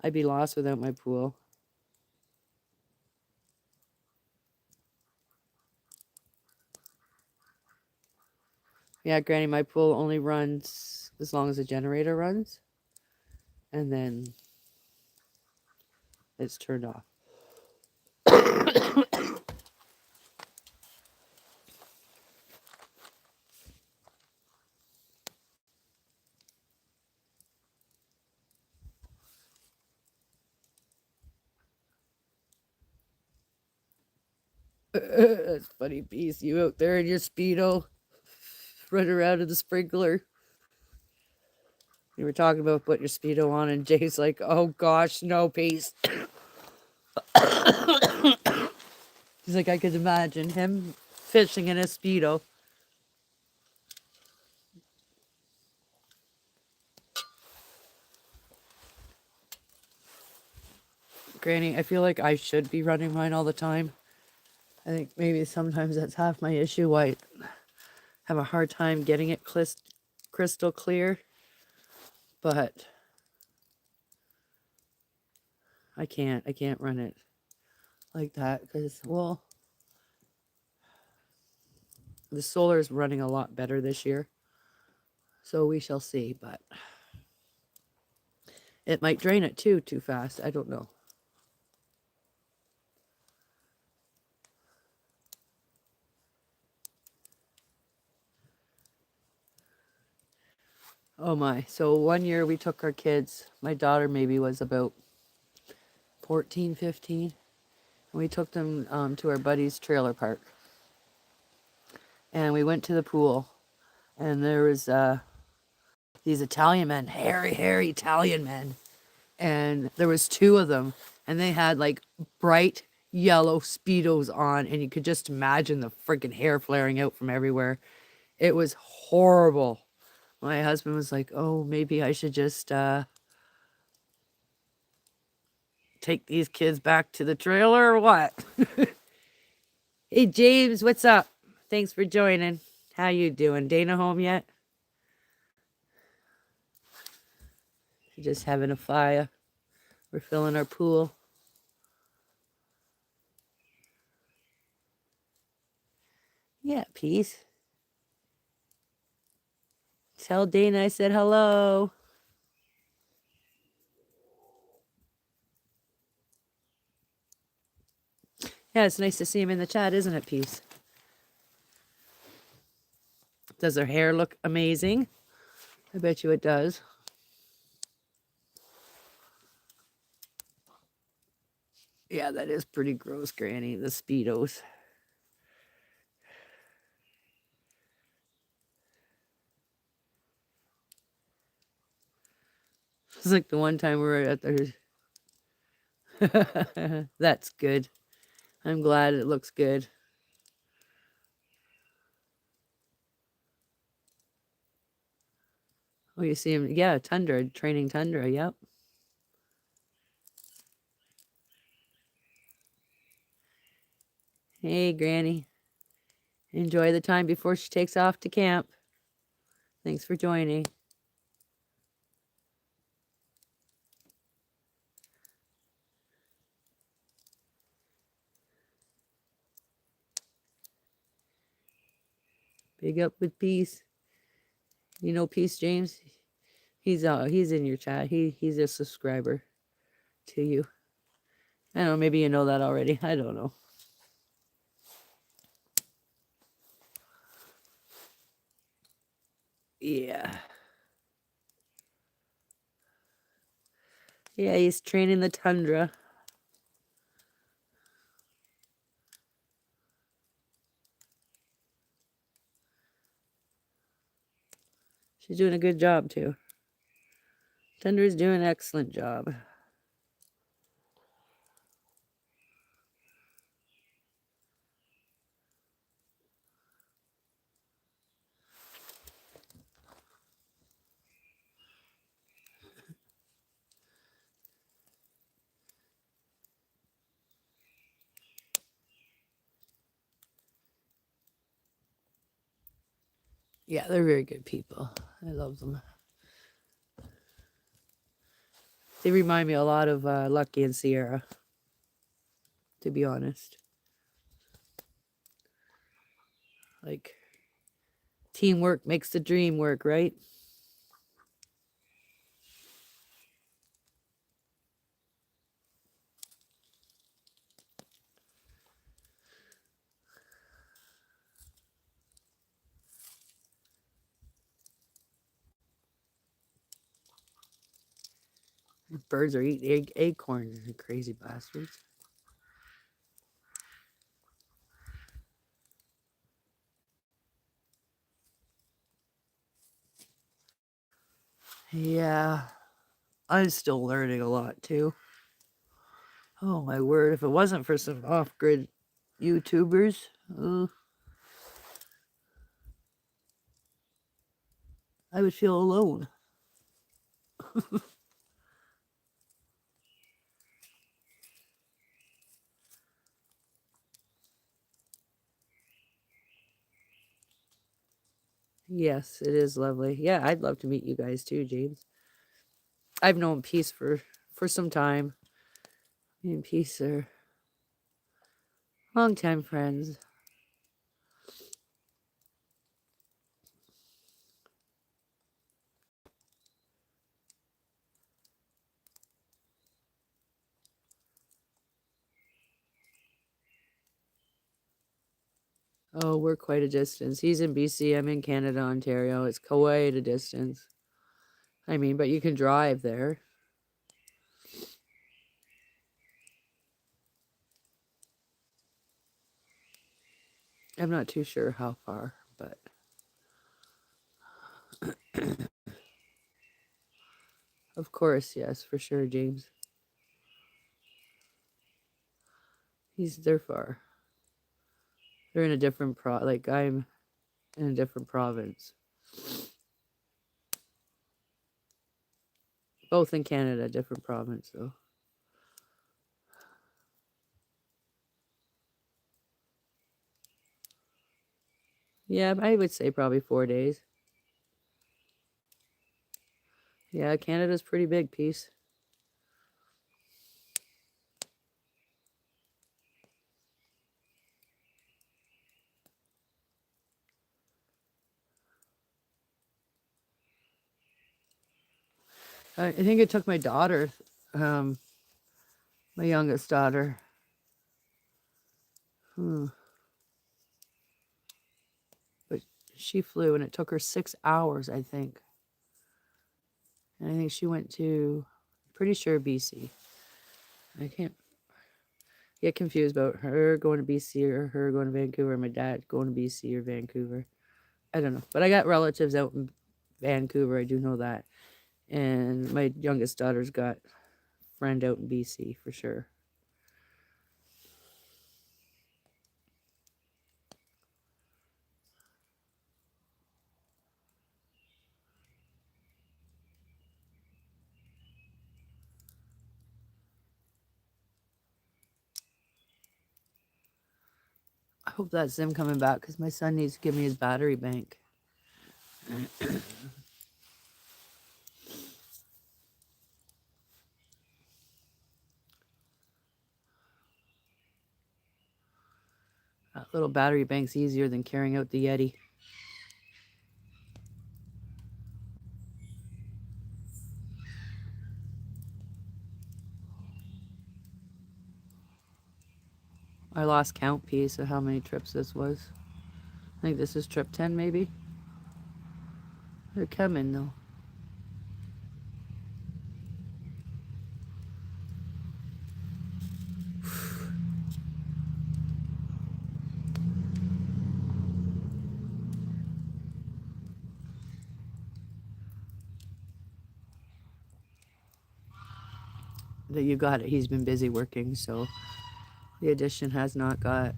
I'd be lost without my pool. Yeah, Granny, my pool only runs as long as the generator runs. And then it's turned off. That's a funny piece. You out there in your Speedo, running around in the sprinkler. You were talking about putting your Speedo on, and Jay's like, oh gosh, no, peace. He's like, I could imagine him fishing in a Speedo. Granny, I feel like I should be running mine all the time. I think maybe sometimes that's half my issue. Why I have a hard time getting it crystal clear. But I can't run it like that because, well, the solar is running a lot better this year. So we shall see, but it might drain it too fast. I don't know. Oh my. So one year we took our kids, my daughter maybe was about 14, 15, and we took them to our buddy's trailer park. And we went to the pool, and there was these Italian men, hairy Italian men, and there was 2 of them, and they had like bright yellow Speedos on, and you could just imagine the freaking hair flaring out from everywhere. It was horrible. My husband was like, oh, maybe I should just take these kids back to the trailer or what? Hey, James, what's up? Thanks for joining. How you doing? Dana home yet? Just having a fire. We're filling our pool. Yeah, peace. Tell Dana I said hello. Yeah, it's nice to see him in the chat, isn't it, Peace? Does her hair look amazing? I bet you it does. Yeah, that is pretty gross, Granny, the Speedos. like the one time we were at the. That's good. I'm glad it looks good. Oh, you see him? Yeah, Tundra, training Tundra. Yep. Hey, Granny. Enjoy the time before she takes off to camp. Thanks for joining. Big up with Peace. You know Peace, James? He's in your chat. He's a subscriber to you. I don't know, maybe you know that already. I don't know. Yeah. Yeah, he's training the Tundra. She's doing a good job too. Tundra's doing an excellent job. Yeah, they're very good people. I love them. They remind me a lot of Lucky and Sierra, to be honest. Like, teamwork makes the dream work, right? Birds are eating acorns, crazy bastards. Yeah, I'm still learning a lot too. Oh my word, if it wasn't for some off-grid YouTubers, I would feel alone. Yes, it is lovely. Yeah, I'd love to meet you guys too, James. I've known Peace for some time. Me and Peace are longtime friends. Oh, we're quite a distance. He's in BC. I'm in Canada, Ontario. It's quite a distance. I mean, but you can drive there. I'm not too sure how far, but of course, yes, for sure, James. They're far. They're in a different like I'm in a different province. Both in Canada, different province though. Yeah, I would say probably 4 days. Yeah, Canada's pretty big, Peace. I think it took my daughter, my youngest daughter. But she flew and it took her 6 hours, I think. And I think she went to, pretty sure BC. I can't get confused about her going to BC or her going to Vancouver, my dad going to BC or Vancouver. I don't know. But I got relatives out in Vancouver. I do know that. And my youngest daughter's got friend out in BC for sure. I hope that's him coming back because my son needs to give me his battery bank. That little battery bank's easier than carrying out the Yeti. I lost count piece of how many trips this was. I think this is trip 10 maybe. They're coming though. That you got it. He's been busy working, so the addition has not got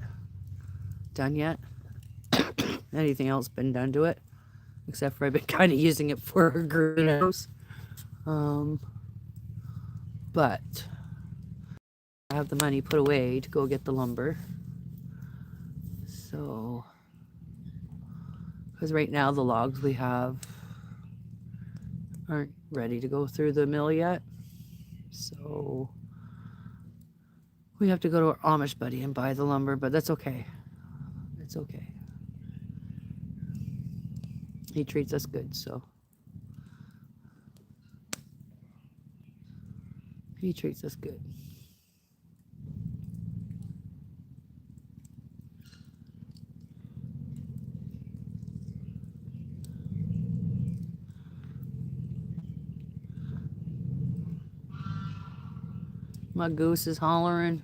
done yet. Anything else been done to it? Except for I've been kind of using it for a greenhouse. But I have the money put away to go get the lumber. So, because right now the logs we have aren't ready to go through the mill yet. So we have to go to our Amish buddy and buy the lumber, but that's okay. It's okay. He treats us good, so. He treats us good. My goose is hollering.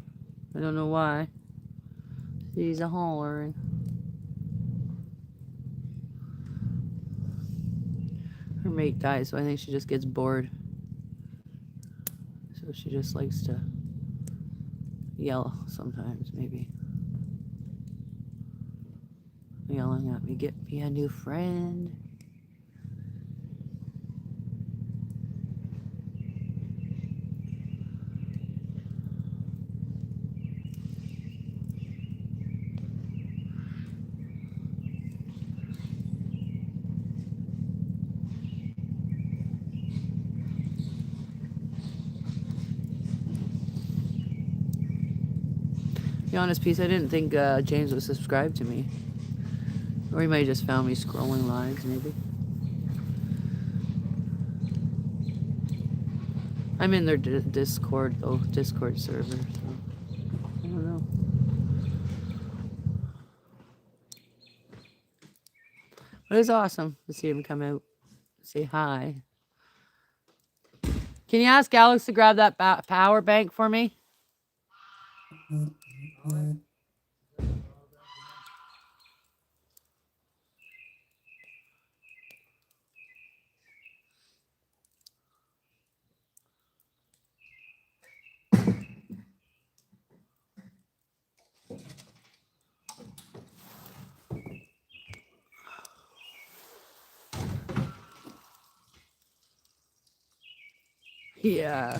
I don't know why. She's a hollering. Her mate died, so I think she just gets bored. So she just likes to yell sometimes, maybe. Yelling at me, get me a new friend. To be honest, Peace, I didn't think James was subscribed to me. Or he might have just found me scrolling lives, maybe. I'm in their Discord, though. Discord server, so I don't know. But it's awesome to see him come out, say hi. Can you ask Alex to grab that power bank for me? Yeah.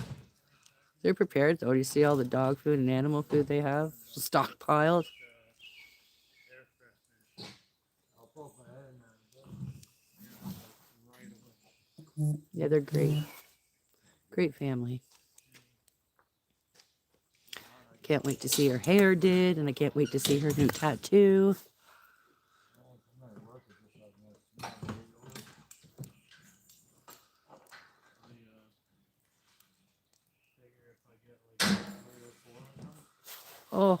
They're prepared, though. Do you see all the dog food and animal food they have stockpiled? Yeah, they're great. Great family. Can't wait to see her hair did, and I can't wait to see her new tattoo. Oh,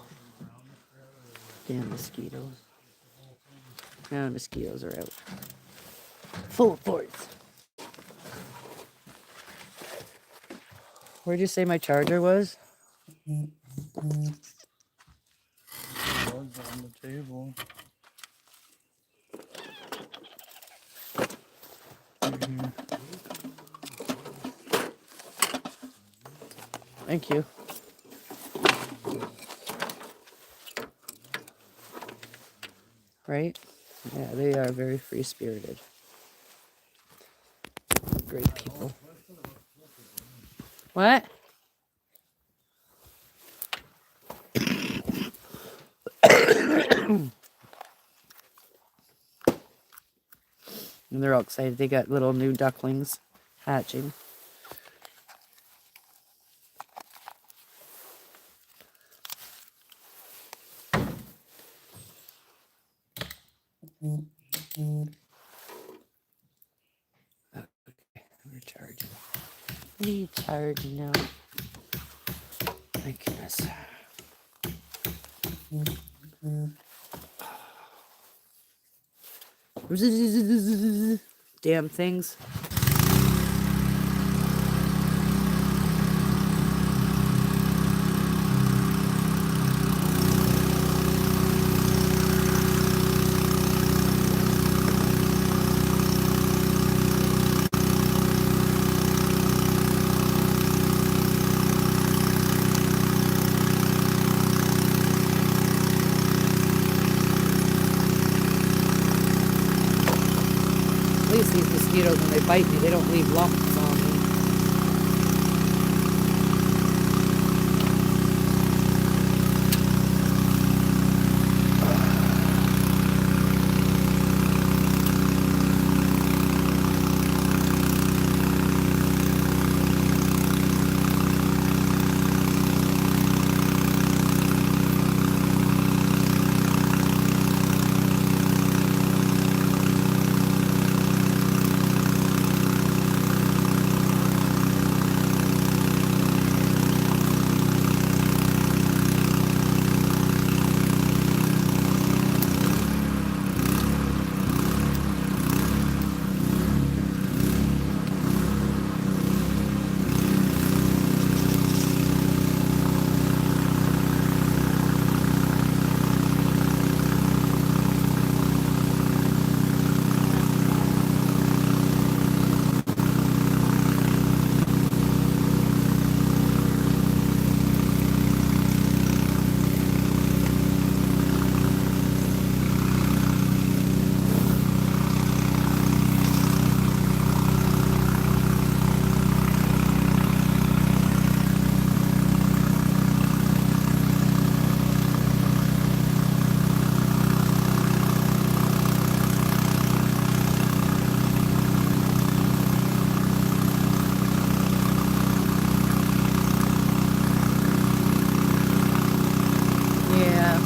damn mosquitoes. Now the mosquitoes are out. Full force. Where'd you say my charger was? Was on the table. Thank you. Right? Yeah, they are very free spirited. Great people. What? And they're all excited. They got little new ducklings hatching. Okay, recharge. Recharge now. My goodness. Damn things. At least these mosquitoes, when they bite me, they don't leave lumps on me. Yeah.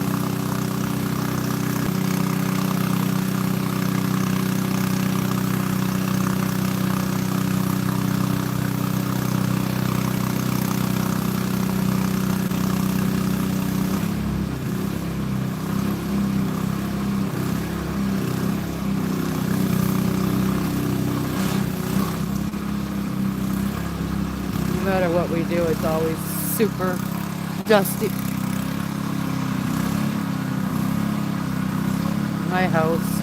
No matter what we do, it's always super dusty. My house,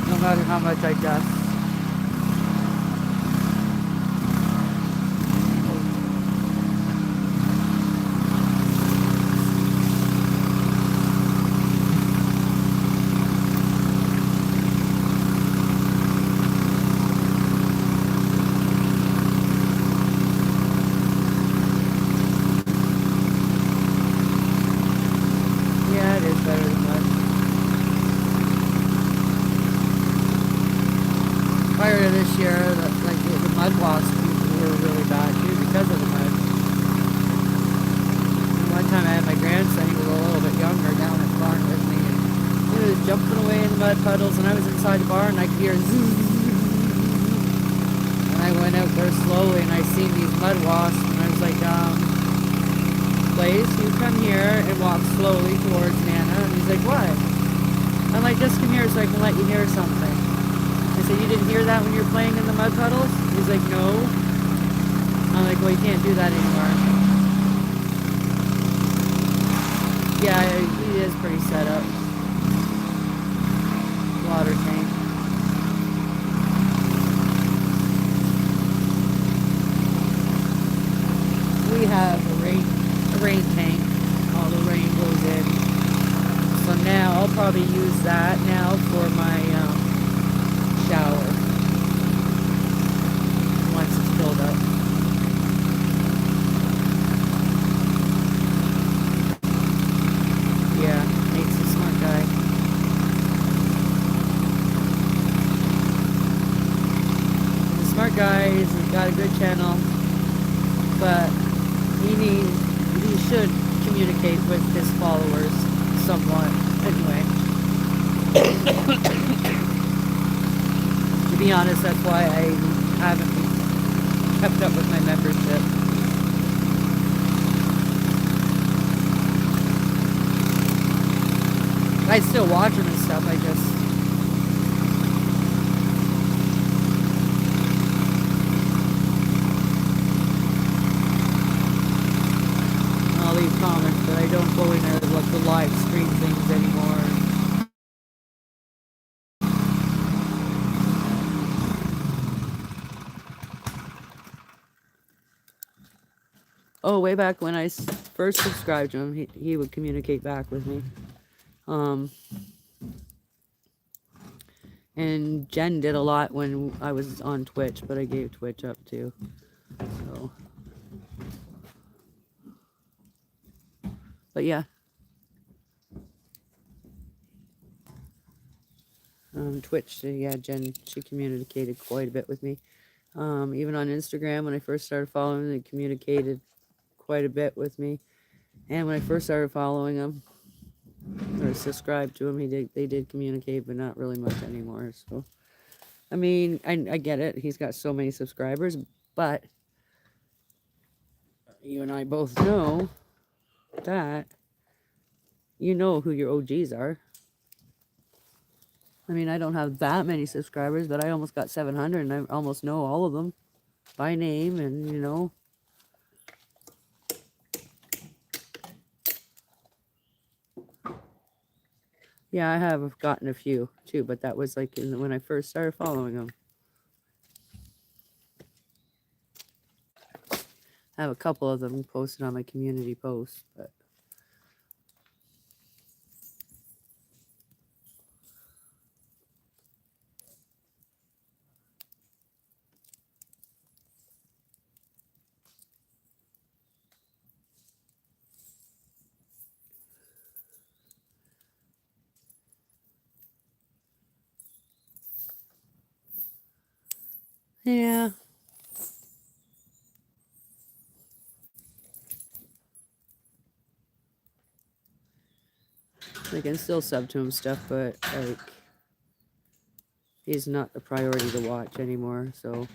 no matter how much I dust. Yeah, it is better than mud. Prior to this year, the mud wasps were really bad too because of the mud. One time I had my grandson, he was a little bit younger, down at the barn with me, and he was jumping away in the mud puddles, and I was inside the barn, and I could hear zzz. And I went out there slowly, and I seen these mud wasps, and I was like, Blaze, you come here and walk slowly towards Nana. And he's like, what? I'm like, just come here so I can let you hear something. I said, you didn't hear that when you were playing in the mud puddles? He's like, no. I'm like, well, you can't do that anymore. Yeah, he is pretty set up. Water tank. have a rain tank. All the rain goes in. So now I'll probably use that now for my shower once it's filled up. Yeah, Nate's a smart guy. He's a smart guy. He's got a good channel, but he should communicate with his followers somewhat. Anyway, to be honest, that's why I haven't kept up with my membership. I still watch him and stuff. I just I'll leave comments, but I don't go in there to look the live stream things anymore. Oh, way back when I first subscribed to him, he would communicate back with me. And Jen did a lot when I was on Twitch, but I gave Twitch up too. So, but yeah. Twitch, yeah, Jen, she communicated quite a bit with me. Even on Instagram, when I first started following him, they communicated quite a bit with me. And when I first started following him, or subscribed to him, they did communicate, but not really much anymore. So, I mean, I get it. He's got so many subscribers, but you and I both know that you know who your OGs are. I mean, I don't have that many subscribers, but I almost got 700, and I almost know all of them by name, and you know. Yeah, I have gotten a few too, but that was like when I first started following them. I have a couple of them posted on my community posts, but yeah. I can still sub to him stuff, but like he's not a priority to watch anymore. So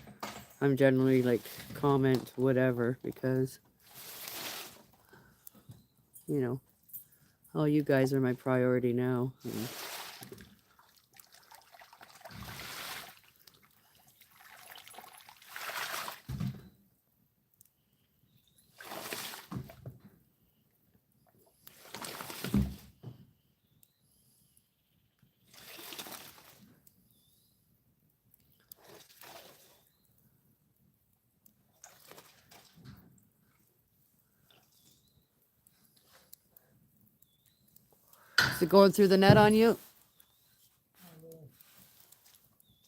I'm generally like comment whatever because you know, all you guys are my priority now. And is it going through the net on you?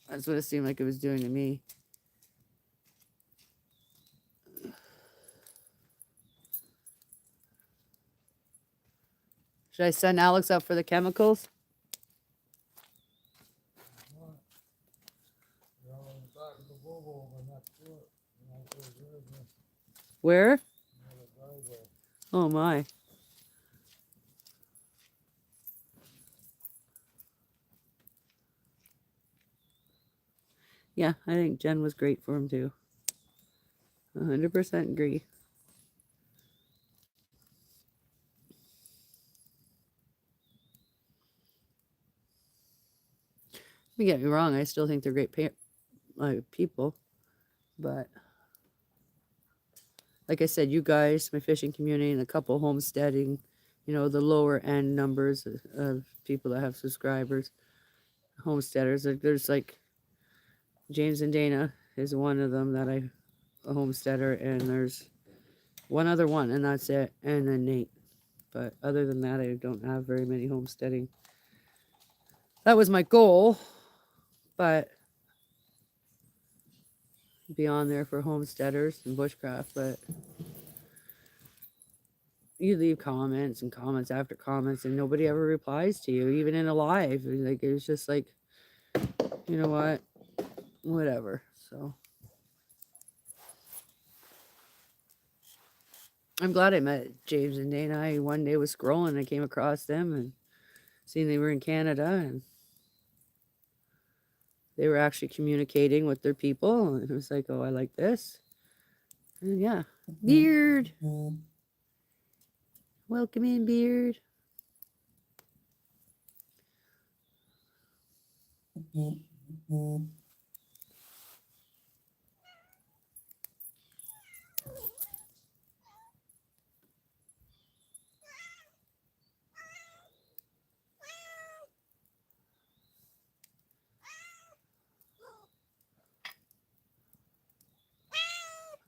That's what it seemed like it was doing to me. Should I send Alex out for the chemicals? Where? Oh my. Yeah, I think Jen was great for him too. 100% agree. Don't get me wrong, I still think they're great people, but like I said, you guys, my fishing community, and a couple homesteading, you know, the lower end numbers of people that have subscribers, homesteaders. There's like James and Dana is one of them that a homesteader, and there's one other one, and that's it. And then Nate. But other than that, I don't have very many homesteading. That was my goal, but be on there for homesteaders and bushcraft. But you leave comments and comments after comments, and nobody ever replies to you, even in a live. Like, it was just like, you know what, whatever. So I'm glad I met James and Dana. I one day was scrolling, I came across them and seen they were in Canada, and they were actually communicating with their people. And it was like, oh, I like this. And yeah, Beard. Welcome in, Beard.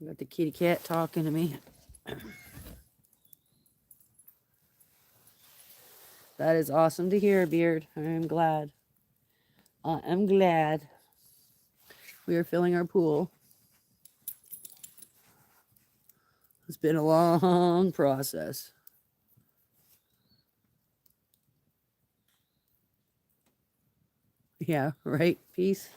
I got the kitty cat talking to me. That is awesome to hear, Beard. I am glad. I am glad. We are filling our pool. It's been a long process. Yeah, right? Peace.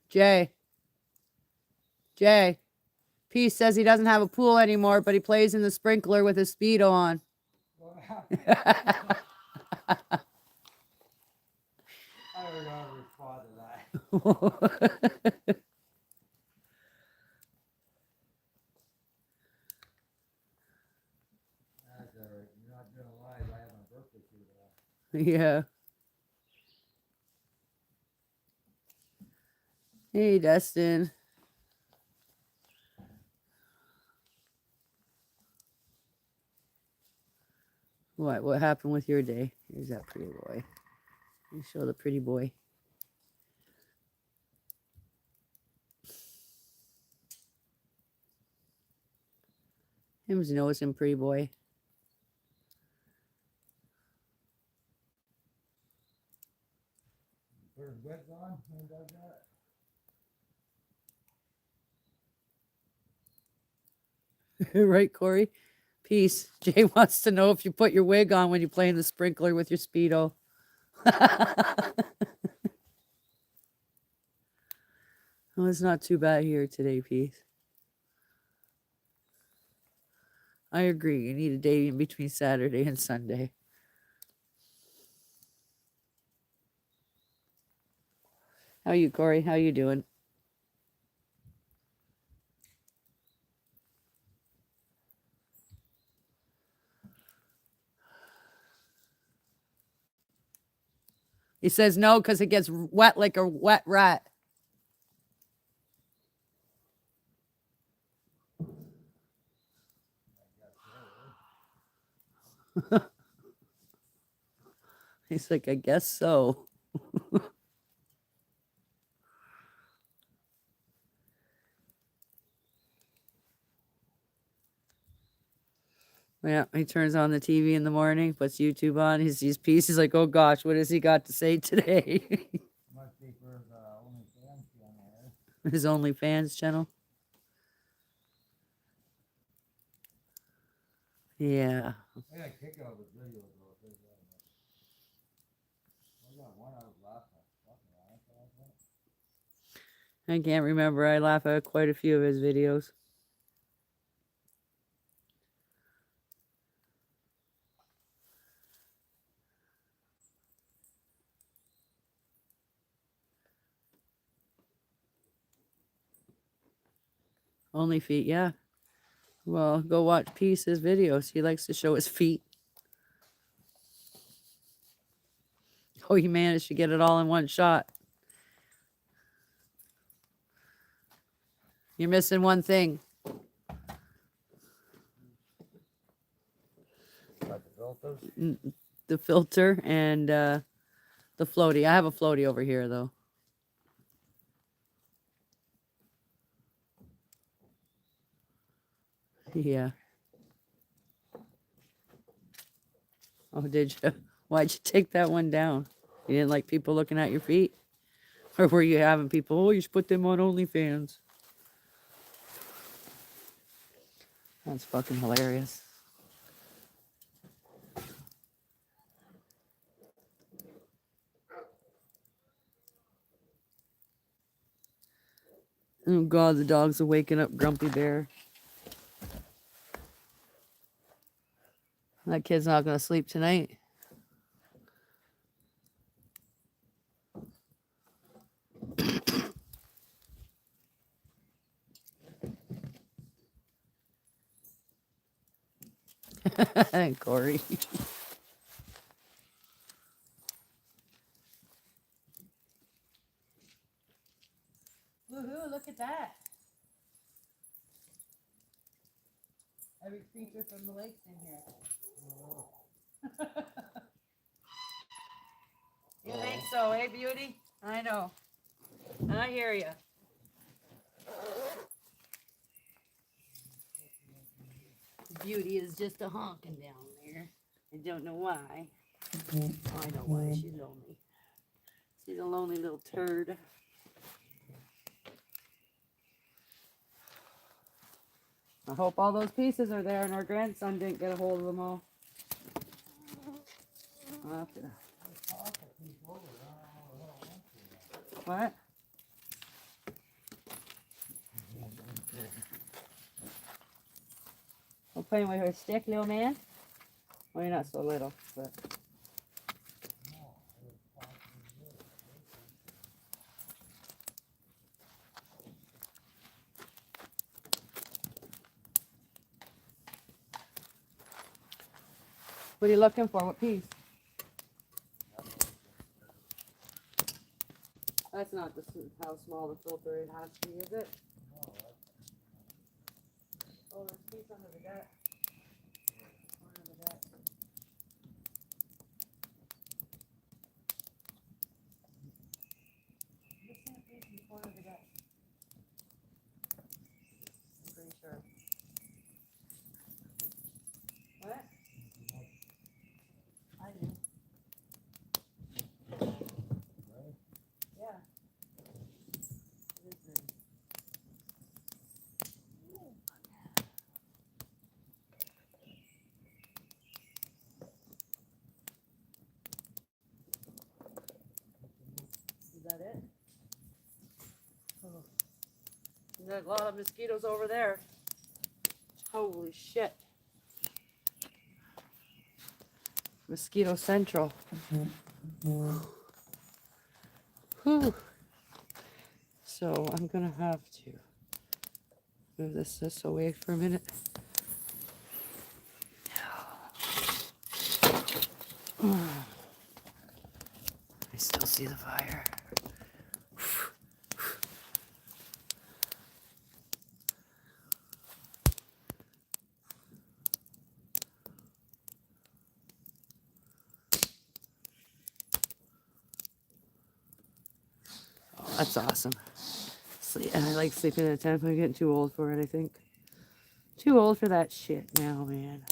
Jay. Peace says he doesn't have a pool anymore, but he plays in the sprinkler with his Speedo on. I don't know how to respond to that. That's all right. You're not doing live. I have my birthday shoot. Yeah. Hey, Dustin. What happened with your day? Here's that pretty boy. Let me show the pretty boy. Him's nosing pretty boy. Put his whips on. Who does that? Right, Corey? Peace. Jay wants to know if you put your wig on when you play in the sprinkler with your Speedo. Oh, it's not too bad here today, Peace. I agree. You need a day in between Saturday and Sunday. How you, Corey? How you doing? He says no because it gets wet like a wet rat. He's like, I guess so. Yeah, he turns on the TV in the morning, puts YouTube on, he sees Peace. He's like, oh gosh, what has he got to say today? Must be for his OnlyFans channel, eh? His OnlyFans channel. Yeah. I got a kick out of his videos though. I'll tell you that much. I got one I was laughing at. Fucking laugh at. I can't remember. I laugh at quite a few of his videos. Only feet, yeah. Well, go watch Peace's videos. He likes to show his feet. Oh, he managed to get it all in one shot. You're missing one thing. Got the filters? the filter and the floaty. I have a floaty over here though. Yeah. Oh, did you? Why'd you take that one down? You didn't like people looking at your feet? Or were you having people, oh, you should put them on OnlyFans? That's fucking hilarious. Oh God, the dogs are waking up Grumpy Bear. That kid's not gonna sleep tonight. Corey. Woohoo, look at that. Every creature from the lake's in here. You think so, eh, Beauty? I know. I hear you. Beauty is just a honking down there. I don't know why. I know why. She's lonely. She's a lonely little turd. I hope all those pieces are there and our grandson didn't get a hold of them all. I'll have to... What? We're playing with her stick, little man? Well, you're not so little, but... What are you looking for? What piece? That's not how small the filter it has to be, is it? Oh, there's a piece under the deck. Under the deck. Just see a piece in the corner of the deck. I'm pretty sure. What? I do. Yeah. It is big. Is that it? Oh. There's a lot of mosquitoes over there. Holy shit. Mosquito Central. Whew. So I'm gonna have to move this away for a minute. I still see the fire. Oh, that's awesome. I like sleeping in a tent. I'm getting too old for it, I think. Too old for that shit now, man.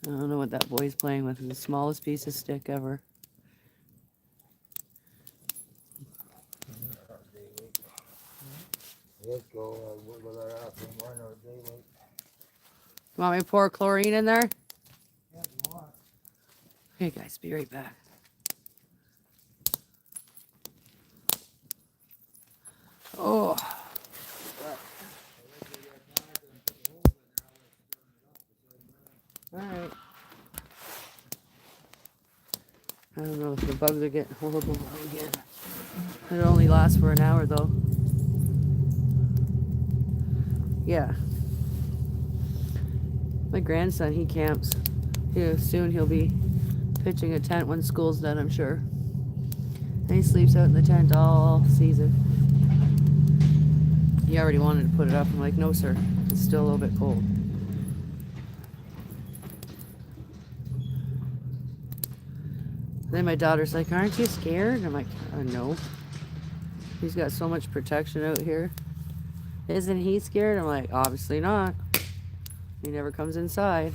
I don't know what that boy's playing with. The smallest piece of stick ever. Let's go with our after one or daylight. Want me to pour chlorine in there? Yeah, if you want. Hey guys, be right back. Oh. Alright. I don't know if the bugs are getting horrible again. It only lasts for an hour though. Yeah. My grandson, he camps. Soon he'll be pitching a tent when school's done, I'm sure. And he sleeps out in the tent all season. He already wanted to put it up. I'm like, no, sir. It's still a little bit cold. Then my daughter's like, aren't you scared? I'm like, no. He's got so much protection out here. Isn't he scared? I'm like, obviously not. He never comes inside.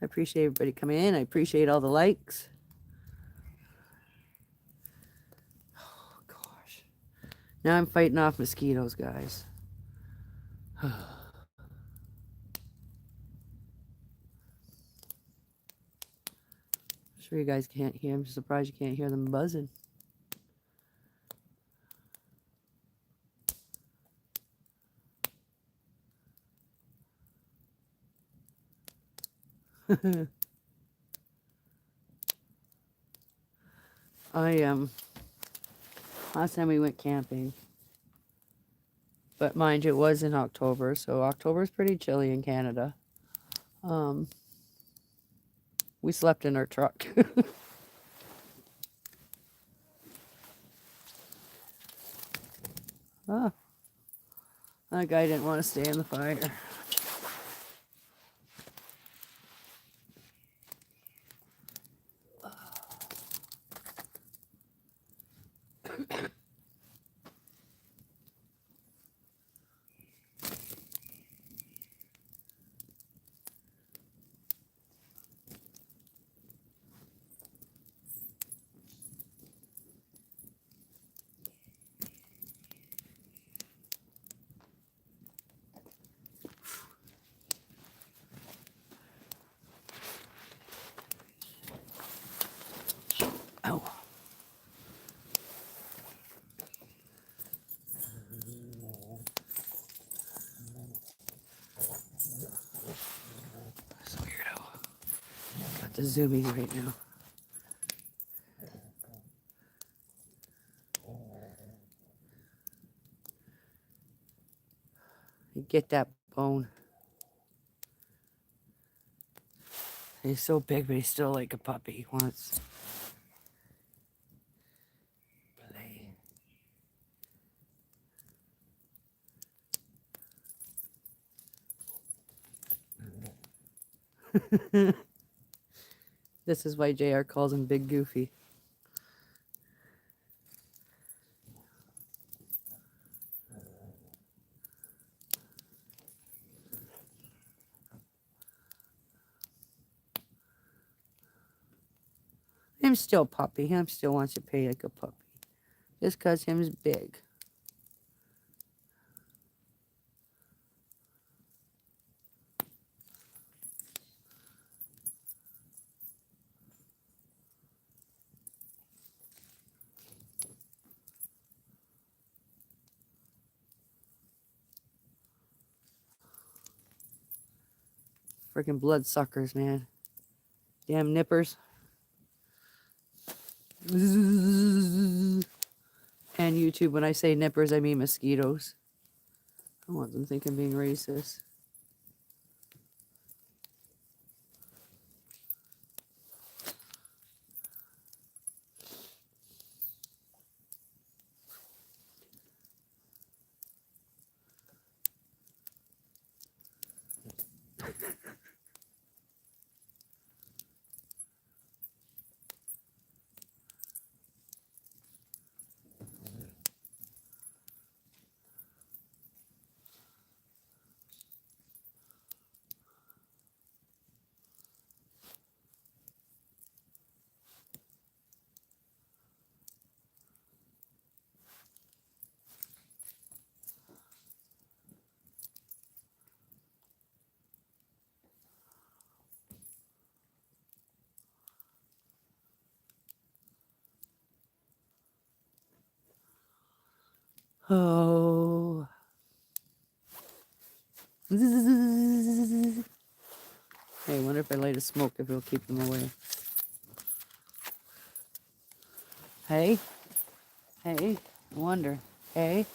I appreciate everybody coming in. I appreciate all the likes. Oh, gosh. Now I'm fighting off mosquitoes, guys. Sure you guys can't hear. I'm surprised you can't hear them buzzing. Last time we went camping, but mind you, it was in October, so October is pretty chilly in Canada. We slept in our truck. Oh, that guy didn't want to stay in the fire. Ow. That's weirdo. Got the zooming right now. Get that bone. He's so big, but he's still like a puppy. He wants play. This is why JR calls him Big Goofy. Him still puppy. Him still wants to pay like a puppy. Just cause him's big. Freaking bloodsuckers, man. Damn nippers. And YouTube, when I say nippers, I mean mosquitoes. I don't want them thinking I'm being racist. Oh. Hey, I wonder if I light a smoke, if it'll keep them away. Hey? Hey? I wonder. Hey?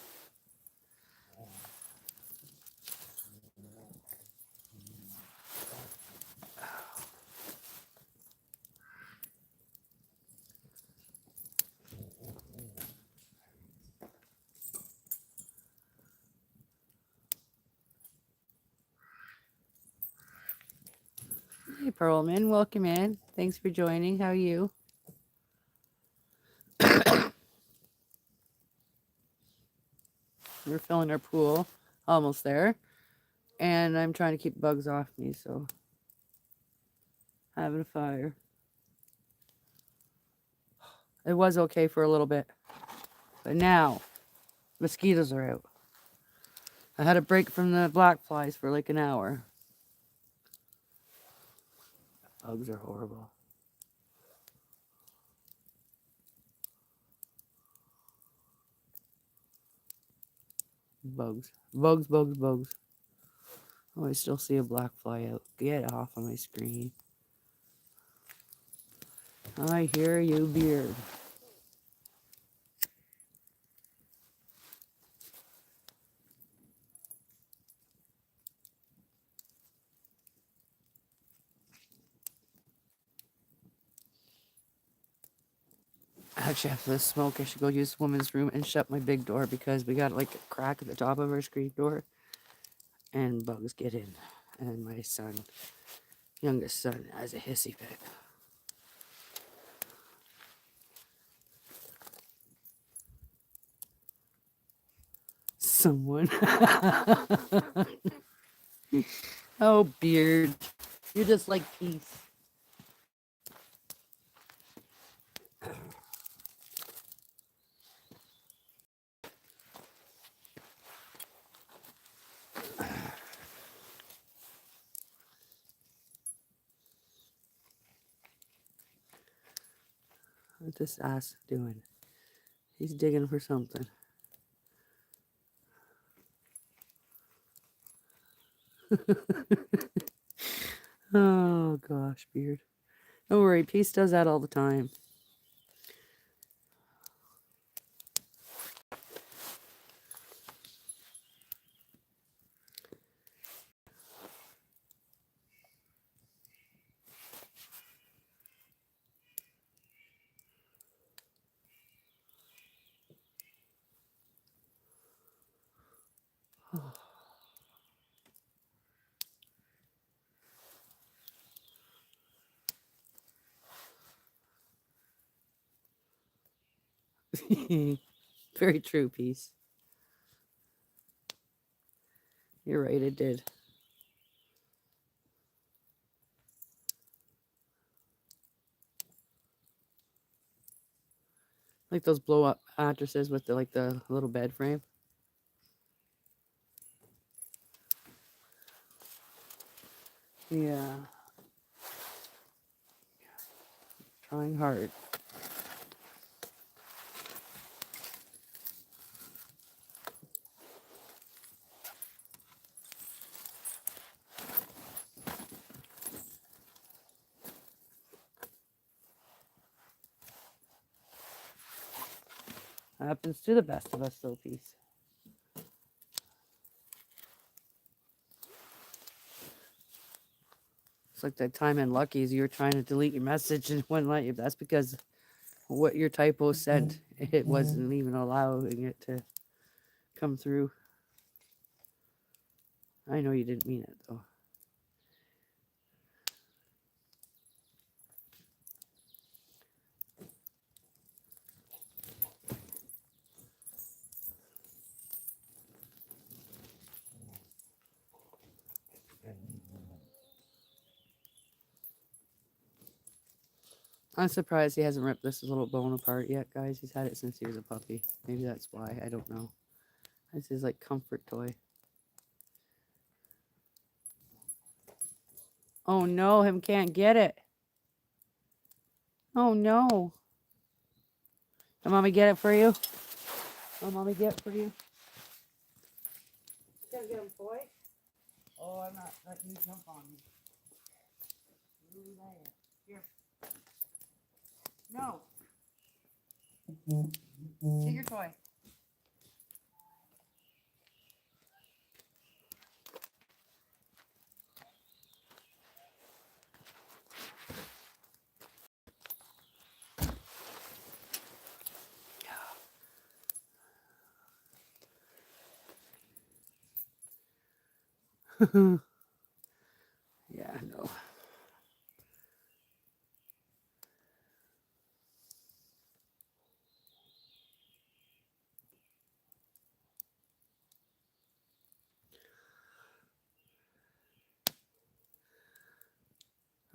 Perlman. Welcome in. Thanks for joining. How are you? We're filling our pool. Almost there. And I'm trying to keep bugs off me, so having a fire. It was okay for a little bit. But now, mosquitoes are out. I had a break from the black flies for like an hour. Bugs are horrible. Bugs. Bugs, bugs, bugs. Oh, I still see a black fly out. Get off of my screen. I hear you, beard. Actually, after this smoke, I should go use the woman's room and shut my big door because we got like a crack at the top of our screen door and bugs get in. And my son, youngest son, has a hissy fit. Someone. Oh, beard. You're just like peace. What's this ass doing? He's digging for something. Oh gosh, beard. Don't worry, Peace does that all the time. Very true, Peace. You're right, it did. Like those blow up mattresses with the little bed frame. Yeah. Trying hard. Happens to the best of us, though, Peace. It's like that time in Lucky's, you were trying to delete your message and it wouldn't let you. That's because what your typo said, it wasn't even allowing it to come through. I know you didn't mean it, though. I'm surprised he hasn't ripped this little bone apart yet, guys. He's had it since he was a puppy. Maybe that's why. I don't know. This is like comfort toy. Oh no, him can't get it. Oh no. Can mommy get it for you? Will mommy get it for you? You gonna get him, boy? Oh, I'm not letting you jump on me. Here. No. Take your toy. Yeah, no.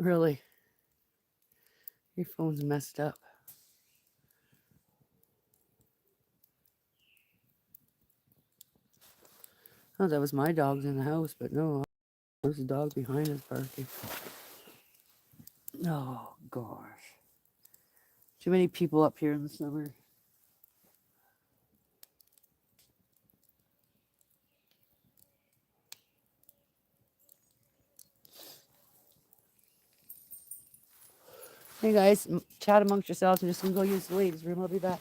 Really. Your phone's messed up. Oh, that was my dogs in the house, but no, there's a dog behind us barking. Oh, gosh. Too many people up here in the summer. Hey guys, chat amongst yourselves. I'm just gonna go use the ladies' room. I'll be back.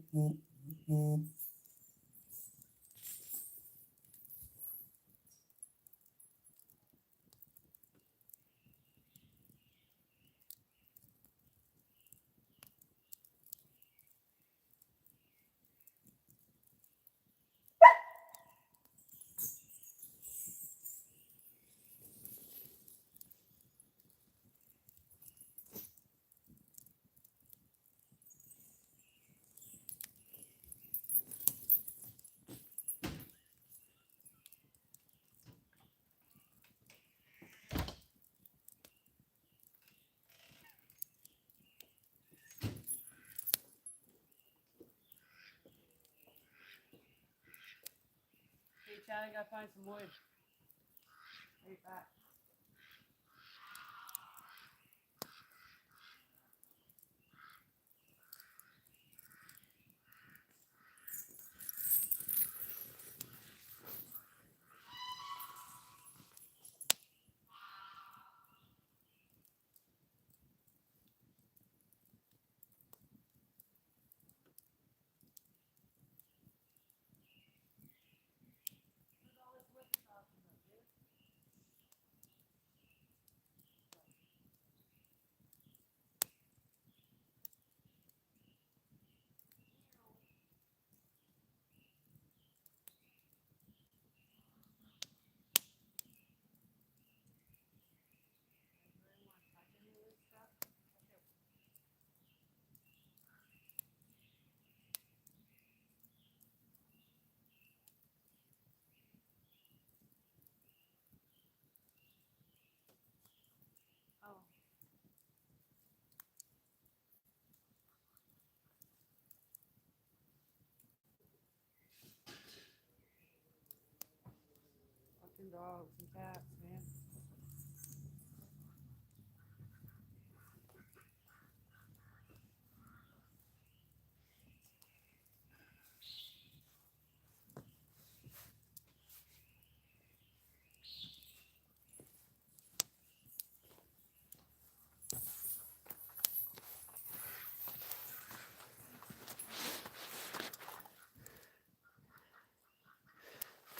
Hey, Chad, I gotta find some wood. Right back. Oh. Fucking dogs and cats, man.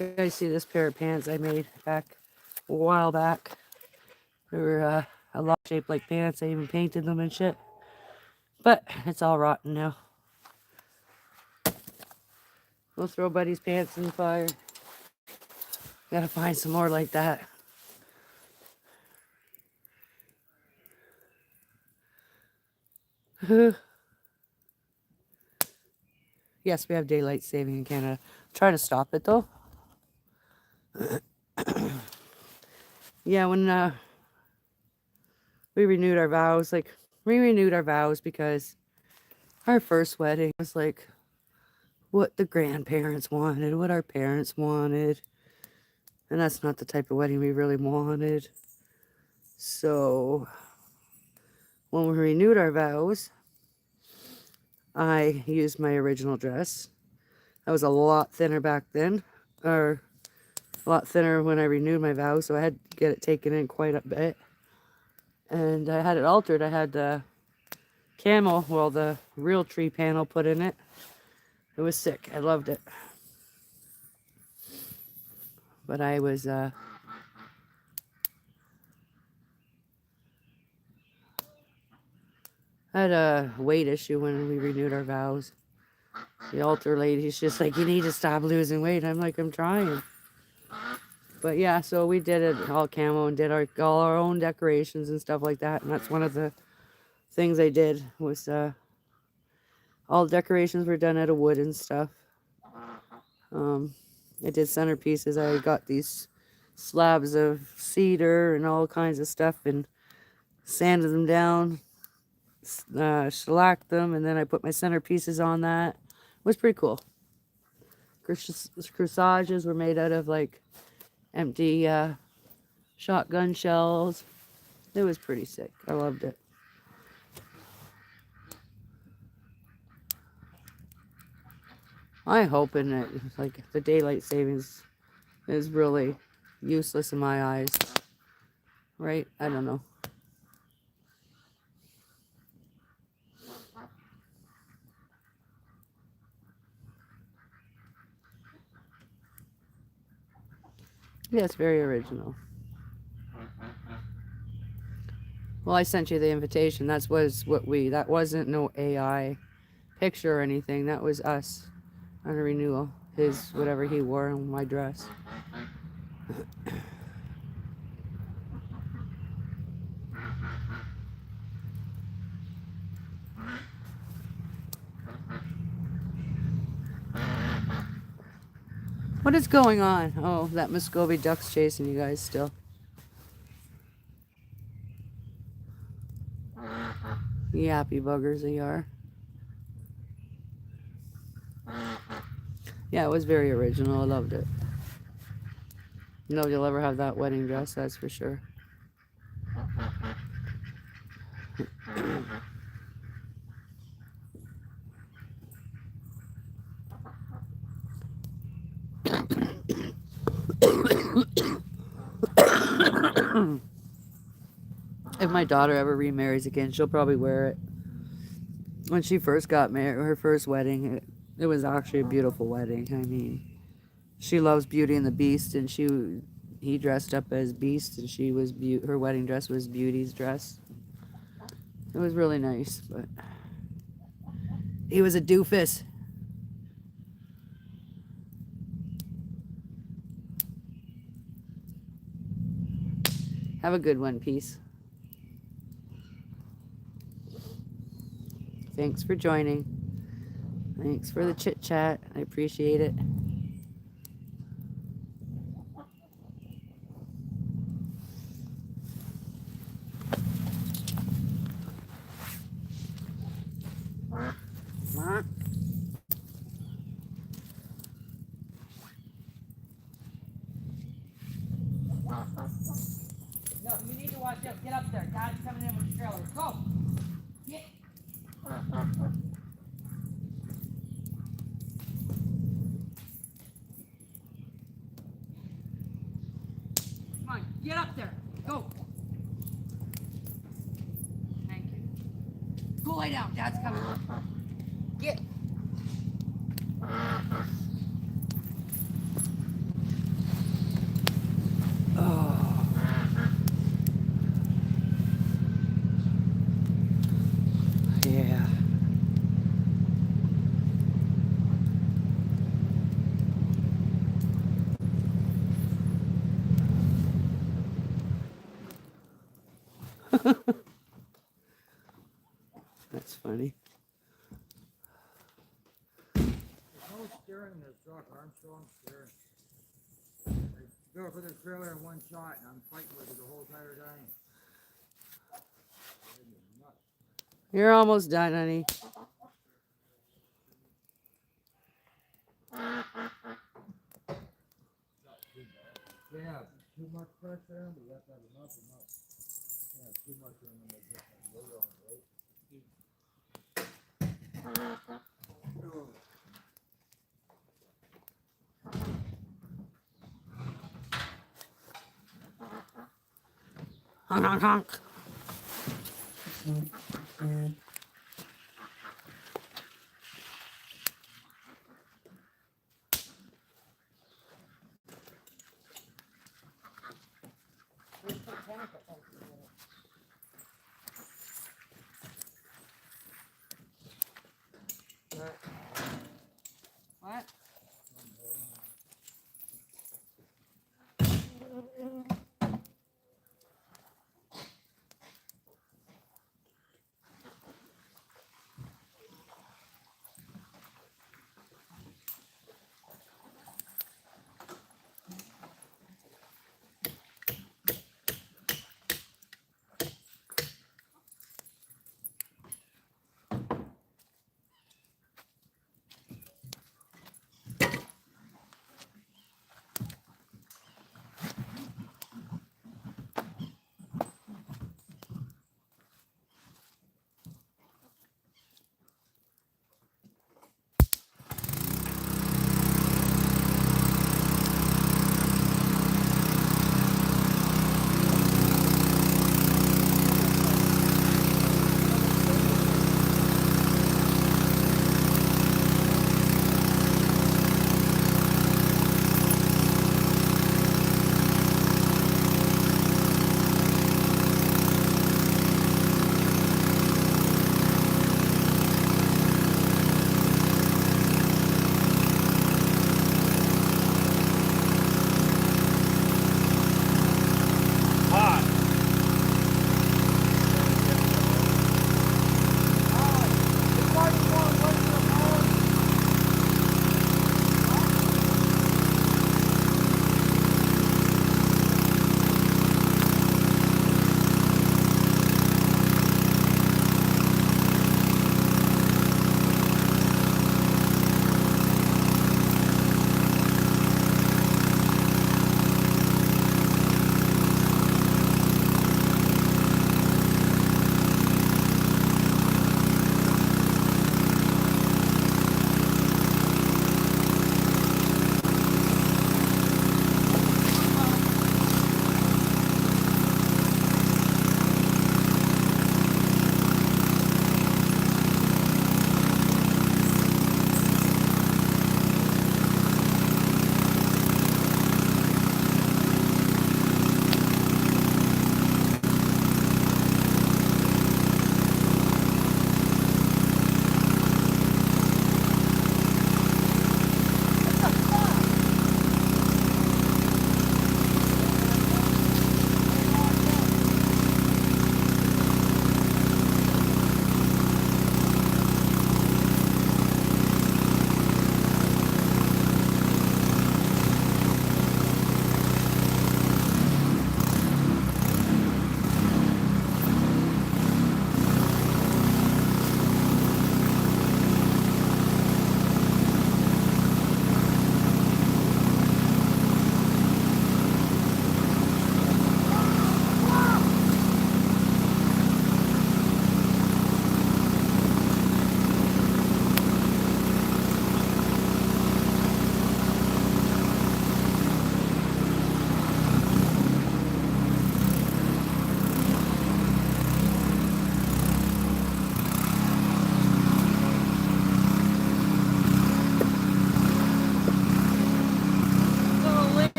You guys see this pair of pants I made back a while back? They were a lot shaped like pants. I even painted them and shit. But it's all rotten now. We'll throw Buddy's pants in the fire. Gotta find some more like that. Yes, we have daylight saving in Canada. Try to stop it though. Yeah, when we renewed our vows, because our first wedding was like what the grandparents wanted, what our parents wanted. And that's not the type of wedding we really wanted. So when we renewed our vows, I used my original dress. I was a lot thinner back then, or a lot thinner when I renewed my vows, so I had to get it taken in quite a bit. And I had it altered. I had the camel, well, the real tree panel put in it. It was sick. I loved it. But I was I had a weight issue when we renewed our vows. The altar lady's just like, you need to stop losing weight. I'm like, I'm trying. But yeah, so we did it all camo and did all our own decorations and stuff like that. And that's one of the things I did was all decorations were done out of wood and stuff. I did centerpieces. I got these slabs of cedar and all kinds of stuff and sanded them down, shellacked them, and then I put my centerpieces on that. It was pretty cool. Corsages were made out of like empty shotgun shells. It was pretty sick. I loved it. I'm hoping that like the daylight savings is really useless in my eyes. Right? I don't know. Yeah, it's very original. Well, I sent you the invitation. That wasn't no AI picture or anything. That was us on a renewal. His, whatever he wore on my dress. What is going on? Oh, that Muscovy duck's chasing you guys still. Yappy buggers they are. Yeah, it was very original. I loved it. Nobody'll ever have that wedding dress, that's for sure. If my daughter ever remarries again, she'll probably wear it. When she first got married, her first wedding, it was actually a beautiful wedding. I mean, she loves Beauty and the Beast, and he dressed up as Beast, and her wedding dress was Beauty's dress. It was really nice, but he was a doofus. Have a good one. Peace. Thanks for joining. Thanks for the chit chat. I appreciate it. No, you need to watch out. Get up there. Dad's coming in with the trailer. Go. Get. Come on, get up there. Go. Thank you. Go lay down. Dad's coming. Get. Oh. That's funny. There's no steering in this truck, Armstrong steering. I go for the trailer in one shot and I'm fighting with it the whole entire time. You're almost done, honey. Yeah, too much pressure, we have to have enough. Yeah, too much in them, they just lay on it, right? Honk, honk, honk. What?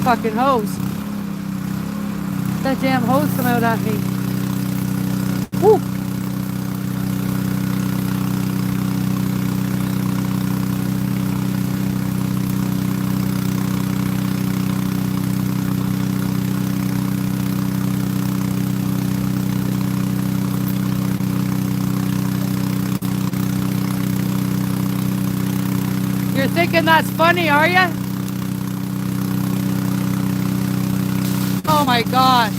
Fucking hose. That damn hose come out at me. Woo! thinking that's funny, are you? Oh my gosh.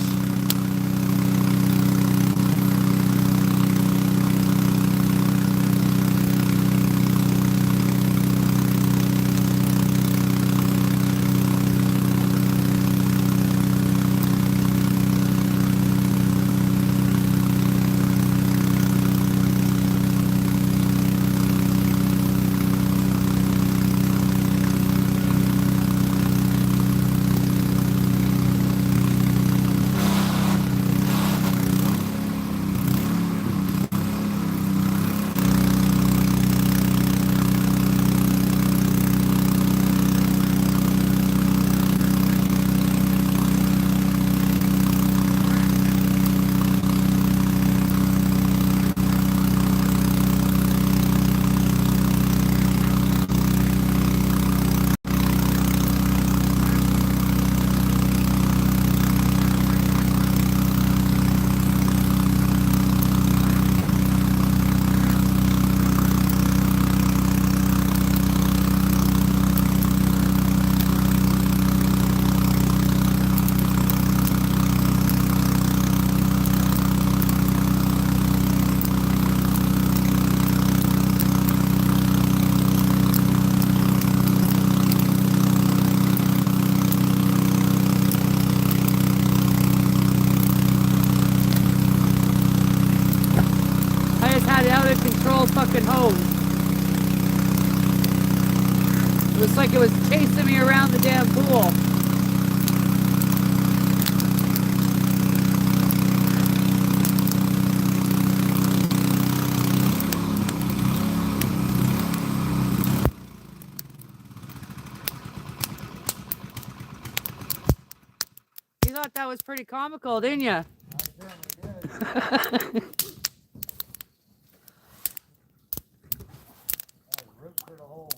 I just had an out of control fucking hose. It was like it was chasing me around the damn pool. You thought that was pretty comical, didn't you? I certainly did. Rip for the hole.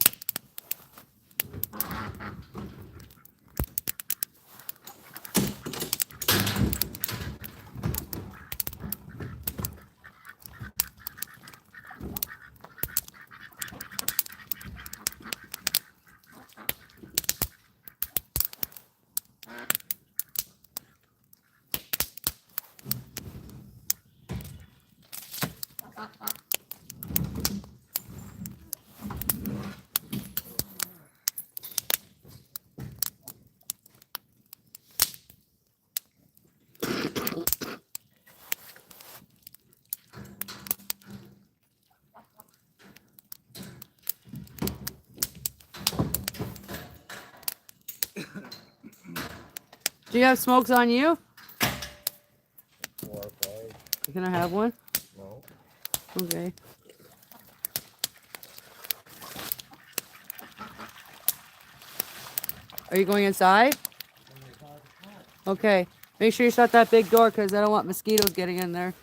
Do you have smokes on you? 4 or 5. Can I have one? No. Okay. Are you going inside? Okay. Make sure you shut that big door because I don't want mosquitoes getting in there.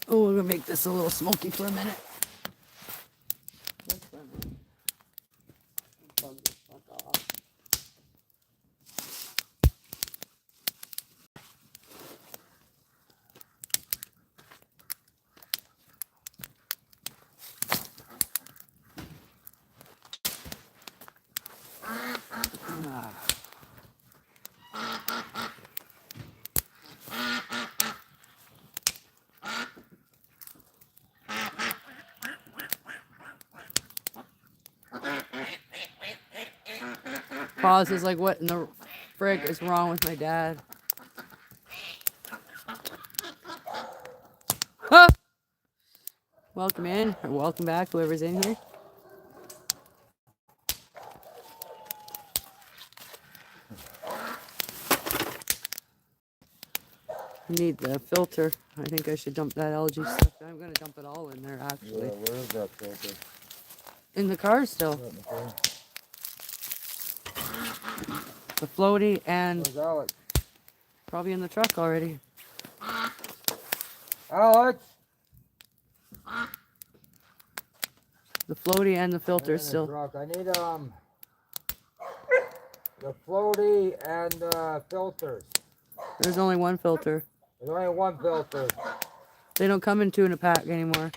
Oh, we're gonna make this a little smoky for a minute. Just for a minute. Bug the fuck off. Pause is like, what in the frick is wrong with my dad? Huh! Welcome in, or welcome back, whoever's in here. Need the filter. I think I should dump that algae stuff. I'm gonna dump it all in there Yeah, actually. where is that filter? In the car still. Right in the car. The floaty and Where's Alex? probably in the truck already. Alex! The floaty and the Right filter in the still. truck. I need the floaty and filters. There's only one filter. There's only one filter. They don't come in two in a pack anymore.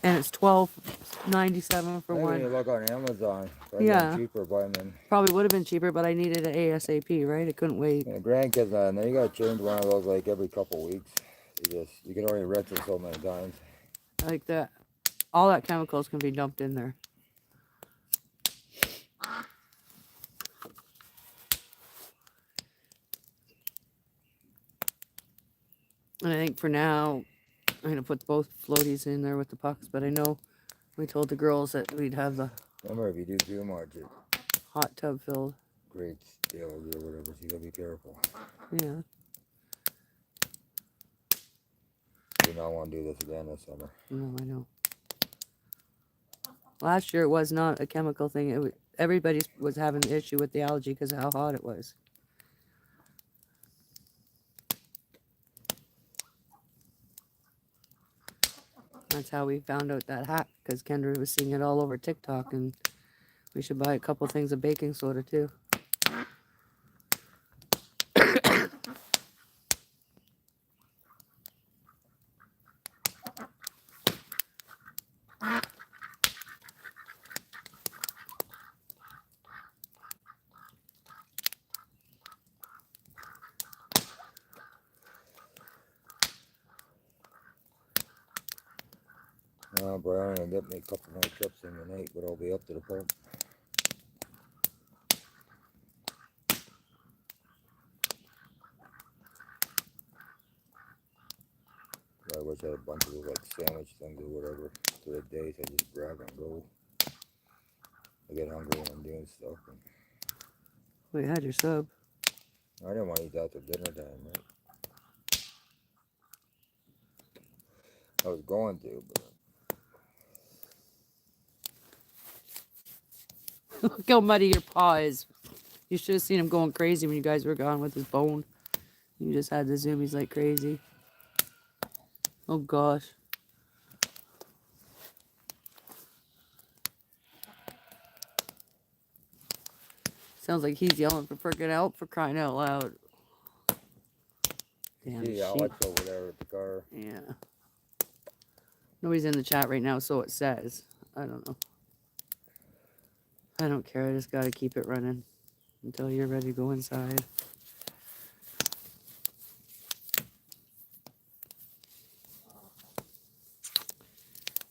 And it's $12.97 for Maybe one. you look on Amazon. Probably Yeah. cheaper buying them. Probably would have been cheaper, but I needed it ASAP, right? I couldn't wait. Yeah, grandkids on there. You gotta change one of those like every couple weeks. You can only rinse it so many times. Like that. All that chemicals can be dumped in there. And I think for now, I'm going to put both floaties in there with the pucks, but I know we told the girls that we'd have the Remember, if you do too much, it hot tub filled. creates algae or whatever, so you gotta be careful. Yeah. You don't want to do this again this summer. No, I know. Last year it was not a chemical thing. Everybody was having the issue with the algae because of how hot it was. That's how we found out that hack, because Kendra was seeing it all over TikTok, and we should buy a couple things of baking soda too. Brian, I'll get me a couple more trips in the night, but I'll be up to the pump. I wish I had a bunch of those like sandwich things or whatever for the days. I just grab and go. I get hungry when I'm doing stuff. And Well, you had your sub. I didn't want to eat that till dinner time, right? I was going to, but Look how muddy your paw is. You should have seen him going crazy when you guys were gone with his bone. You just had the zoomies like crazy. Oh gosh. Sounds like he's yelling for freaking help, for crying out loud. Damn see sheep. Alex over there at the car. Yeah. Nobody's in the chat right now, so it says. I don't know. I don't care. I just gotta keep it running until you're ready to go inside.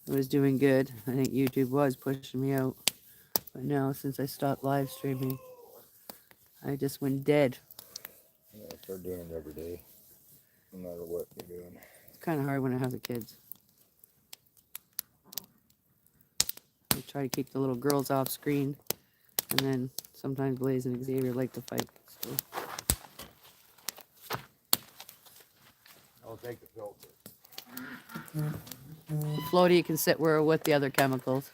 I was doing good. I think YouTube was pushing me out. But now, since I stopped live streaming, I just went dead. Yeah, I start doing it every day, no matter what you're doing. It's kind of hard when I have the kids. I try to keep the little girls off screen. And then sometimes Blaze and Xavier like to fight. So. I'll take the filter. Floaty, you can sit where with the other chemicals.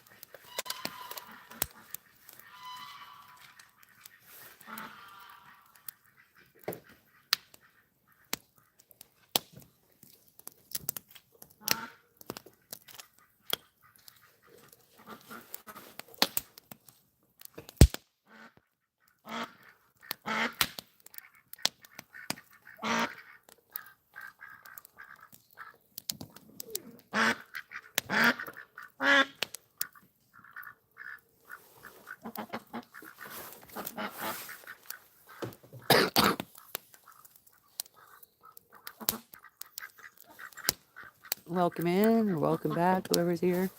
Welcome in, or welcome back, whoever's here.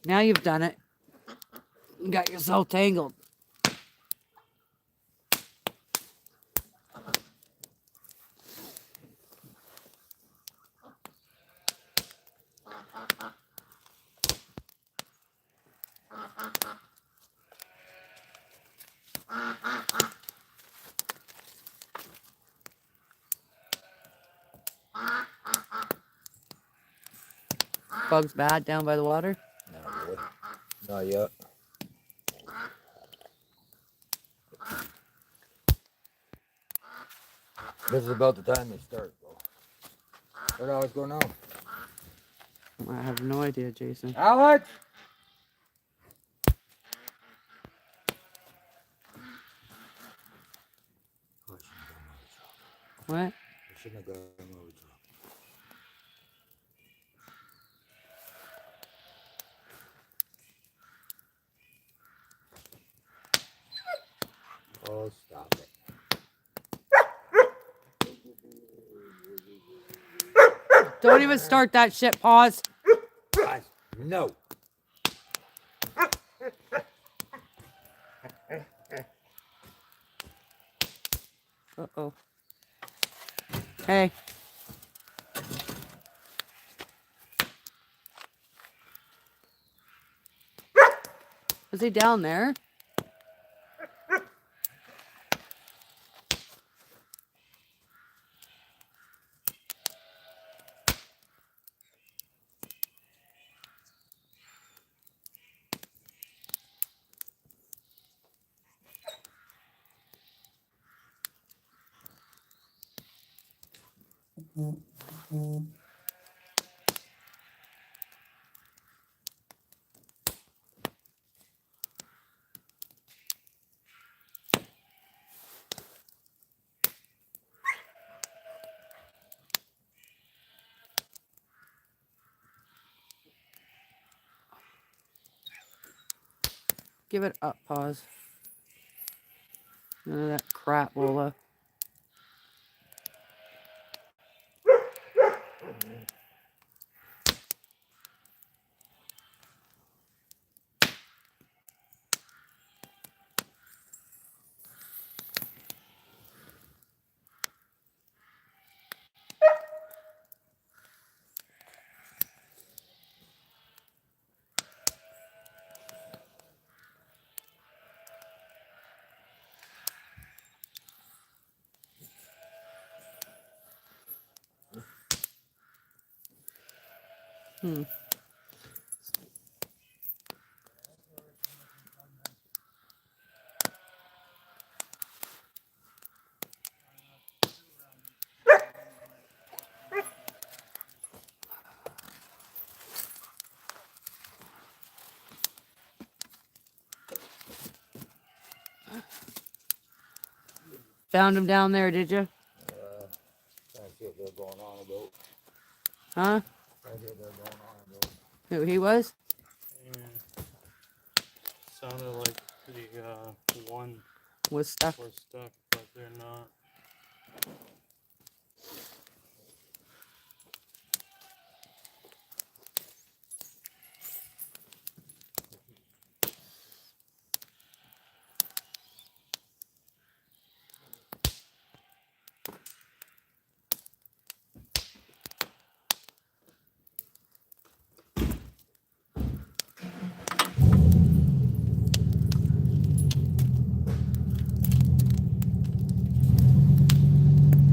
Now you've done it. You got yourself tangled. Bugs bad down by the water? Not really. Not yet. This is about the time they start, though. Where'd Alex go now? I have no idea, Jason. Alex! What? I shouldn't have gone over to Oh, stop it. Don't even start that shit, Paws. Guys, no. Uh-oh. Hey. Was he down there? Give it up, Paws. None of that crap, Lola. Hmm. Found him down there, did you? Trying to see what they're going on about. Huh? Trying to see what they're going on about. Who he was? Yeah. Sounded like the one Was stuck. was stuck, but they're not.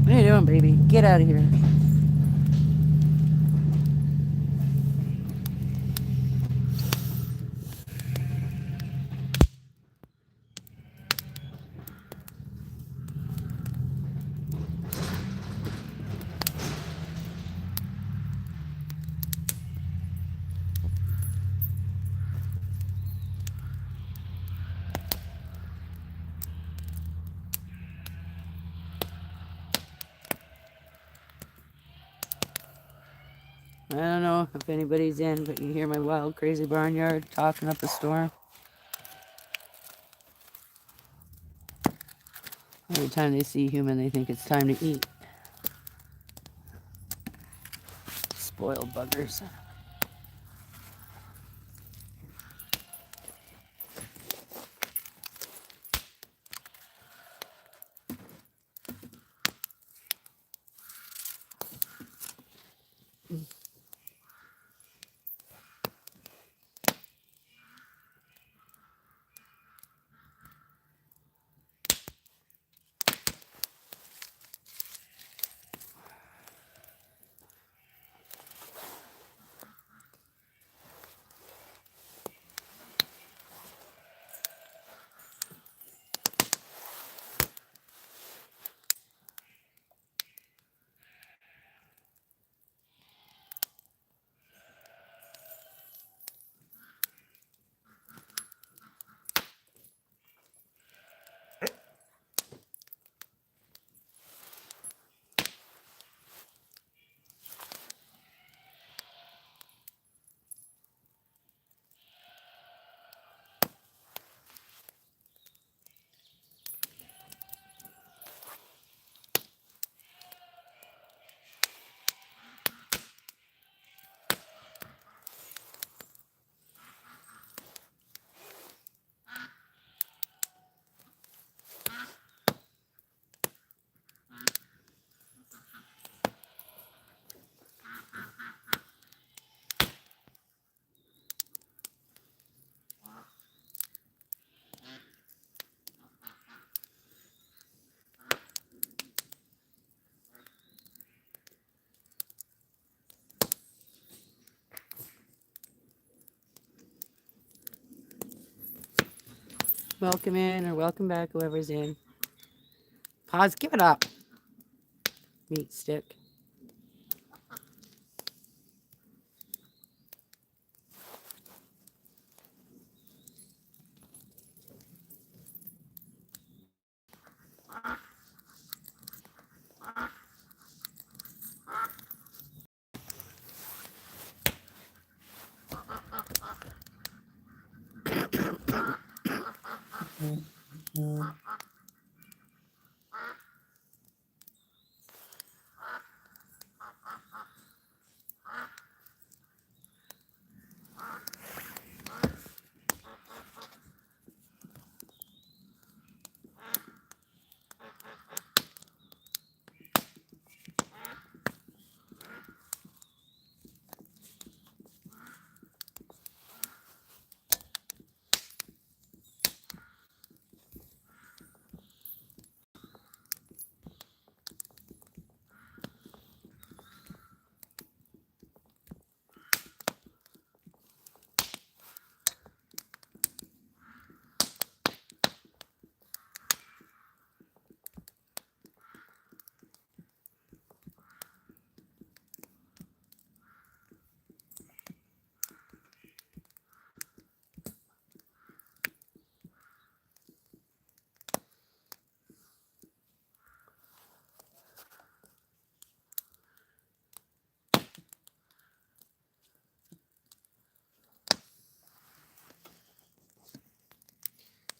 What are you doing, baby? Get out of here. I don't know if anybody's in, but you hear my wild, crazy barnyard talking up a storm. Every time they see human, they think it's time to eat. Spoiled buggers. Welcome in or welcome back, whoever's in. Pause, give it up. Meat stick.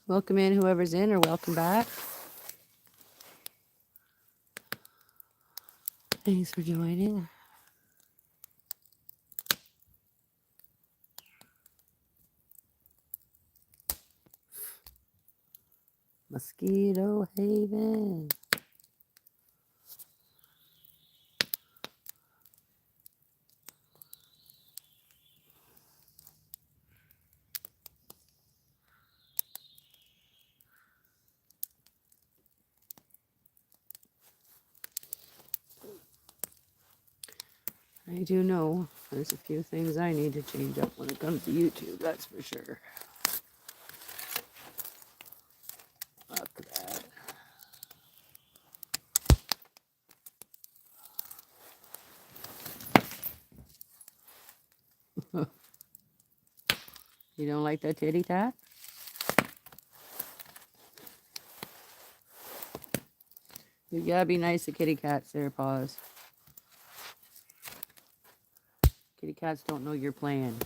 Welcome in, whoever's in, or welcome back. Thanks for joining. Mosquito Haven. I do know there's a few things I need to change up when it comes to YouTube, that's for sure. Fuck that. You don't like that titty tat? You gotta be nice to kitty cats there, Paws. Kitty cats don't know you're playing.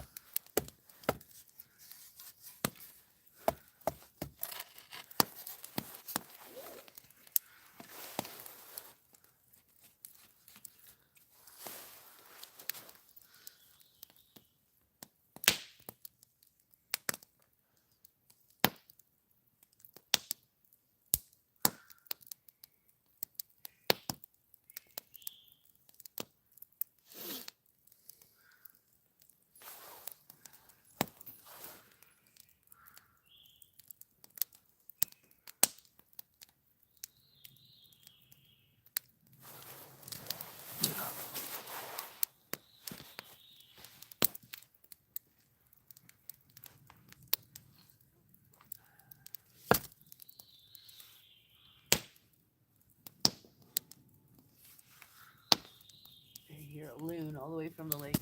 hear a loon all the way from the lake.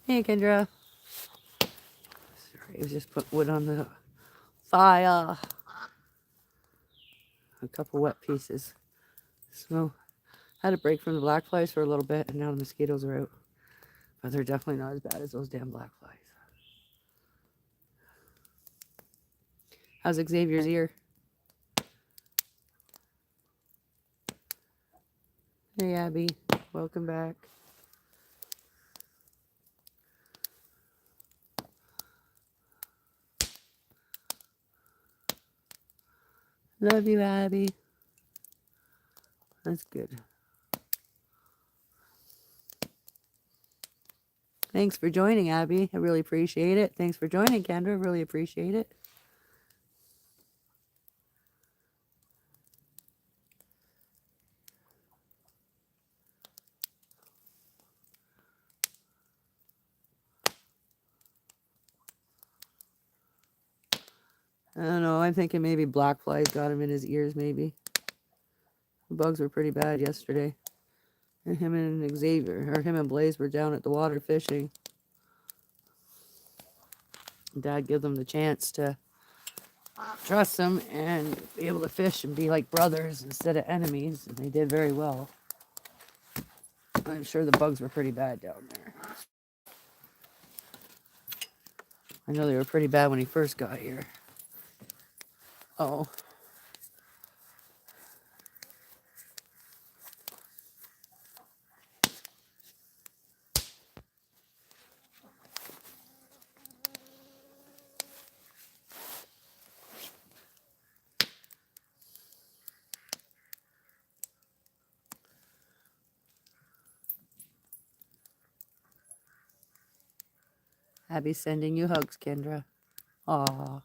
Hey, Kendra. Sorry, I was just put wood on the fire. A couple wet pieces. So, had a break from the black flies for a little bit, and now the mosquitoes are out. But they're definitely not as bad as those damn black flies. How's Xavier's ear? Hey, Abby. Welcome back. Love you, Abby. That's good. Thanks for joining, Abby. I really appreciate it. Thanks for joining, Kendra. Really appreciate it. I don't know. I'm thinking maybe black flies got him in his ears, maybe. The bugs were pretty bad yesterday. And him and Xavier, or him and Blaze were down at the water fishing. Dad gave them the chance to trust them and be able to fish and be like brothers instead of enemies, and they did very well. I'm sure the bugs were pretty bad down there. I know they were pretty bad when he first got here. Oh. Abby's sending you hugs, Kendra. Aw.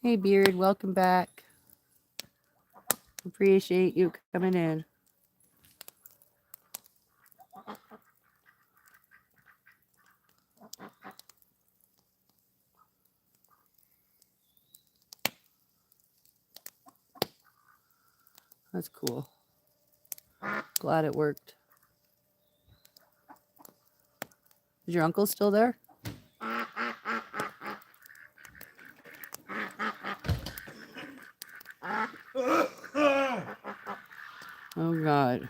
Hey, Beard, welcome back. Appreciate you coming in. That's cool. Glad it worked. Is your uncle still there? Oh, God.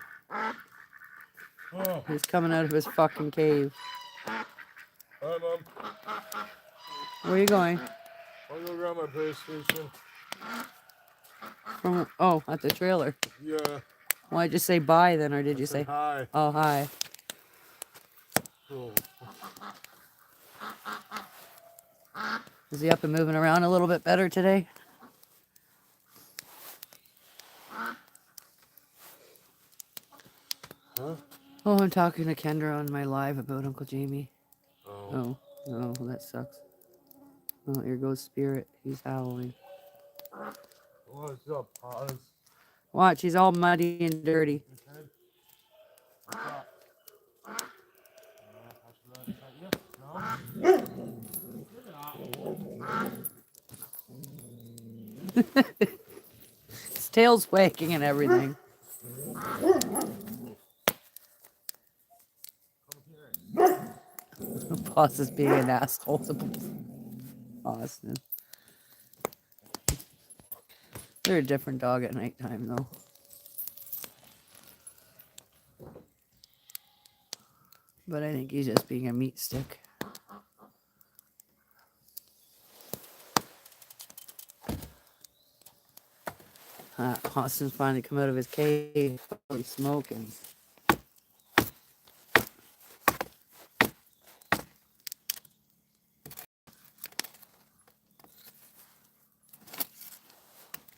Oh, He's coming out of his fucking cave. hi, Mom. Where are you going? I'll go grab my PlayStation. From, oh, at the trailer. Yeah. Why'd you say bye then, or did you say? Hi. Oh, hi. Oh. Is he up and moving around a little bit better today? Huh? Oh, I'm talking to Kendra on my live about Uncle Jamie. Oh. Oh, that sucks. Oh, here goes Spirit. He's howling. What's up, Oz? Watch, he's all muddy and dirty. Okay. What's up? His tail's wagging and everything. Boss is being an asshole to Austin. They're a different dog at nighttime, though. But I think he's just being a meat stick. Austin's finally come out of his cave, probably smoking.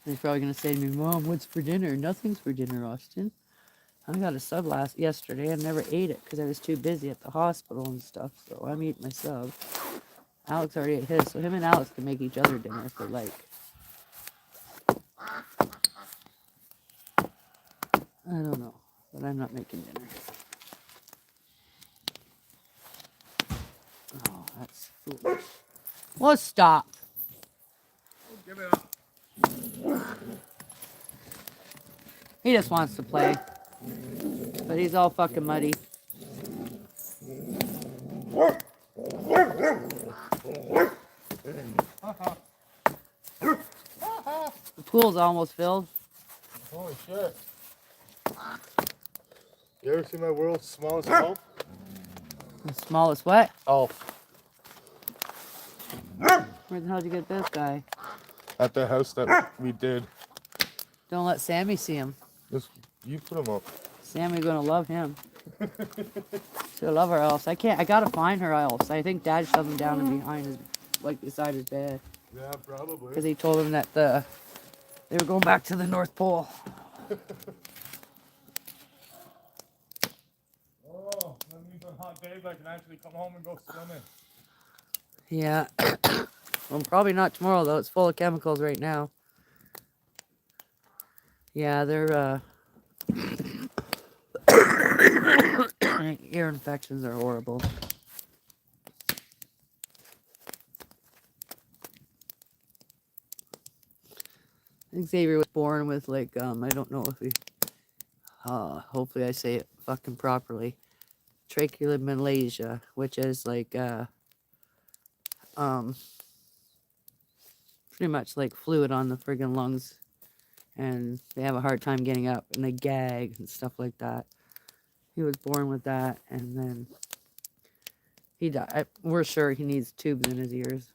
He's probably gonna say to me, "Mom, what's for dinner?" Nothing's for dinner, Austin. I got a sub yesterday. I never ate it because I was too busy at the hospital and stuff. So I'm eating my sub. Alex already ate his, so him and Alex can make each other dinner if they like. I don't know. But I'm not making dinner. Oh, that's foolish. Well, stop. Give it up. He just wants to play. But he's all fucking muddy. The pool's almost filled. Holy shit. You ever see my world's smallest elf? The smallest what? Elf. Where the hell did you get this guy? At the house that we did. Don't let Sammy see him. Just, you put him up. Sammy's gonna love him. She'll love her elves. I gotta find her elves. I think Dad shoved them down and behind his, like beside his bed. Yeah, probably. Because he told him that they were going back to the North Pole. Oh, that means on hot days I can actually come home and go swimming. Yeah. Well, probably not tomorrow though. It's full of chemicals right now. Yeah, they're ear infections are horrible. I think Xavier was born with like I don't know if he hopefully I say it fucking properly. Tracheomalacia, which is like pretty much like fluid on the friggin' lungs, and they have a hard time getting up and they gag and stuff like that. He was born with that, and then he died. We're sure he needs tubes in his ears.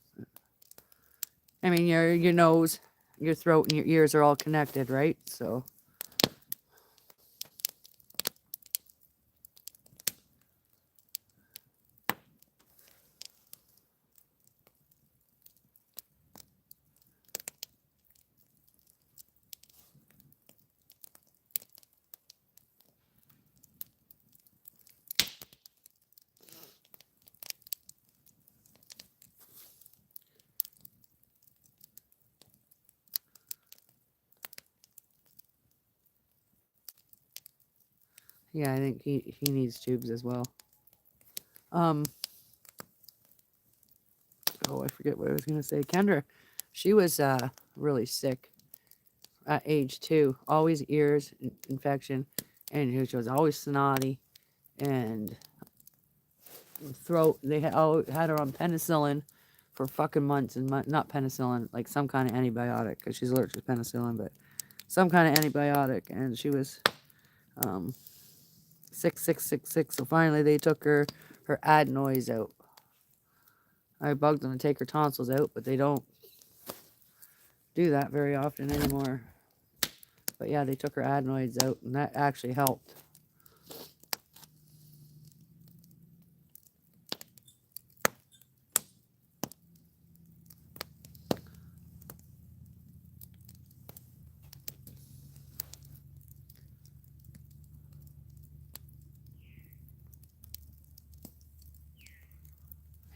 I mean, your nose, your throat, and your ears are all connected, right? So. Yeah, I think he needs tubes as well. Oh, I forget what I was gonna say. Kendra, she was really sick at age 2. Always ears infection, and she was always snotty, and throat. They had her on penicillin for fucking months and not penicillin, like some kind of antibiotic, because she's allergic to penicillin, but some kind of antibiotic, and she was sick. So finally they took her adenoids out. I bugged them to take her tonsils out, but they don't do that very often anymore. But yeah, they took her adenoids out, and that actually helped.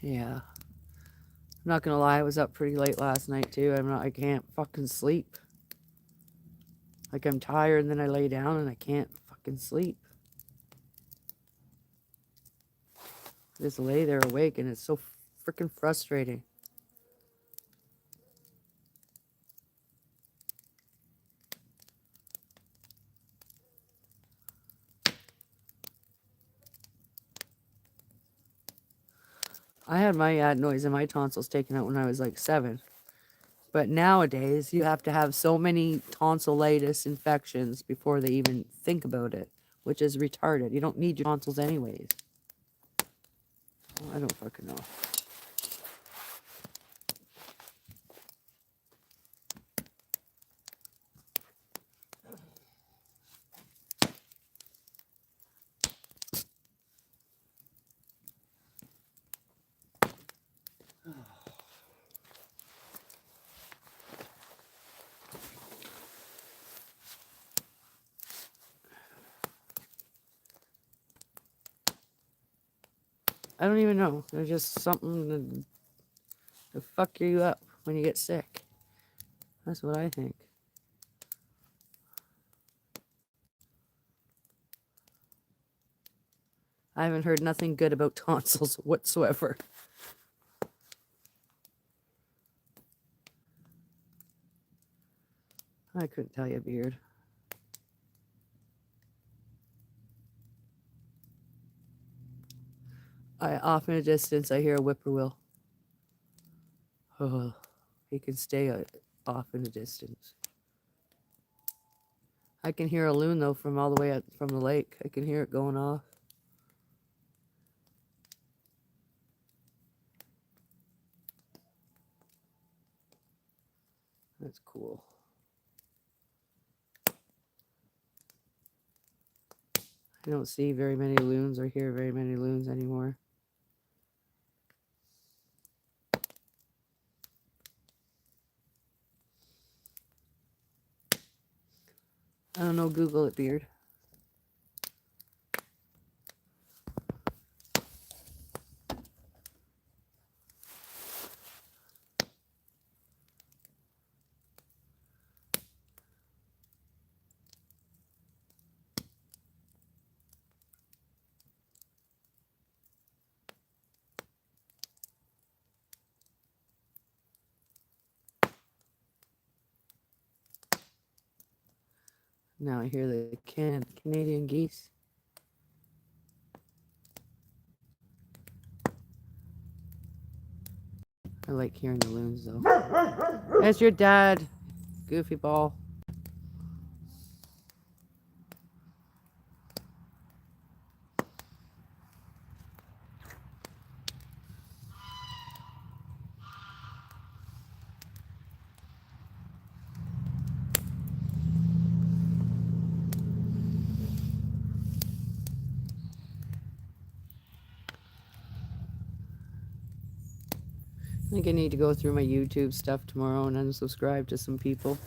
Yeah. I'm not gonna lie, I was up pretty late last night too. I can't fucking sleep. Like I'm tired and then I lay down and I can't fucking sleep. Just lay there awake and it's so freaking frustrating. I had my adenoids and my tonsils taken out when I was like 7. But nowadays, you have to have so many tonsillitis infections before they even think about it, which is retarded. You don't need your tonsils anyways. I don't fucking know. I don't even know. There's just something to fuck you up when you get sick. That's what I think. I haven't heard nothing good about tonsils whatsoever. I couldn't tell you, Beard. Off in a distance, I hear a whippoorwill. Oh, he can stay off in a distance. I can hear a loon though from all the way up from the lake. I can hear it going off. That's cool. I don't see very many loons or hear very many loons anymore. I don't know, Google it, Beard. Now I hear the Canadian geese. I like hearing the loons though. That's your dad, goofy ball. I think I need to go through my YouTube stuff tomorrow and unsubscribe to some people.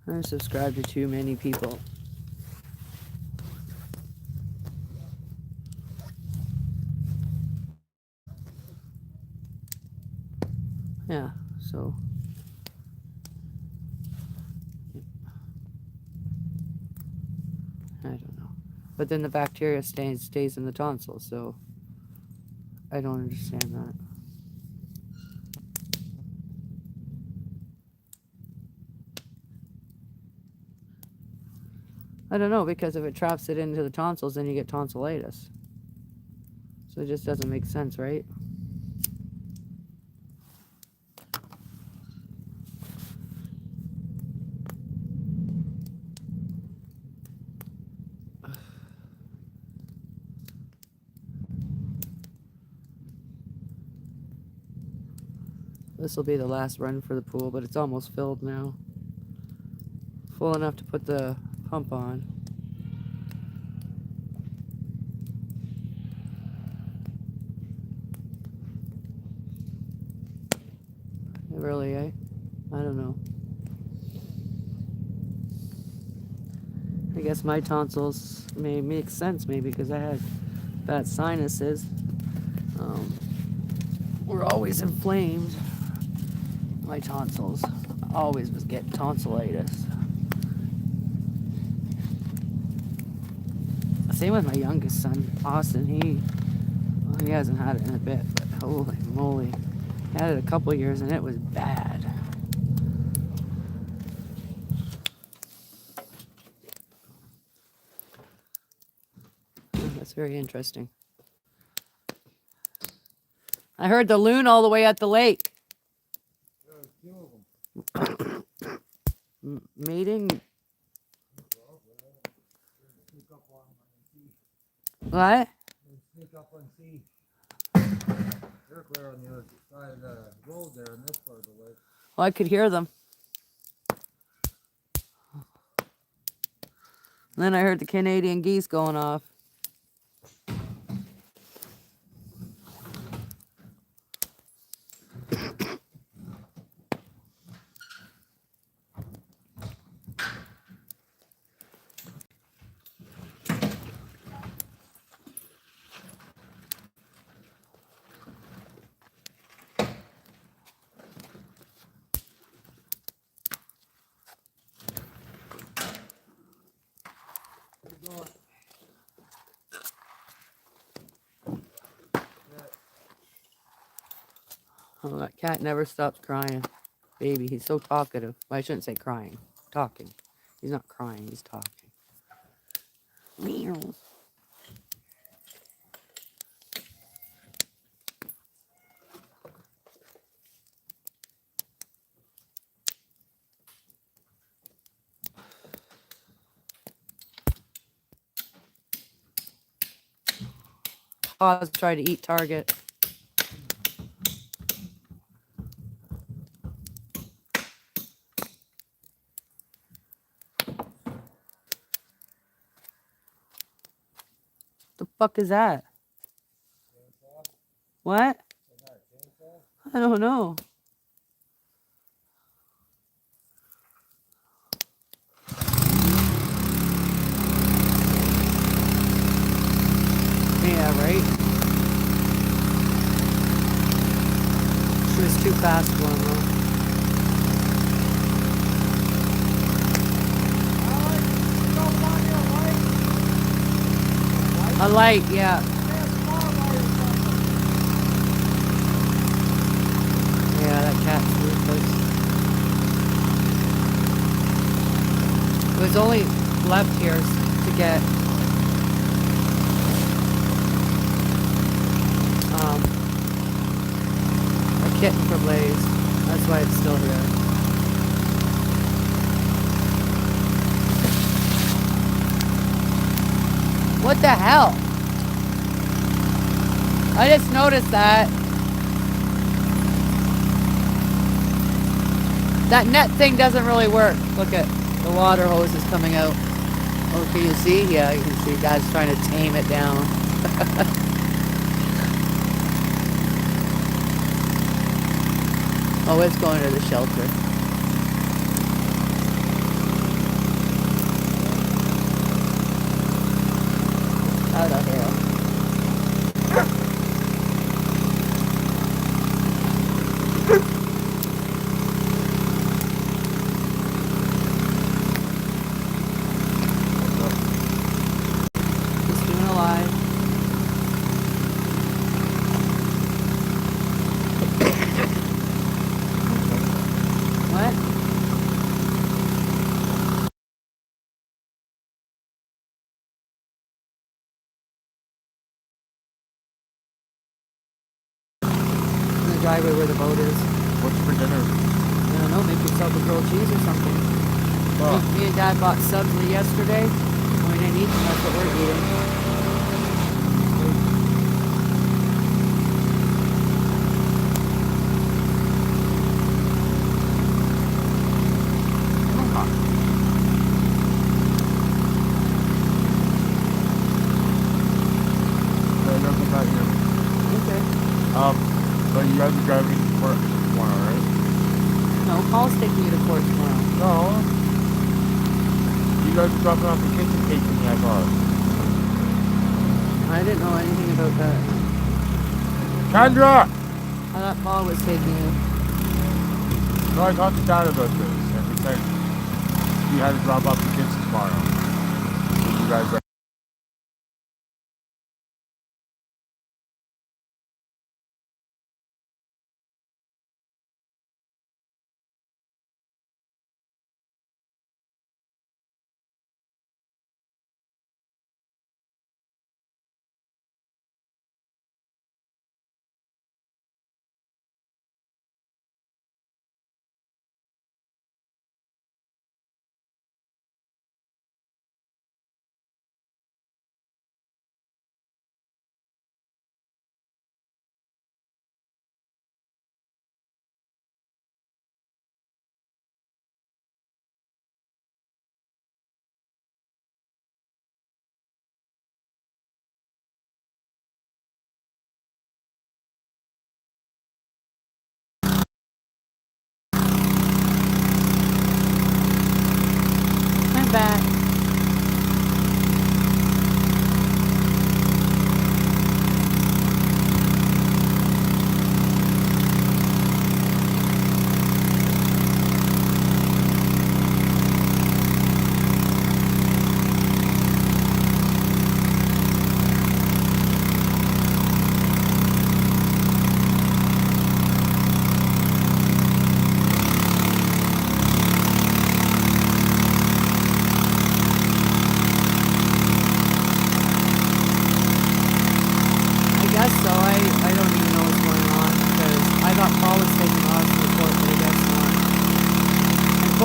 I subscribe to too many people. Yeah, so I don't know. But then the bacteria stays in the tonsils, so I don't understand that. I don't know, because if it traps it into the tonsils, then you get tonsillitis. So it just doesn't make sense, right? This will be the last run for the pool, but it's almost filled now. Full enough to put the pump on. Really, eh? I don't know. I guess my tonsils may make sense maybe because I had bad sinuses. Were always inflamed. My tonsils always was getting tonsillitis. Same with my youngest son, Austin. He hasn't had it in a bit, but holy moly. He had it a couple years and it was bad. That's very interesting. I heard the loon all the way at the lake. Mating. What? Sneak up and see. They're clear on the other side of the road there in this part of the lake. Well, I could hear them. And then I heard the Canadian geese going off. Oh, that cat never stops crying. Baby, he's so talkative. Well, I shouldn't say crying. Talking. He's not crying, he's talking. Meow. Paws try to eat Target. The fuck is that? What? I don't know. Yeah, right? She was too fast for him, though. A light, yeah. Yeah, that cat's ruthless. It was only left here to get a kitten for Blaze. That's why it's still here. What the hell? I just noticed that. That net thing doesn't really work. Look at the water hose is coming out. Oh, can you see? Yeah, you can see Dad's trying to tame it down. Oh, it's going to the shelter. How the hell? He's doing alive. What? In the driveway where the boat is. What's for dinner? I don't know, maybe yourself a grilled cheese or something. Oh. Me and Dad bought subs yesterday. We didn't eat them, that's what we're eating. Okay. But you guys are driving to court tomorrow, right? No, Paul's taking you to court tomorrow. No. You guys are dropping off the kitchen casing, I thought. I didn't know anything about that. Kendra! I thought Paul was taking you. No, I talked to Dad about this, and he said he had to drop off the kids tomorrow. So you guys are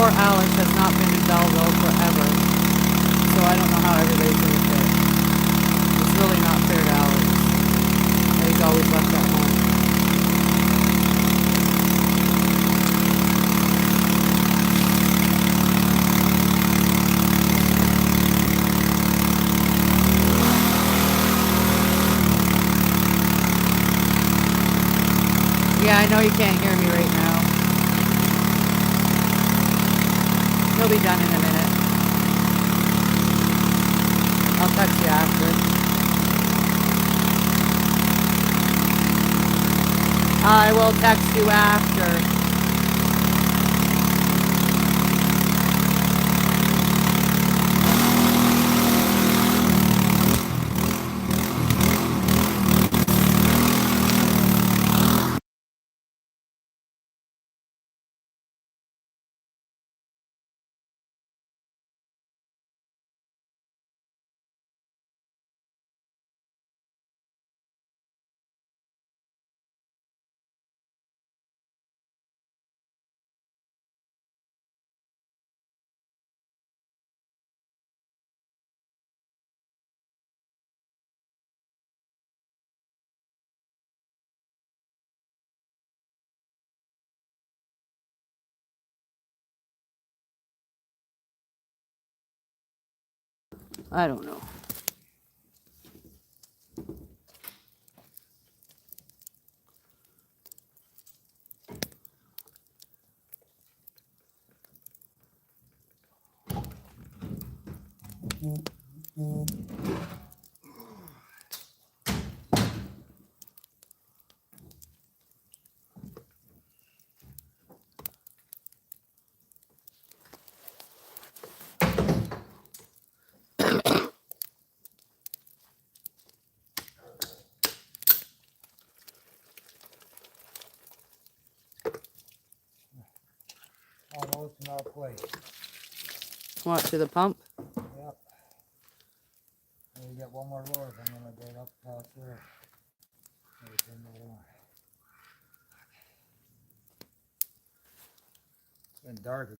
poor Alex has not been in Belleville forever, so I don't know how everybody's gonna fit. It's really not fair to Alex. that He's always left at home. Yeah, I know you can't hear me right now. He'll be done in a minute. I'll text you after. I will text you after. I don't know. Almost in our place. What, to the pump? Yep. And we get one more load, I'm gonna get up past there. Maybe turn that on. It's been dark.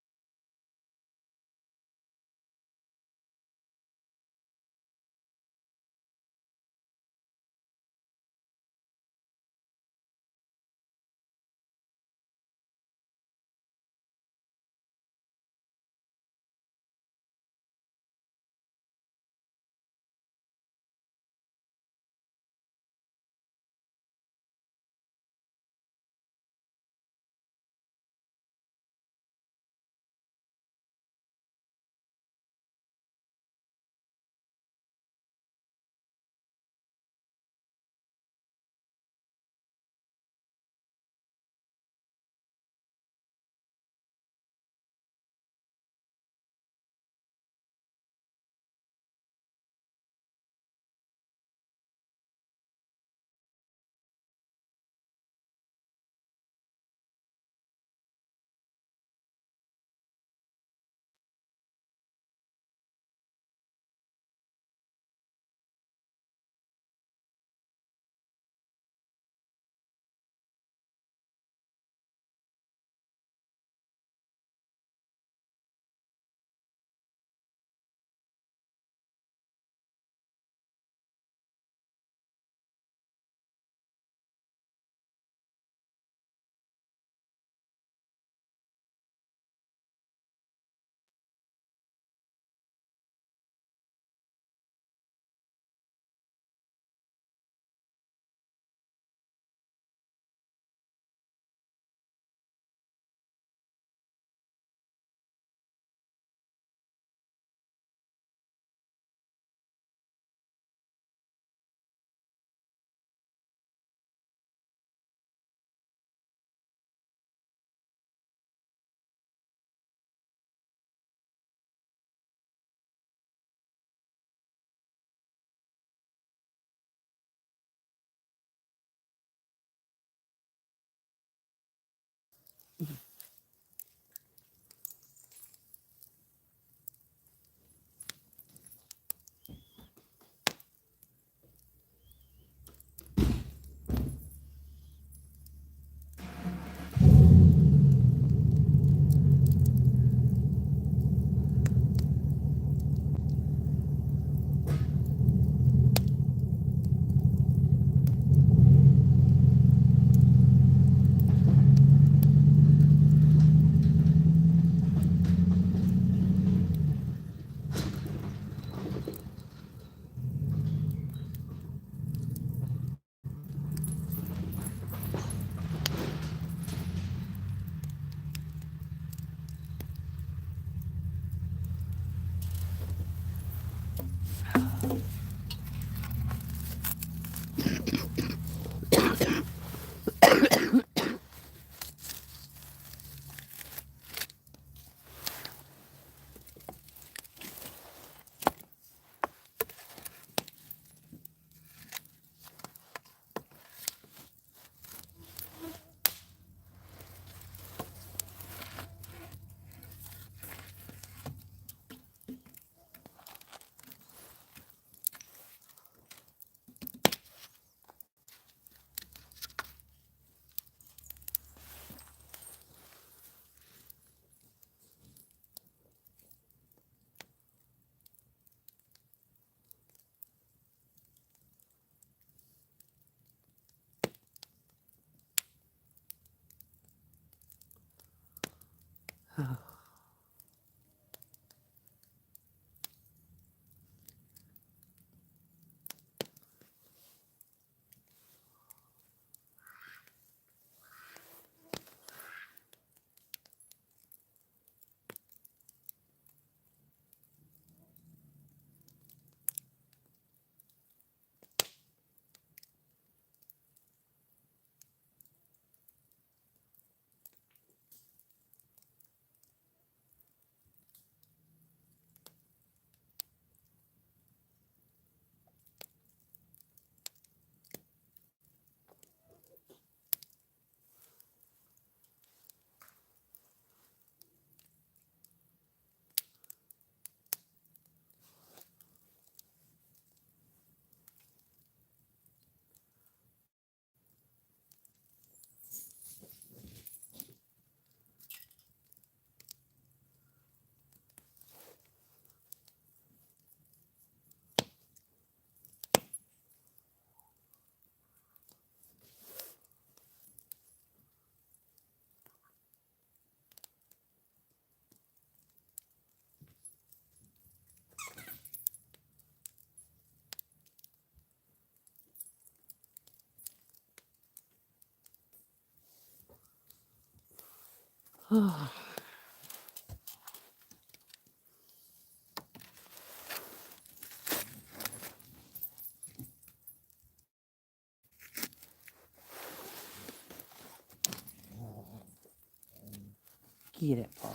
Get it, Pod.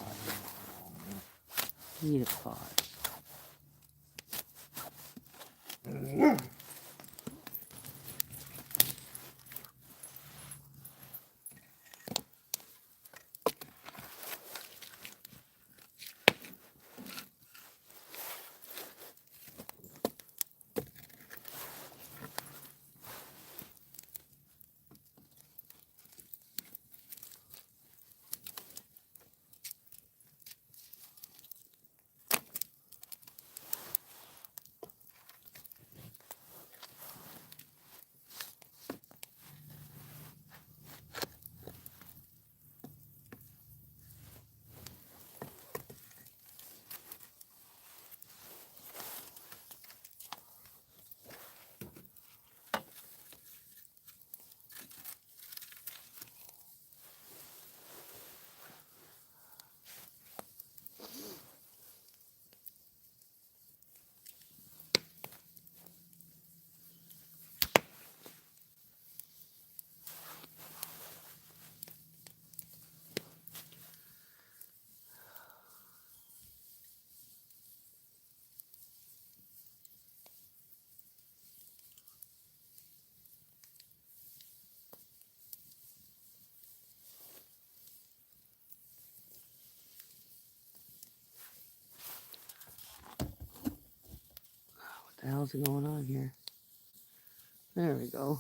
Get it, Pod. What the hell's going on here? There we go.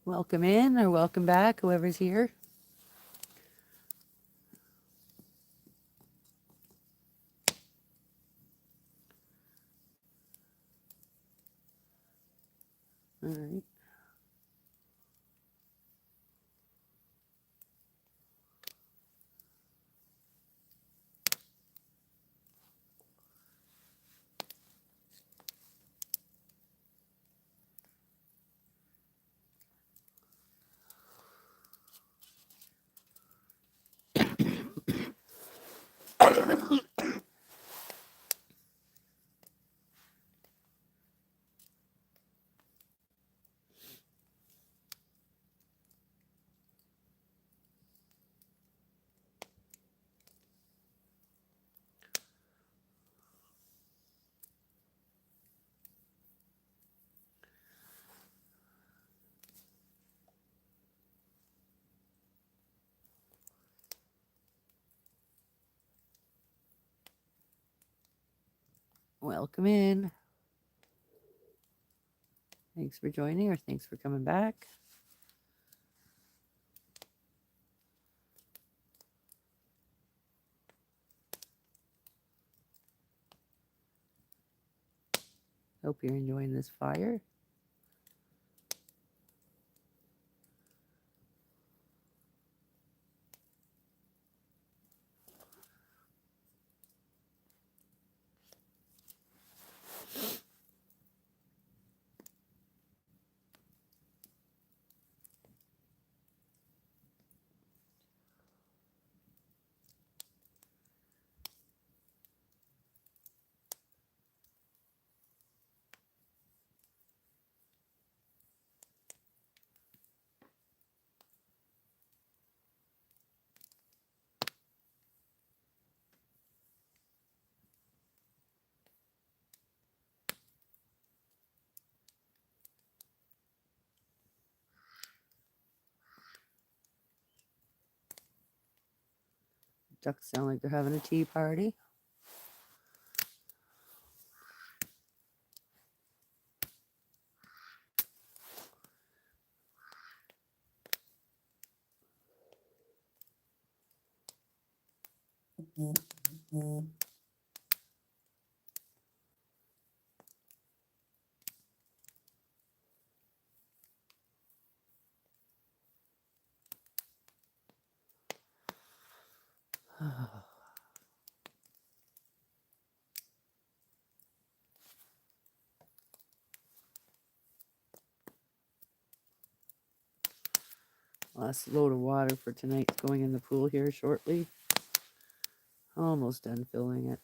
Welcome in or welcome back, whoever's here. All right. Welcome in. Thanks for joining or thanks for coming back. Hope you're enjoying this fire. Ducks sound like they're having a tea party. Last load of water for tonight's going in the pool here shortly. Almost done filling it.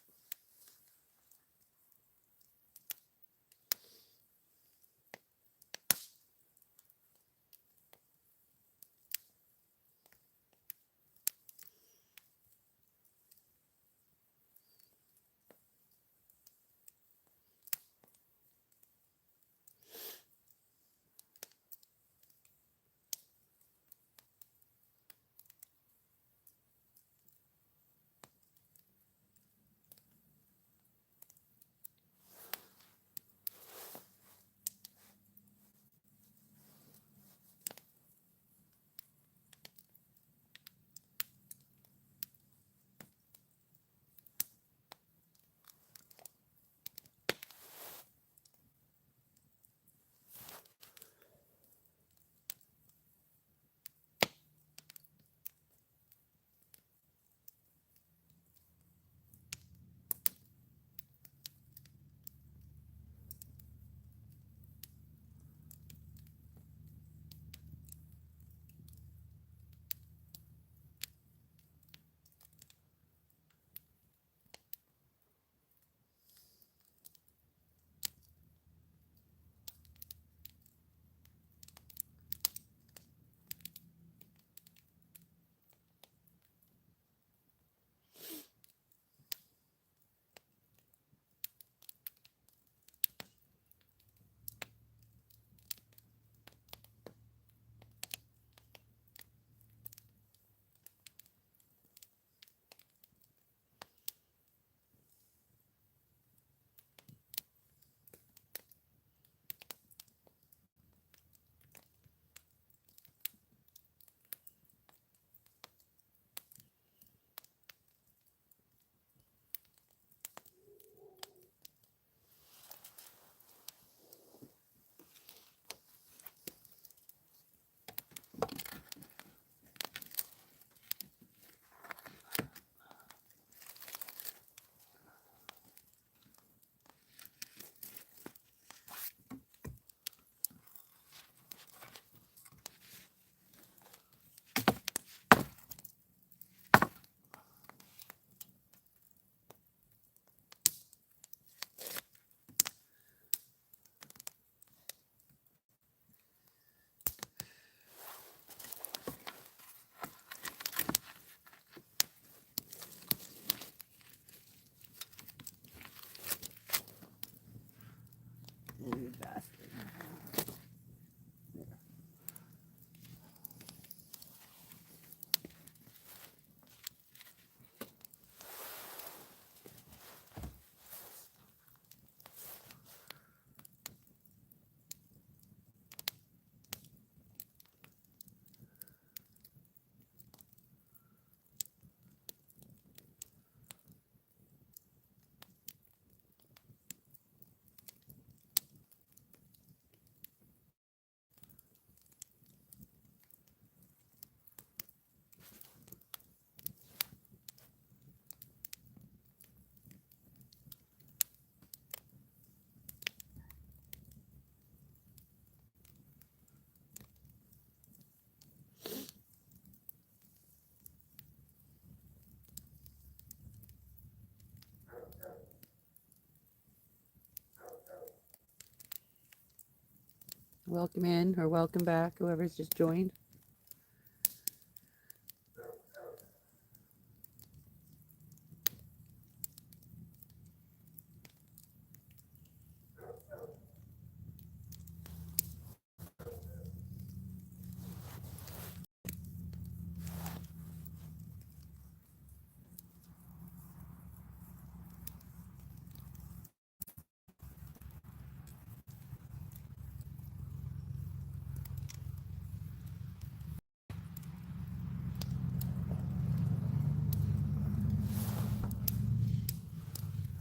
welcome in or welcome back, whoever's just joined.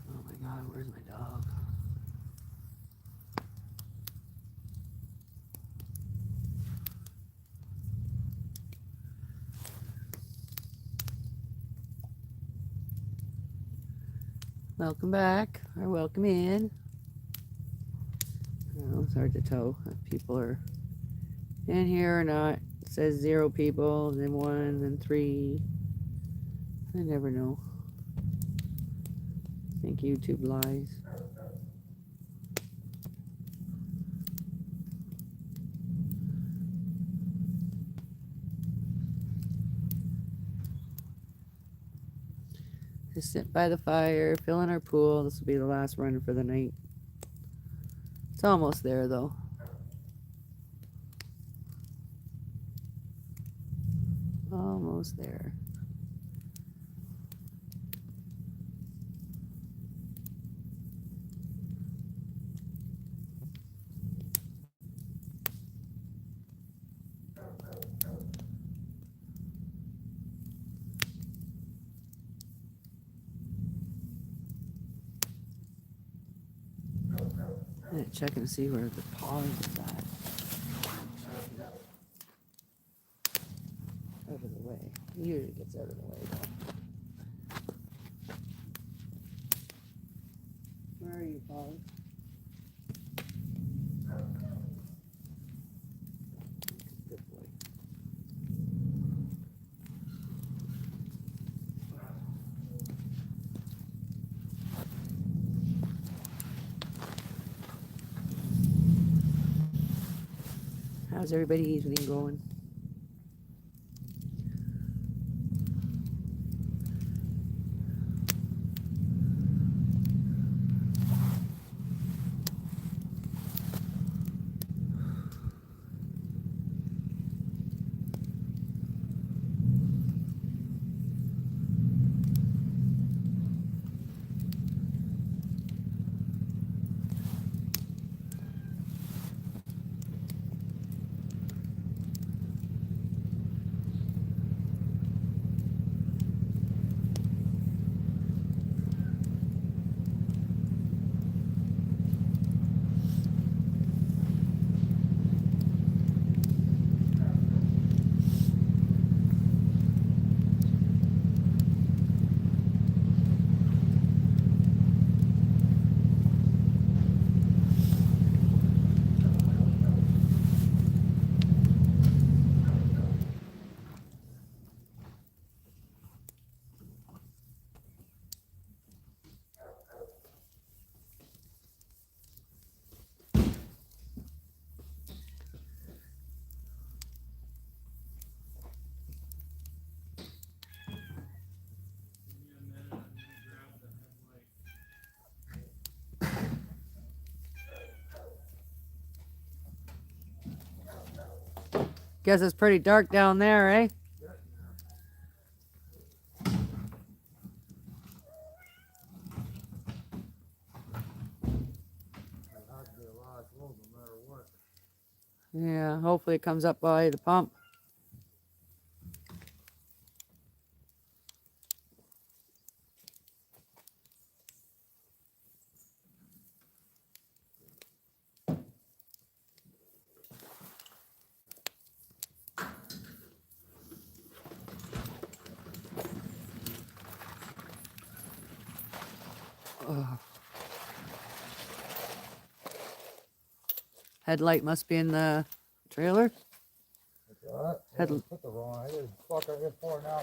Oh my God, where's my dog? Welcome back or welcome in. Oh, it's hard to tell if people are in here or not. It says 0 people, then 1, then 3. I never know. I think YouTube lies. Just sit by the fire, fill in our pool. This will be the last run for the night. It's almost there though. Almost there. I'm gonna check and see where the pause is at. Out of the way. He usually gets out of the way though. Where are you, Polly? Good boy. How's everybody's evening going? Guess it's pretty dark down there, eh? Yeah, hopefully it comes up by the pump. Ugh. Headlight must be in the trailer. What? Had- Put the wrong. I did fuck I hit 4 now.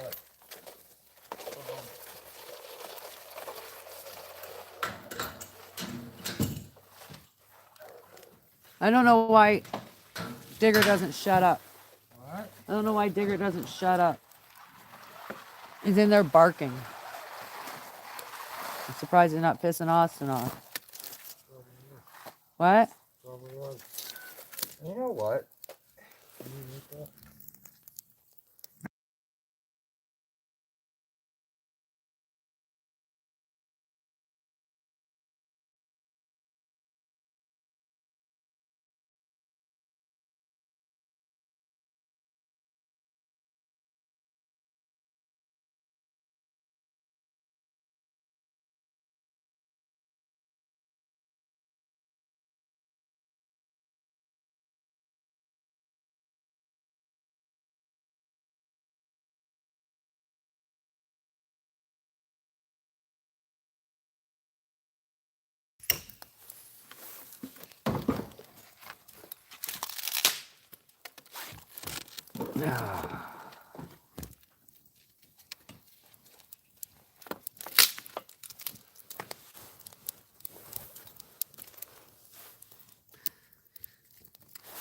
I don't know why Digger doesn't shut up. What? I don't know why Digger doesn't shut up. He's in there barking. I'm surprised he's not pissing Austin off. What? Probably was. You know what?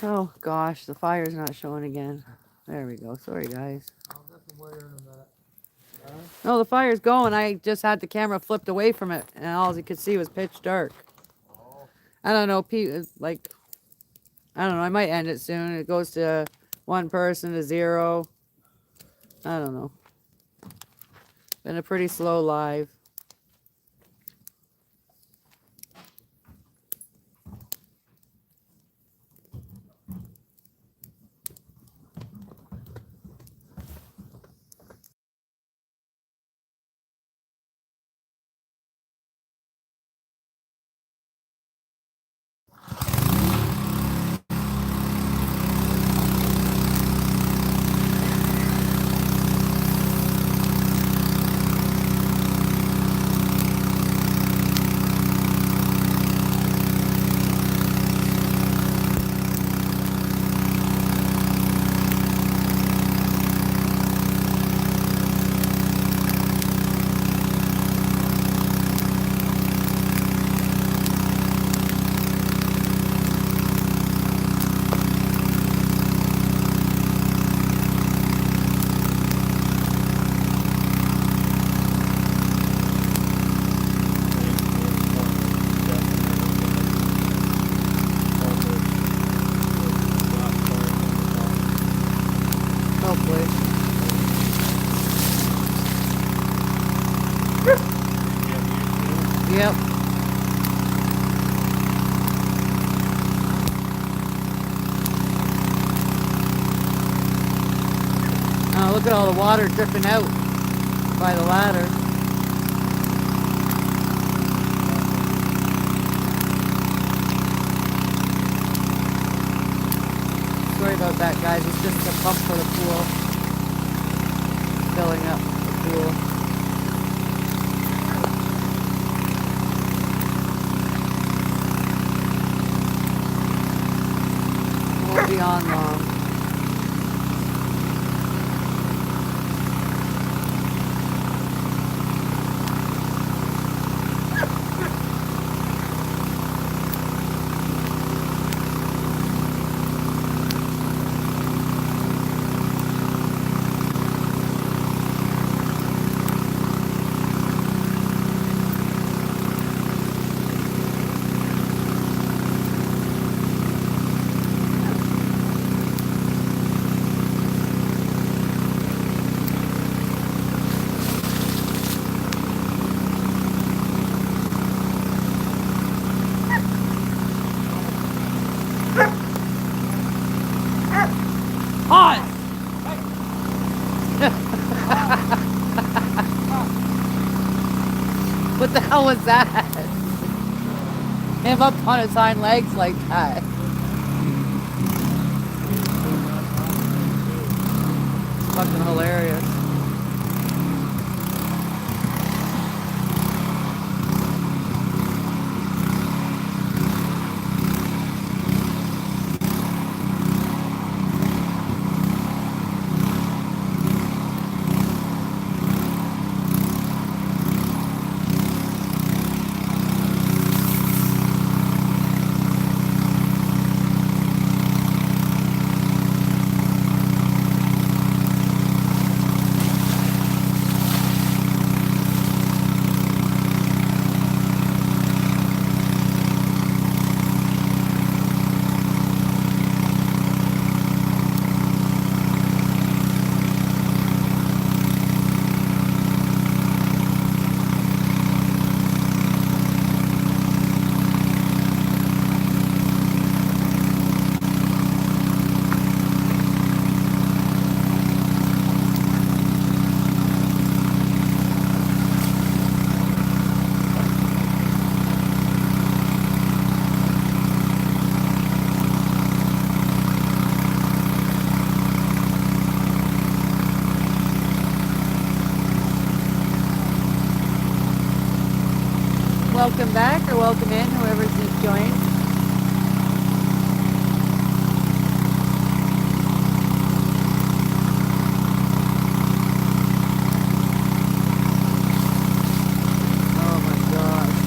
Oh gosh, the fire's not showing again. There we go. Sorry guys. I'll get some later in a minute. No, the fire's going. I just had the camera flipped away from it, and all you could see was pitch dark. I don't know. Like, I don't know. I might end it soon. It goes to 1 person to 0. I don't know. Been a pretty slow live. Hopefully. Yep. Oh, look at all the water dripping out by the ladder. Sorry about that, guys. It's just the pump for the pool. Filling up the pool. Won't be on long. Hot! What the hell was that? Him up on his hind legs like that. It's fucking hilarious. welcome in whoever's just joined. Oh my gosh.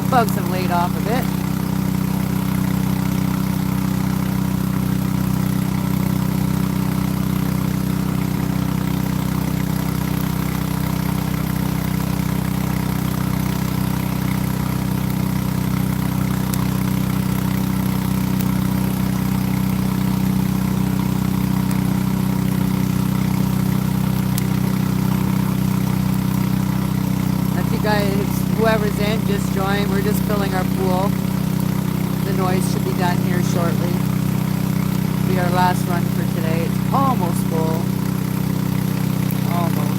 Bugs have laid off a bit. If you guys, whoever's in, just join. We're just filling our pool. The noise should be done here shortly. It'll be our last run for today. It's almost full. Almost.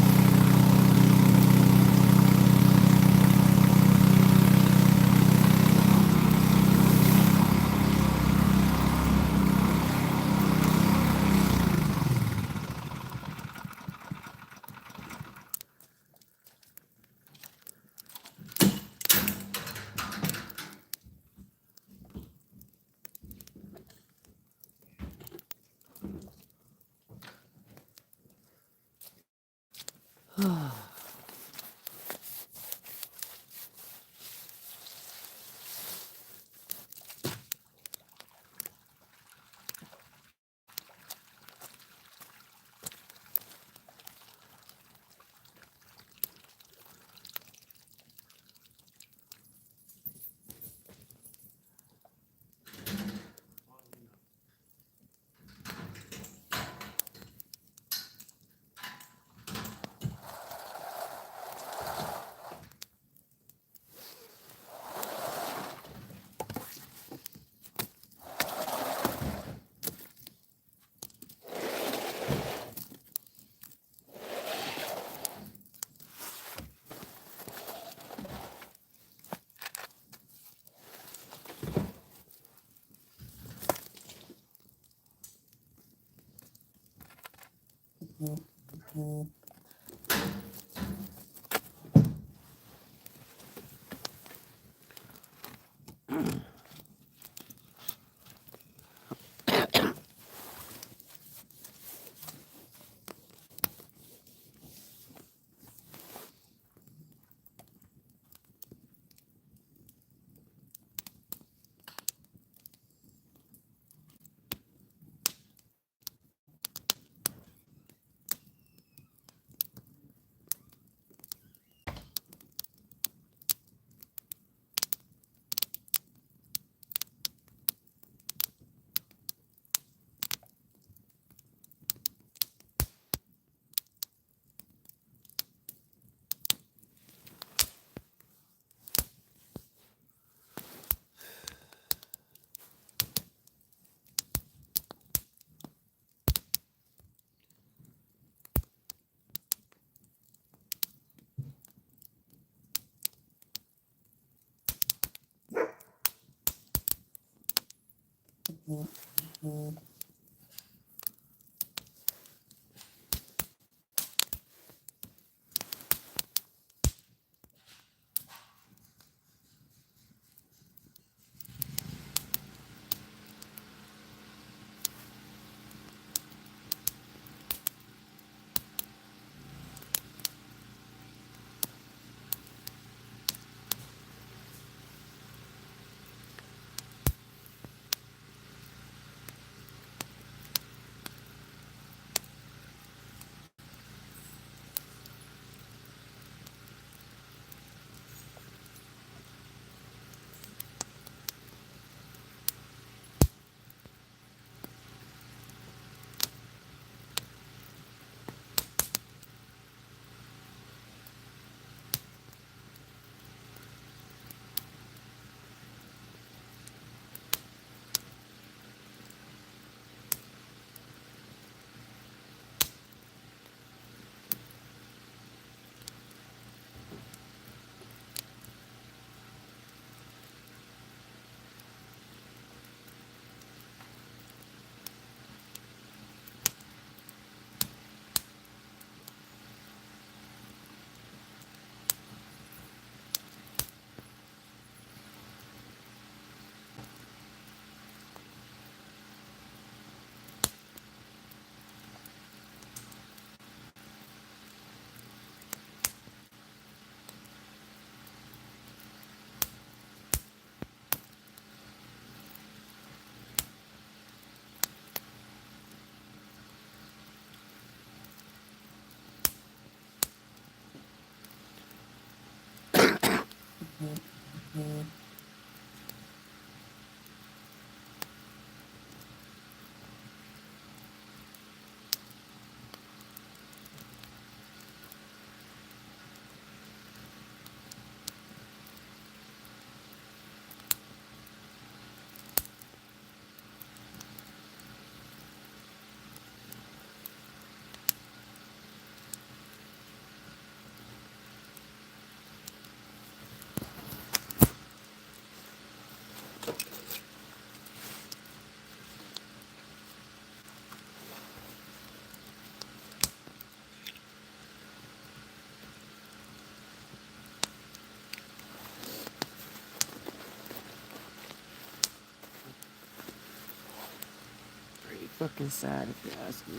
Pretty fucking sad if you ask me.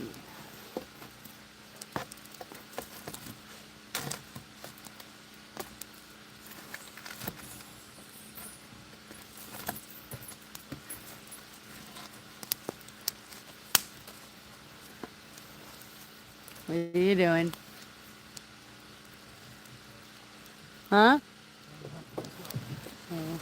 What are you doing? Huh? Oh.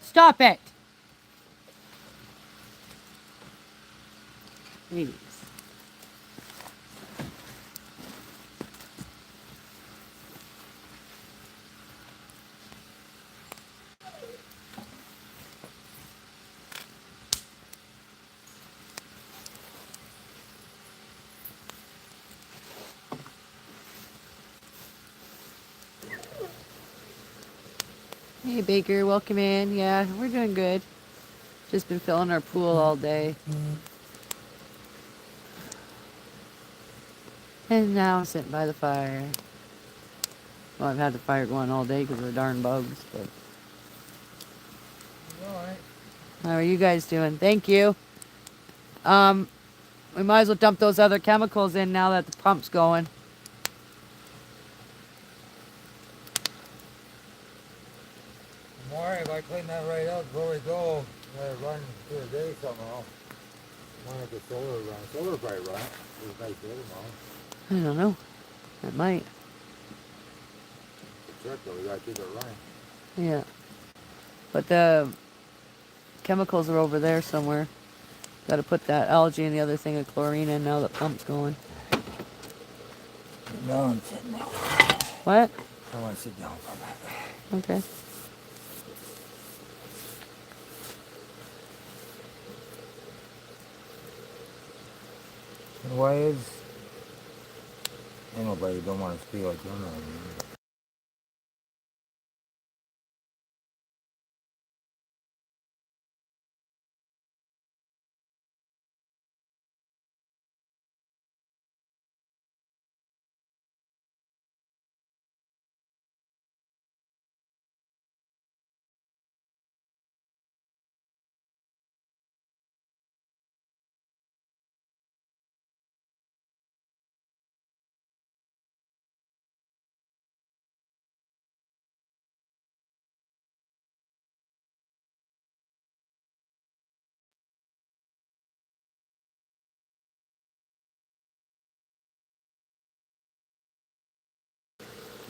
Stop it! Ladies. Hey Baker, welcome in. Yeah, we're doing good. Just been filling our pool all day. And now I'm sitting by the fire. Well, I've had the fire going all day because of the darn bugs, but Alright. how are you guys doing? Thank you. We might as well dump those other chemicals in now that the pump's going. Tomorrow, if I clean that right out before we go, let it run through the day somehow. One of the solar run. Solar probably run it. It's nice day tomorrow. I don't know. It might. Check though, we gotta keep it running. Yeah. But the chemicals are over there somewhere. Got to put that algae and the other thing of chlorine in now that pump's going. No, I'm sitting down. What? I want to sit down for a minute. Okay. And why is anybody don't want to speak like you're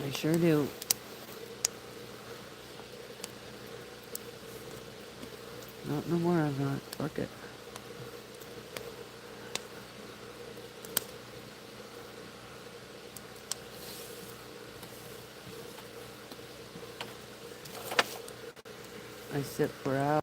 I sure do. Not no more of that. Fuck it. I sit for hours.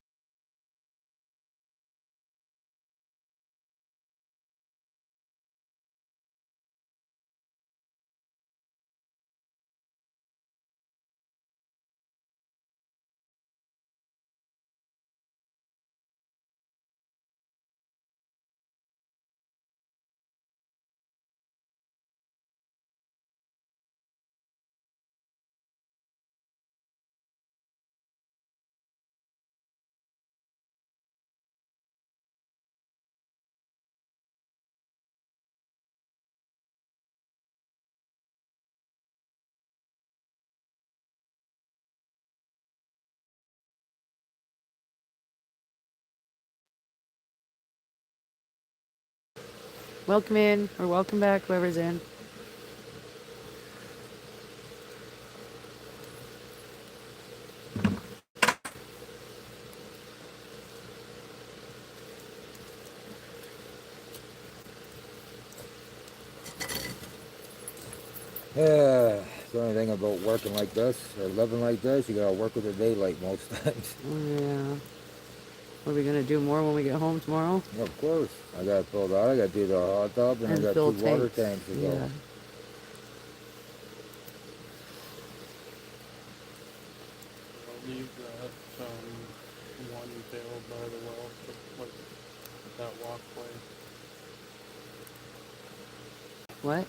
Welcome in or welcome back, whoever's in. Yeah, the only thing about working like this or living like this, you gotta work with the daylight most times. Yeah. What are we gonna do more when we get home tomorrow? Of course, I gotta fill that. I gotta do the hot tub, and I And got fill 2 water tanks. tanks to go. Yeah. I'll leave that one pail by the well, so, like that walkway. What?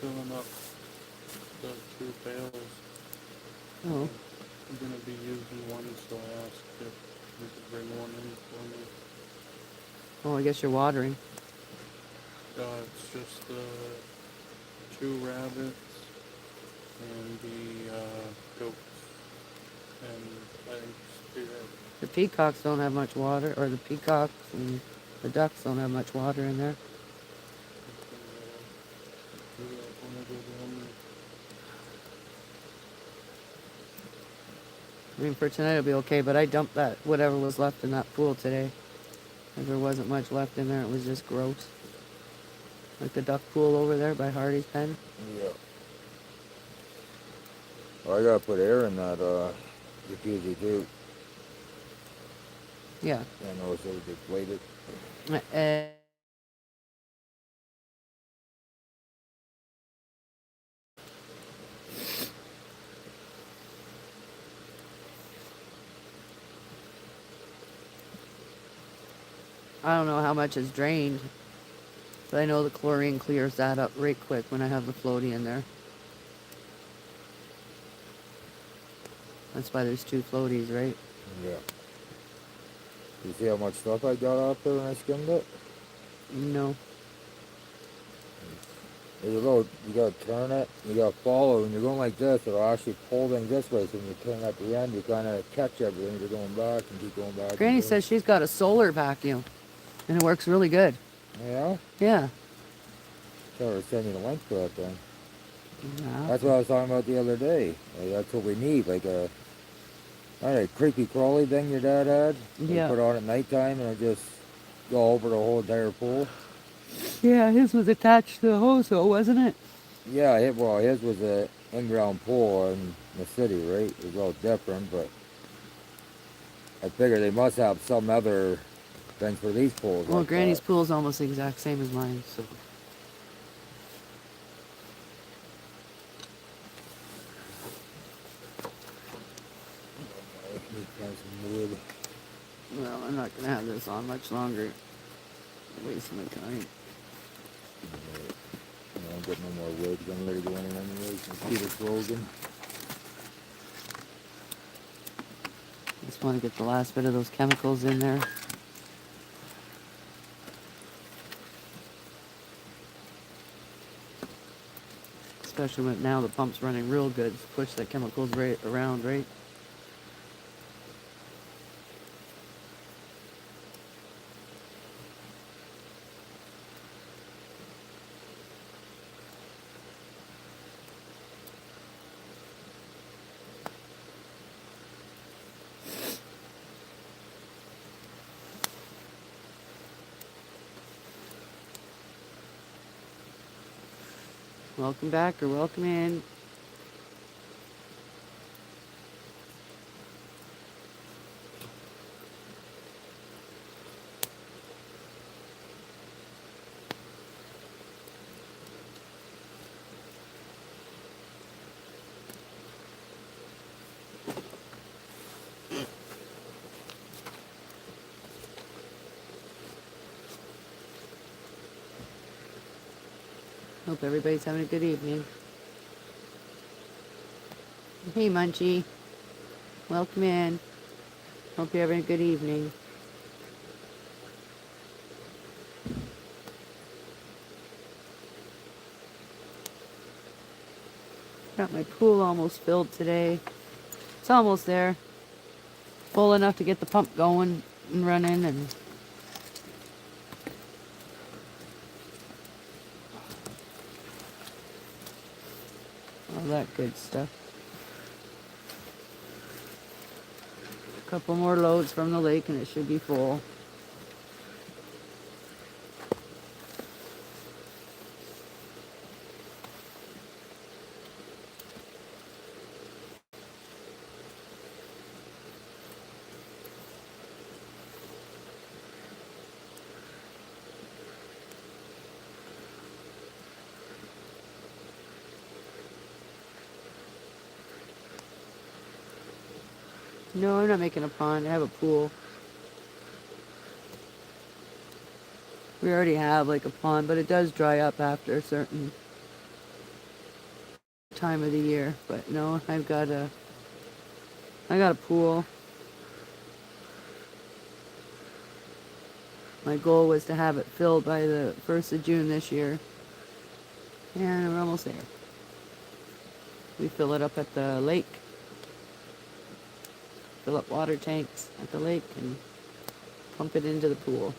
Filling up the 2 pails. Oh. I'm gonna be using one, so I asked if we could bring one in for me. Oh, I guess you're watering. It's just the 2 rabbits and the goats and I think spirit. The peacocks don't have much water, or the peacocks and the ducks don't have much water in there. Do that one of them. I mean, for tonight it'll be okay, but I dumped that whatever was left in that pool today. And there wasn't much left in there. It was just gross. Like the duck pool over there by Hardy's Pen. Yeah. Well, I gotta put air in that jacuzzi too. Yeah. I know it's so deflated. Uh, I don't know how much is drained, but I know the chlorine clears that up right quick when I have the floaty in there. That's why there's 2 floaties, right? Yeah. You see how much stuff I got out there when I skimmed it? No. There's a little, you gotta turn it, you gotta follow, and you're going like this, it'll actually pull things this way, so when you turn at the end, you kinda catch everything, you're going back and keep going back. Granny says she's got a solar vacuum, and it works really good. Yeah? Yeah. Tell her to send me the link for that thing. Yeah. That's what I was talking about the other day. Like, that's what we need, like a creepy crawly thing your dad had. Yeah. You put on at nighttime and it'll just go over the whole entire pool. Yeah, his was attached to the hose, though, wasn't it? Yeah, his was a in-ground pool in the city, right? It was all different, but I figure they must have some other things for these pools. Well, like Granny's that. pool's almost the exact same as mine, so. I need to find some wood. Well, I'm not gonna have this on much longer. Wasting my time. I don't get no more wood 'cause I'm ready to go in anyways. Computer's frozen. Just want to get the last bit of those chemicals in there. Especially when now the pump's running real good. Push the chemicals right around, right? Welcome back or welcome in. Hope everybody's having a good evening. Hey, Munchie. Welcome in. Hope you're having a good evening. Got my pool almost filled today. It's almost there. Full enough to get the pump going and running, and that good stuff. A couple more loads from the lake and it should be full. No, I'm not making a pond. I have a pool. We already have like a pond, but it does dry up after a certain time of the year. But no, I got a pool. My goal was to have it filled by the 1st of June this year. And we're almost there. We fill it up at the lake. Fill up water tanks at the lake and pump it into the pool.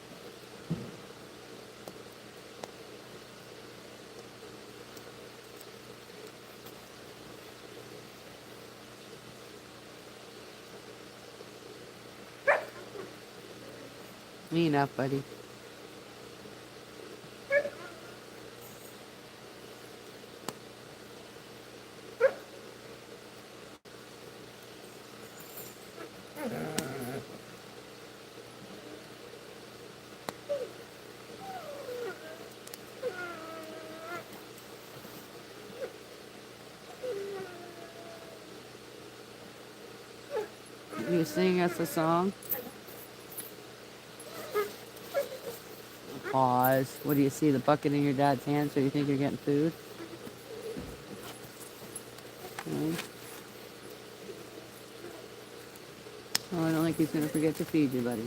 Me enough, buddy. You sing us a song? Pause. What do you see? The bucket in your dad's hand, so you think you're getting food? Okay. Oh, I don't think he's gonna forget to feed you, buddy.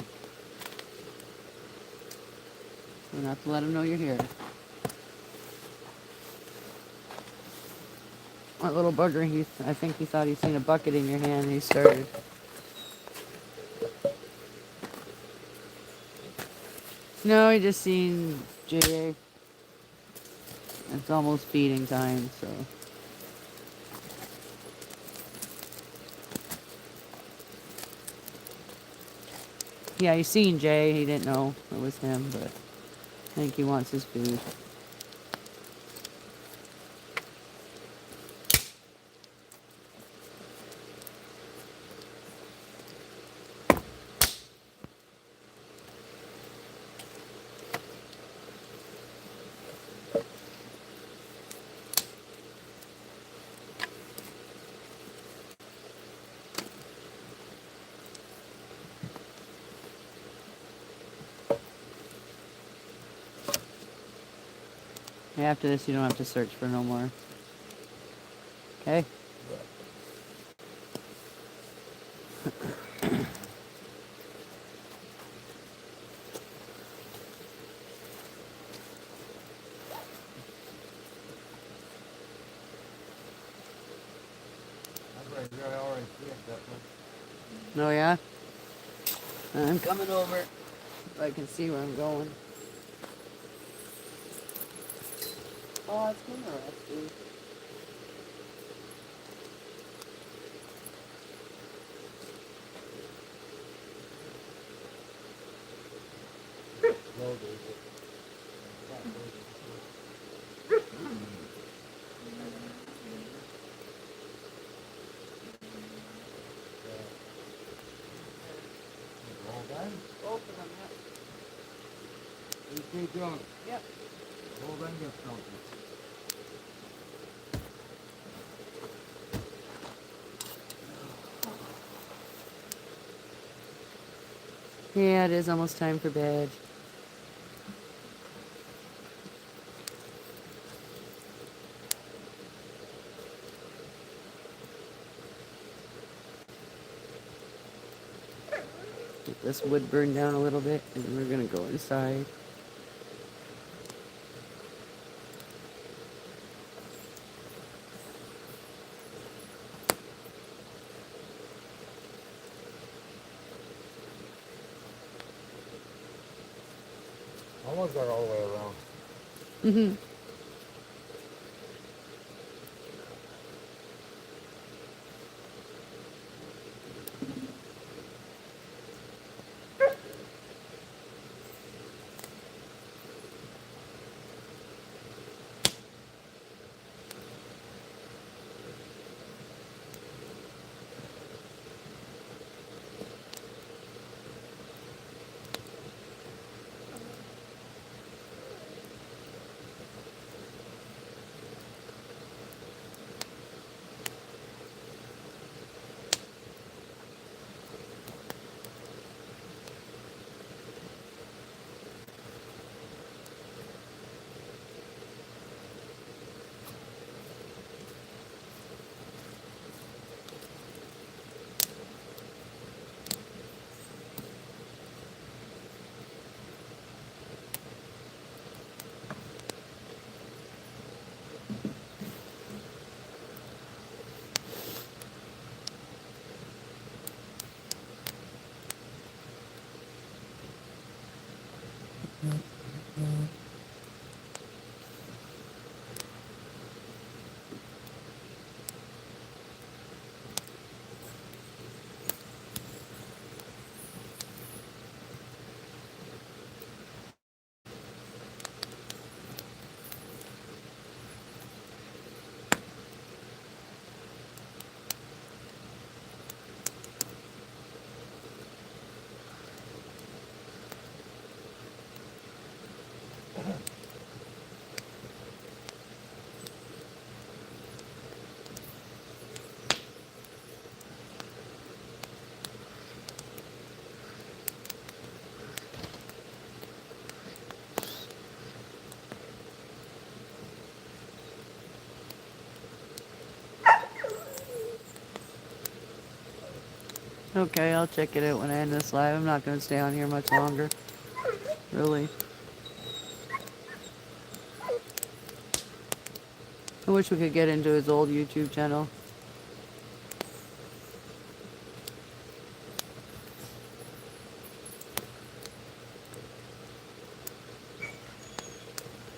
We're gonna have to let him know you're here. That little bugger, I think he thought he'd seen a bucket in your hand and he started. No, he just seen JA. It's almost feeding time, so. Yeah, he seen Jay. He didn't know it was him, but I think he wants his food. After this, you don't have to search for no more. Okay? Oh, yeah? I'm coming over. If I can see where I'm going. Oh, it's interesting. Both of them, yep. Okay, John. Yep. Hold on, get something. Yeah, it is almost time for bed. Get this wood burned down a little bit, and then we're gonna go inside. Almost got all the way around. Mm-hmm. Okay, I'll check it out when I end this live. I'm not going to stay on here much longer. Really. I wish we could get into his old YouTube channel.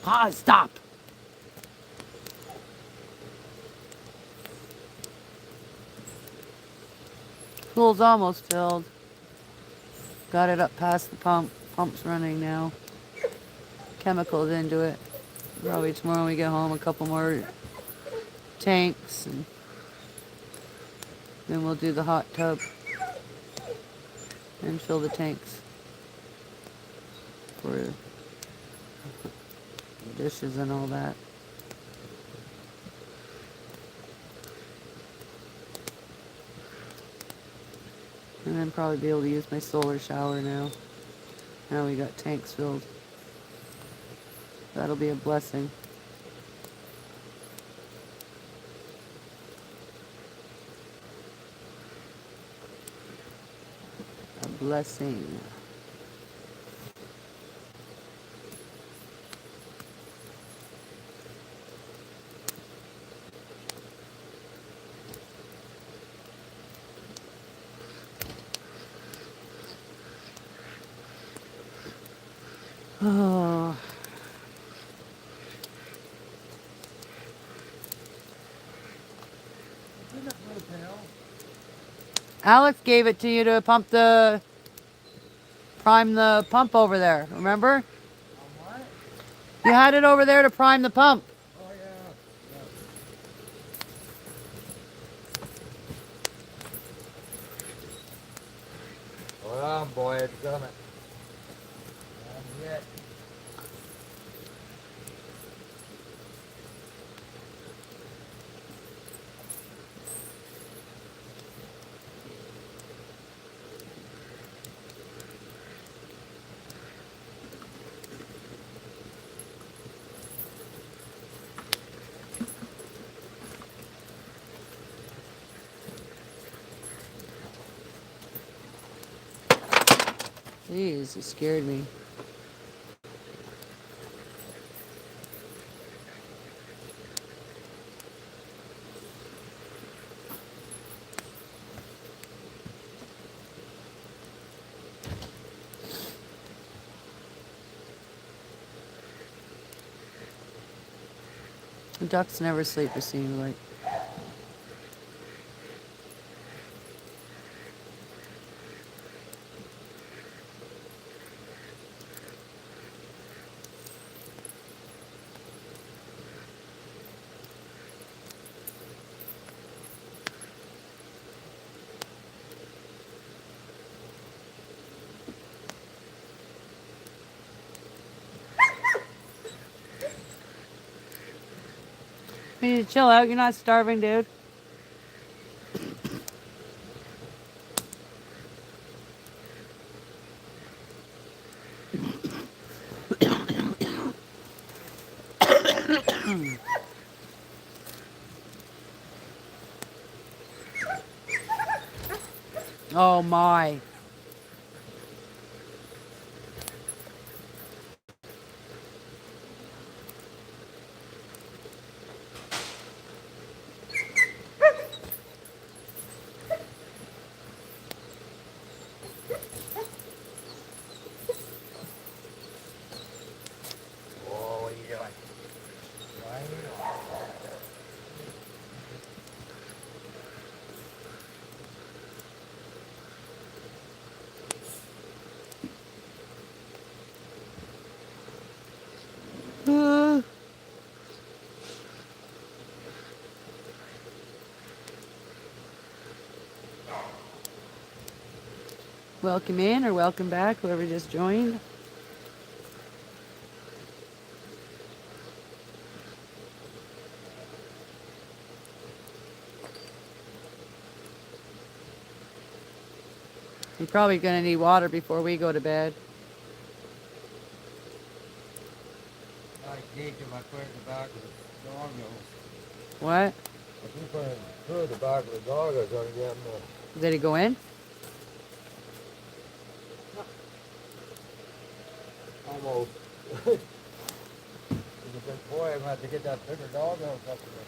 Ah, stop! Pool's almost filled. Got it up past the pump. Pump's running now. Chemicals into it. Probably tomorrow when we get home, a couple more tanks, and then we'll do the hot tub and fill the tanks for dishes and all that. And then probably be able to use my solar shower now. Now we got tanks filled. That'll be a blessing. A blessing. Oh. Alex gave it to you to prime the pump over there, remember? What? You had it over there to prime the pump. Oh, yeah. Hold on, boy, it's coming. Not yet. Jeez, it scared me. The ducks never sleep, it seems like. You need to chill out. You're not starving, dude. Oh my. Oh, what are you doing? What are you Welcome in or welcome back, whoever just joined. You're probably going to need water before we go to bed. I gave him my foot in the back of the dog nose. What? I keep putting through the back of the dog. I was going to get him Did he go in? almost. He's a big boy. I'm gonna have to get that bigger dog house up there.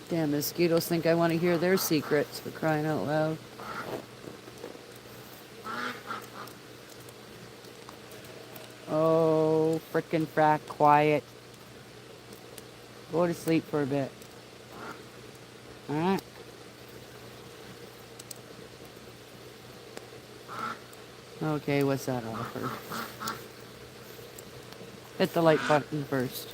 Damn mosquitoes think I want to hear their secrets, for crying out loud. Oh, frickin' frack, quiet. Go to sleep for a bit. Alright? Okay, what's that offer? Hit the like button first.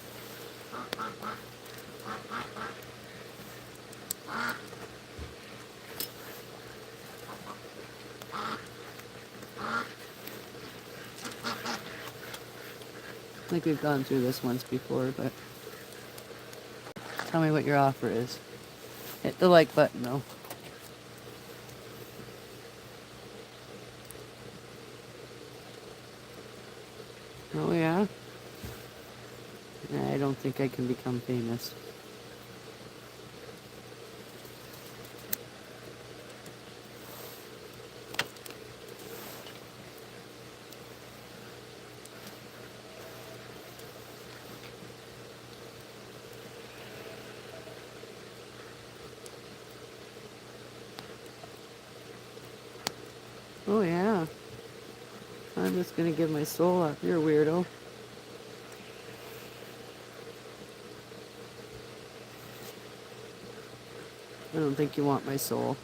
I think we've gone through this once before, but tell me what your offer is. Hit the like button though. Oh yeah? I don't think I can become famous. Oh yeah. I'm just gonna give my soul up. You're a weirdo. I don't think you want my soul.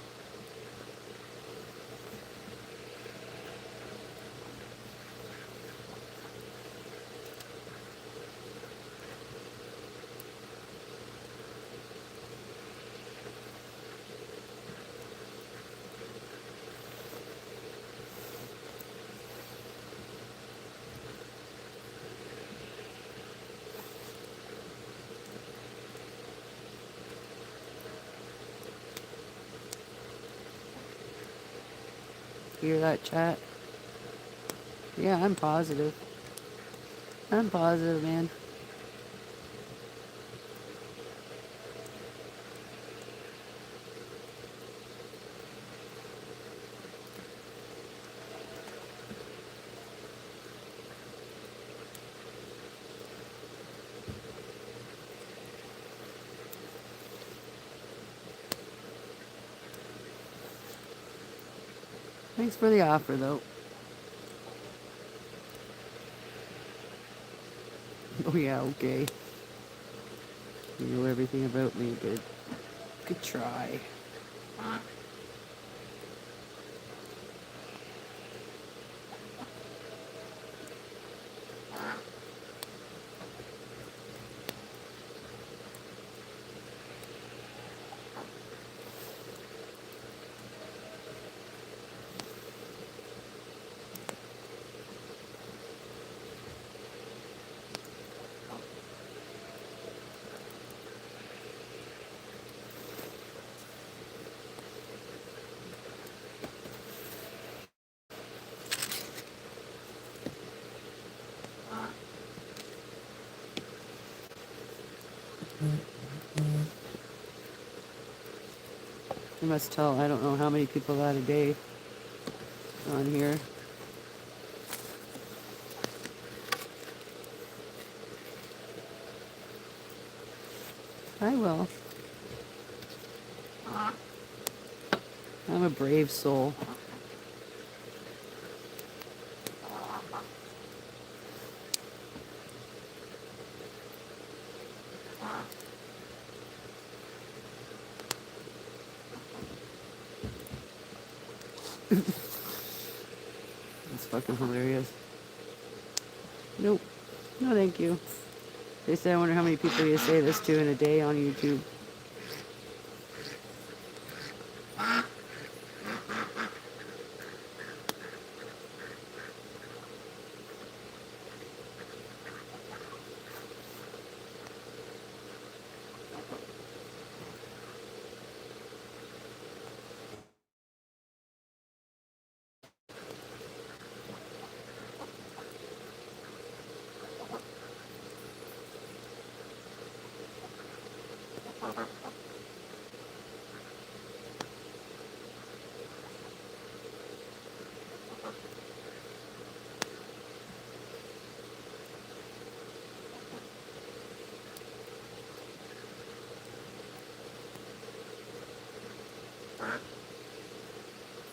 Hear that, chat? Yeah, I'm positive. I'm positive, man. Thanks for the offer, though. Oh yeah, okay. You know everything about me. Good. Good try. You must tell, I don't know how many people got a day on here. I will. I'm a brave soul. That's fucking hilarious. Nope. No, thank you. They say, I wonder how many people you say this to in a day on YouTube.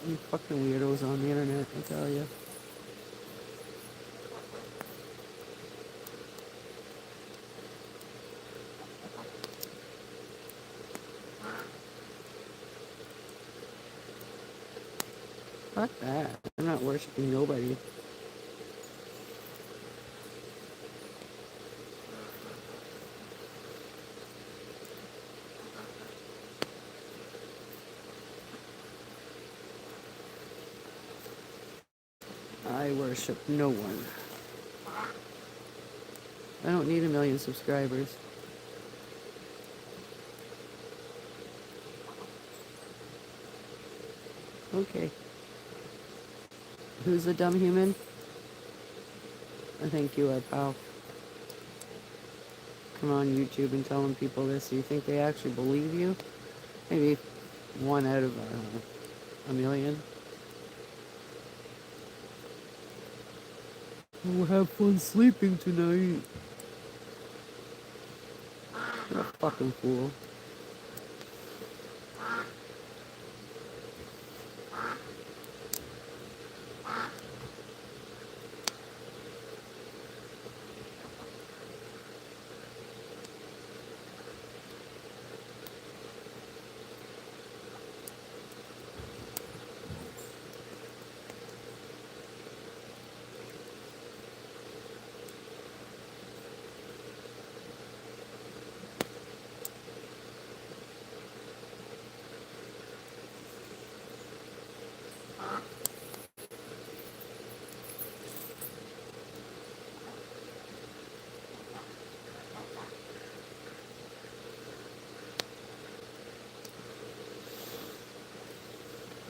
You fucking weirdos on the internet, I tell you. Fuck that. I'm not worshiping nobody. I worship no one. I don't need 1,000,000 subscribers. Okay. Who's the dumb human? I think you are, pal. Come on YouTube and telling people this. Do you think they actually believe you? Maybe 1 out of, I don't know, 1,000,000. We'll have fun sleeping tonight. You're a fucking fool.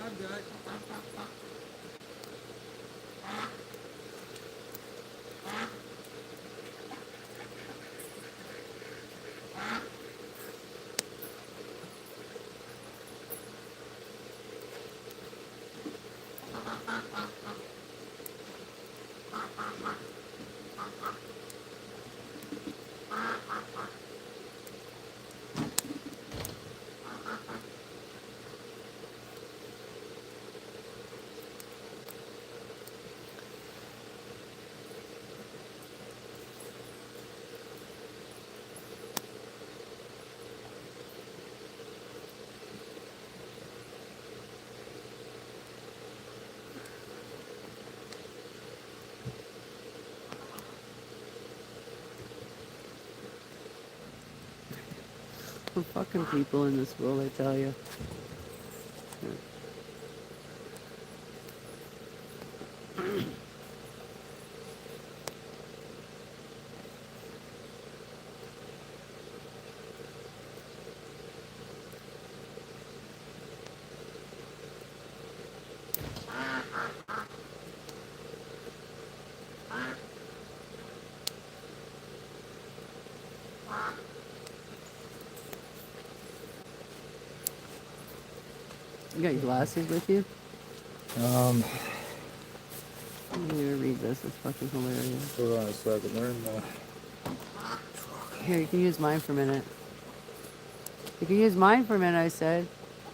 I'm good. The fucking people in this world, I tell you. You got your glasses with you? Um, I'm gonna read this. It's fucking hilarious. hold on a second. They're in the... Here, you can use mine for a minute. You can use mine for a minute, I said.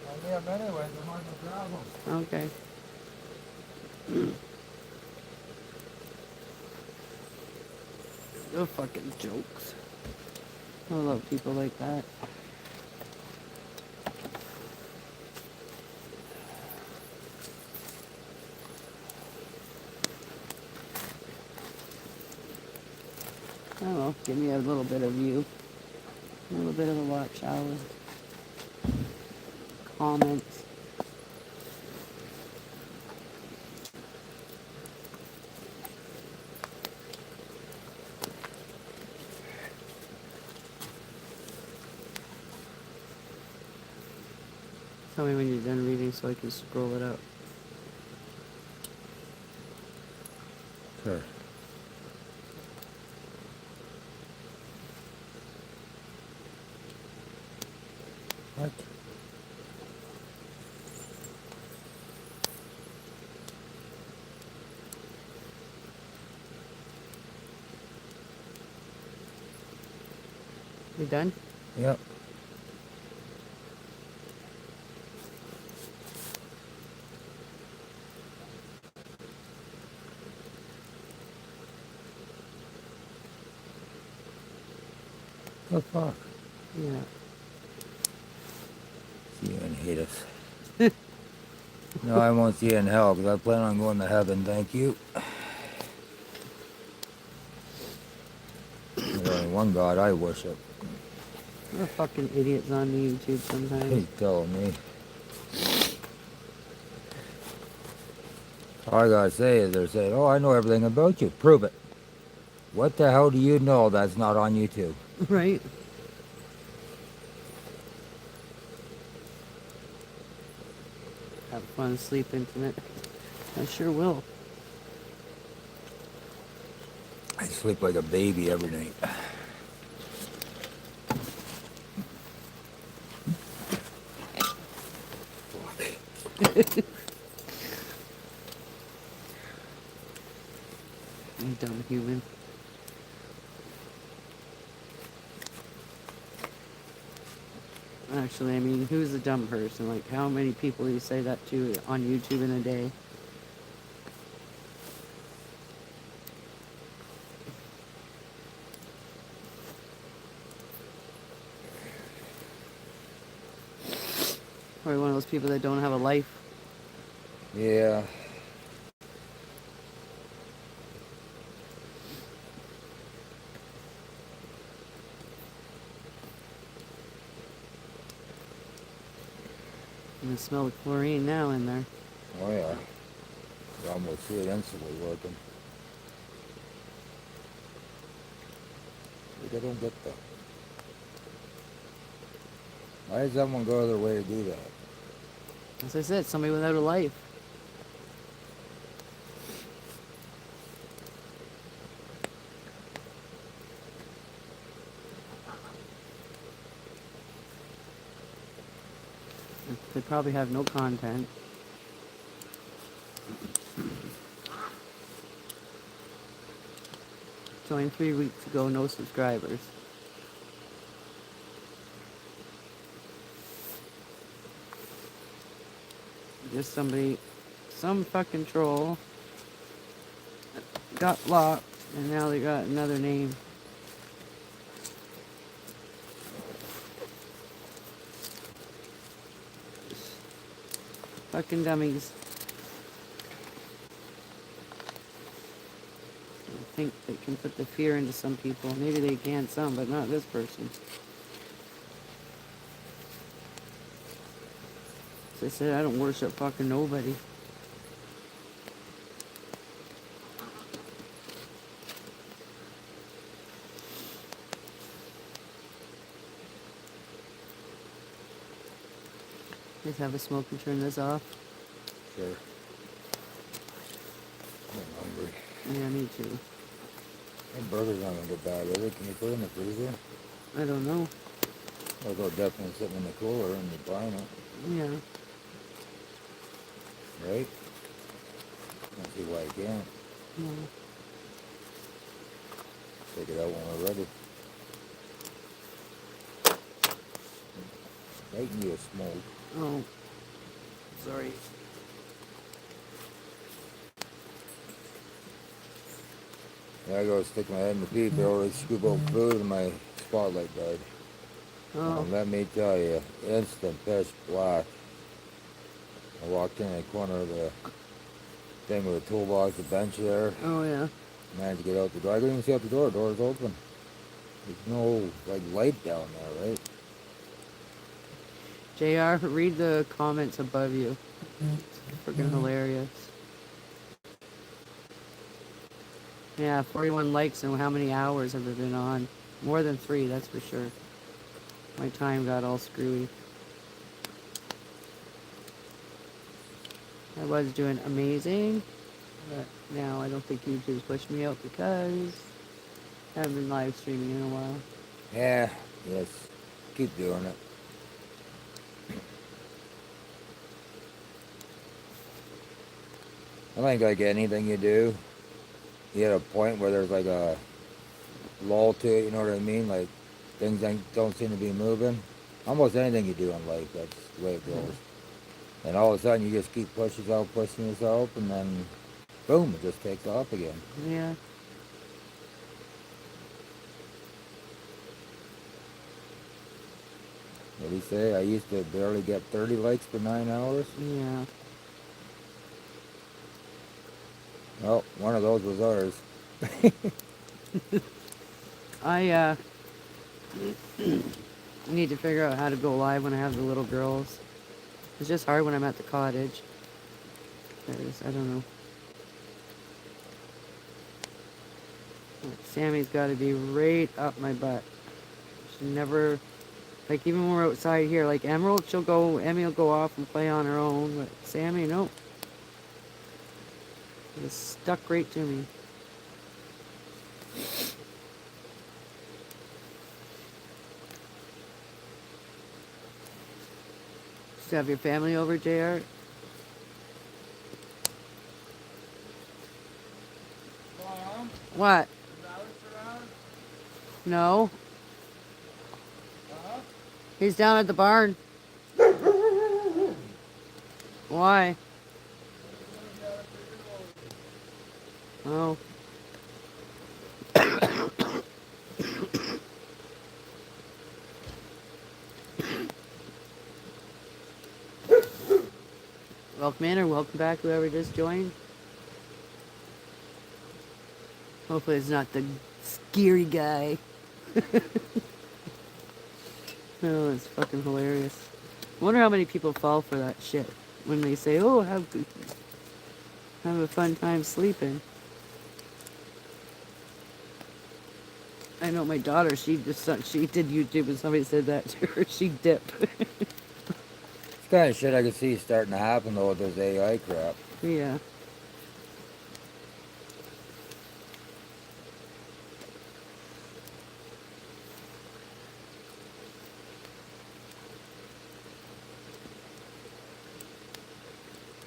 I need them anyways. I'm on the problem. Okay. No fucking jokes. I love people like that. I don't know, give me a little bit of you. A little bit of a watch hour. Comments. Tell me when you're done reading so I can scroll it up. Sure. What? You done? Yep. The fuck? Yeah. See you and hate us. No, I won't see you in hell because I plan on going to heaven. Thank you. There's only one God I worship. We're fucking idiots on the YouTube sometimes. He's telling me. All I gotta say is they're saying, "Oh, I know everything about you. Prove it." What the hell do you know that's not on YouTube? Right? Have fun, sleep intimate. I sure will. I sleep like a baby every night. You dumb human. Actually, I mean, who's a dumb person? Like, how many people do you say that to on YouTube in a day? Probably one of those people that don't have a life. Yeah. You can smell the chlorine now in there. Oh yeah. You almost see it instantly working. Like, I don't get that. Why does someone go out of their way to do that? As I said, somebody without a life. They probably have no content. Joined 3 weeks ago, no subscribers. Just somebody, some fucking troll got locked, and now they got another name. Fucking dummies. I think they can put the fear into some people. Maybe they can some, but not this person. As I said, I don't worship fucking nobody. Just have a smoke and turn this off. Sure. I'm hungry. Yeah, me too. That burger's not gonna get bad, is it? Can you put it in the freezer? I don't know. Although definitely sitting in the cooler and you're buying it, Yeah. right? I don't see why you can't. No. Take it out when we're ready. Making you a smoke. Oh. Sorry. Yeah, I go stick my head in the peep barrel to scoop up food and my spotlight died. Oh. And let me tell you, instant pitch black. I walked in the corner of the thing with a toolbox, the bench there. Oh, yeah. Managed to get out the door. I couldn't even see out the door. Door's open. There's no like light down there, right? JR, read the comments above you. Freaking hilarious. Yeah, 41 likes, and how many hours have it been on? More than 3, that's for sure. My time got all screwy. I was doing amazing, but now I don't think YouTube's pushed me out because I haven't been live streaming in a while. Yeah, yes. Keep doing it. I think like anything you do, you hit a point where there's like a lull to it, you know what I mean? Like things don't seem to be moving. Almost anything you do in life, that's the way it goes. And all of a sudden you just keep pushing yourself, and then boom, it just takes off again. Yeah. What do you say? I used to barely get 30 likes for 9 hours. Yeah. Well, one of those was ours. I need to figure out how to go live when I have the little girls. It's just hard when I'm at the cottage. I don't know. Sammy's got to be right up my butt. She never, like even when we're outside here, like Emmy will go off and play on her own, but Sammy, nope. Just stuck right to me. Just have your family over, JR? What? No. He's down at the barn. Why? Oh. Welcome in or welcome back, whoever just joined. Hopefully it's not the scary guy. Oh, it's fucking hilarious. I wonder how many people fall for that shit when they say, "Oh, have a fun time sleeping." I know my daughter. She did YouTube, and somebody said that to her. She dipped. It's kind of shit I could see starting to happen though with this AI crap. Yeah.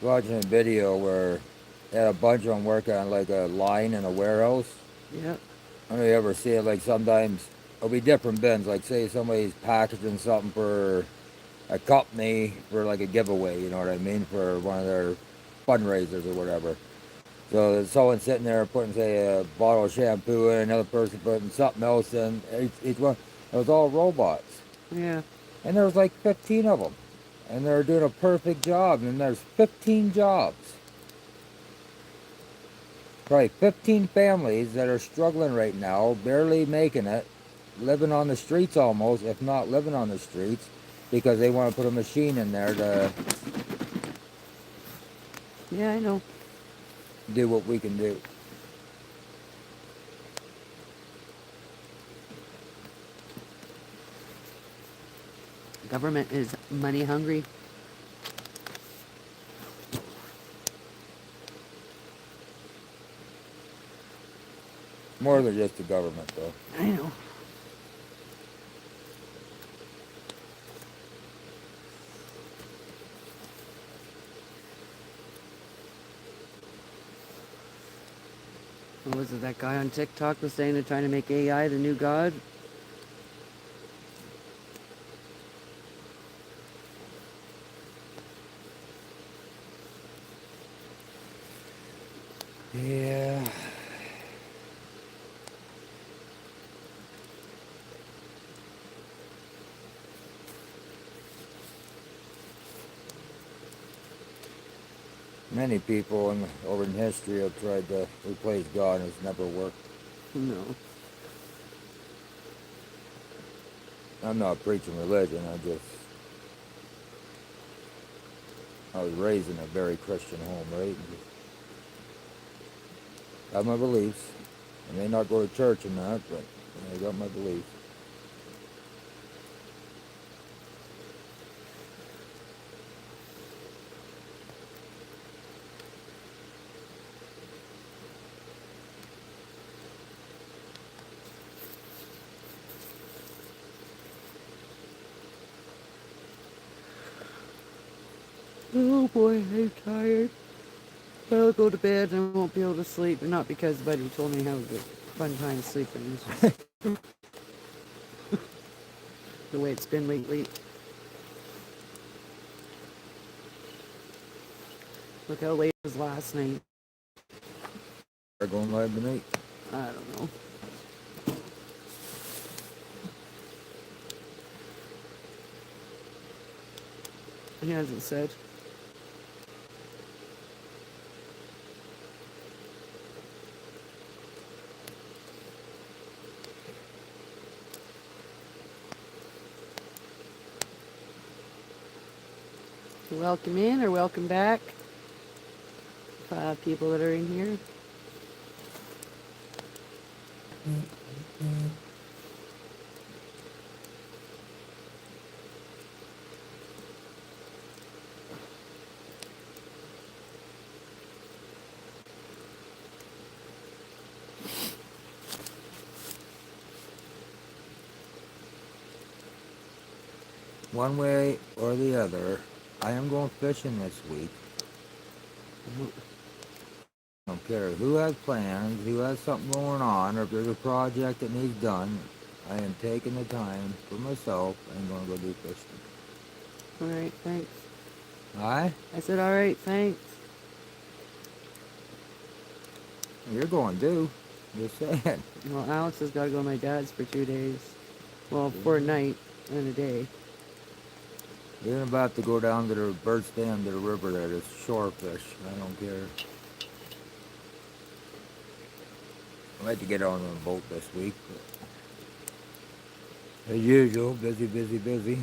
Watching a video where they had a bunch of them working on like a line in a warehouse. Yep. I don't know if you ever see it, like sometimes it'll be different bins. Like say somebody's packaging something for a company for like a giveaway, you know what I mean, for one of their fundraisers or whatever. So there's someone sitting there putting, say, a bottle of shampoo in, another person putting something else in. Each one, it was all robots. Yeah. And there was like 15 of them. And they're doing a perfect job. And there's 15 jobs. Probably 15 families that are struggling right now, barely making it, living on the streets almost, if not living on the streets, because they want to put a machine in there to Yeah, I know. do what we can do. Government is money hungry. More than just the government, though. I know. What was it? That guy on TikTok was saying they're trying to make AI the new god. Yeah. Many people over in history have tried to replace God and it's never worked. No. I'm not preaching religion, I was raised in a very Christian home, right? Got my beliefs. I may not go to church and that, but I got my beliefs. Oh boy, I'm tired. I'll go to bed and I won't be able to sleep, and not because Buddy told me how good fun time sleeping. It's just the way it's been lately. Look how late it was last night. They're going live tonight. I don't know. He hasn't said. Welcome in or welcome back. People that are in here. One way or the other, I am going fishing this week. I don't care who has plans, who has something going on, or if there's a project that needs done. I am taking the time for myself and going to go do fishing. All right, thanks. Aye? I said, all right, thanks. You're going too. Just saying. Well, Alex has got to go to my dad's for 2 days. Well, for a night and a day. You're about to go down to the Bird's Dam to the river there. There's shore fish. I don't care. I'd like to get on a boat this week. But as usual, busy, busy, busy.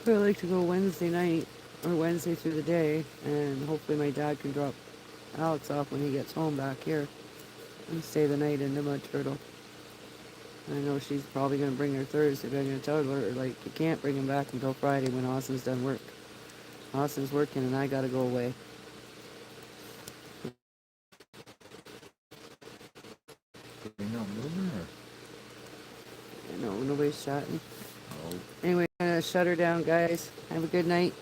I'd like to go Wednesday night or Wednesday through the day, and hopefully my dad can drop Alex off when he gets home back here and stay the night in the Mud Turtle. I know she's probably going to bring her Thursday, but I'm going to tell her, like, you can't bring him back until Friday when Austin's done work. Austin's working and I got to go away. You're not moving or? I know, nobody's chatting. Oh. Anyway, I'm going to shut her down, guys. Have a good night.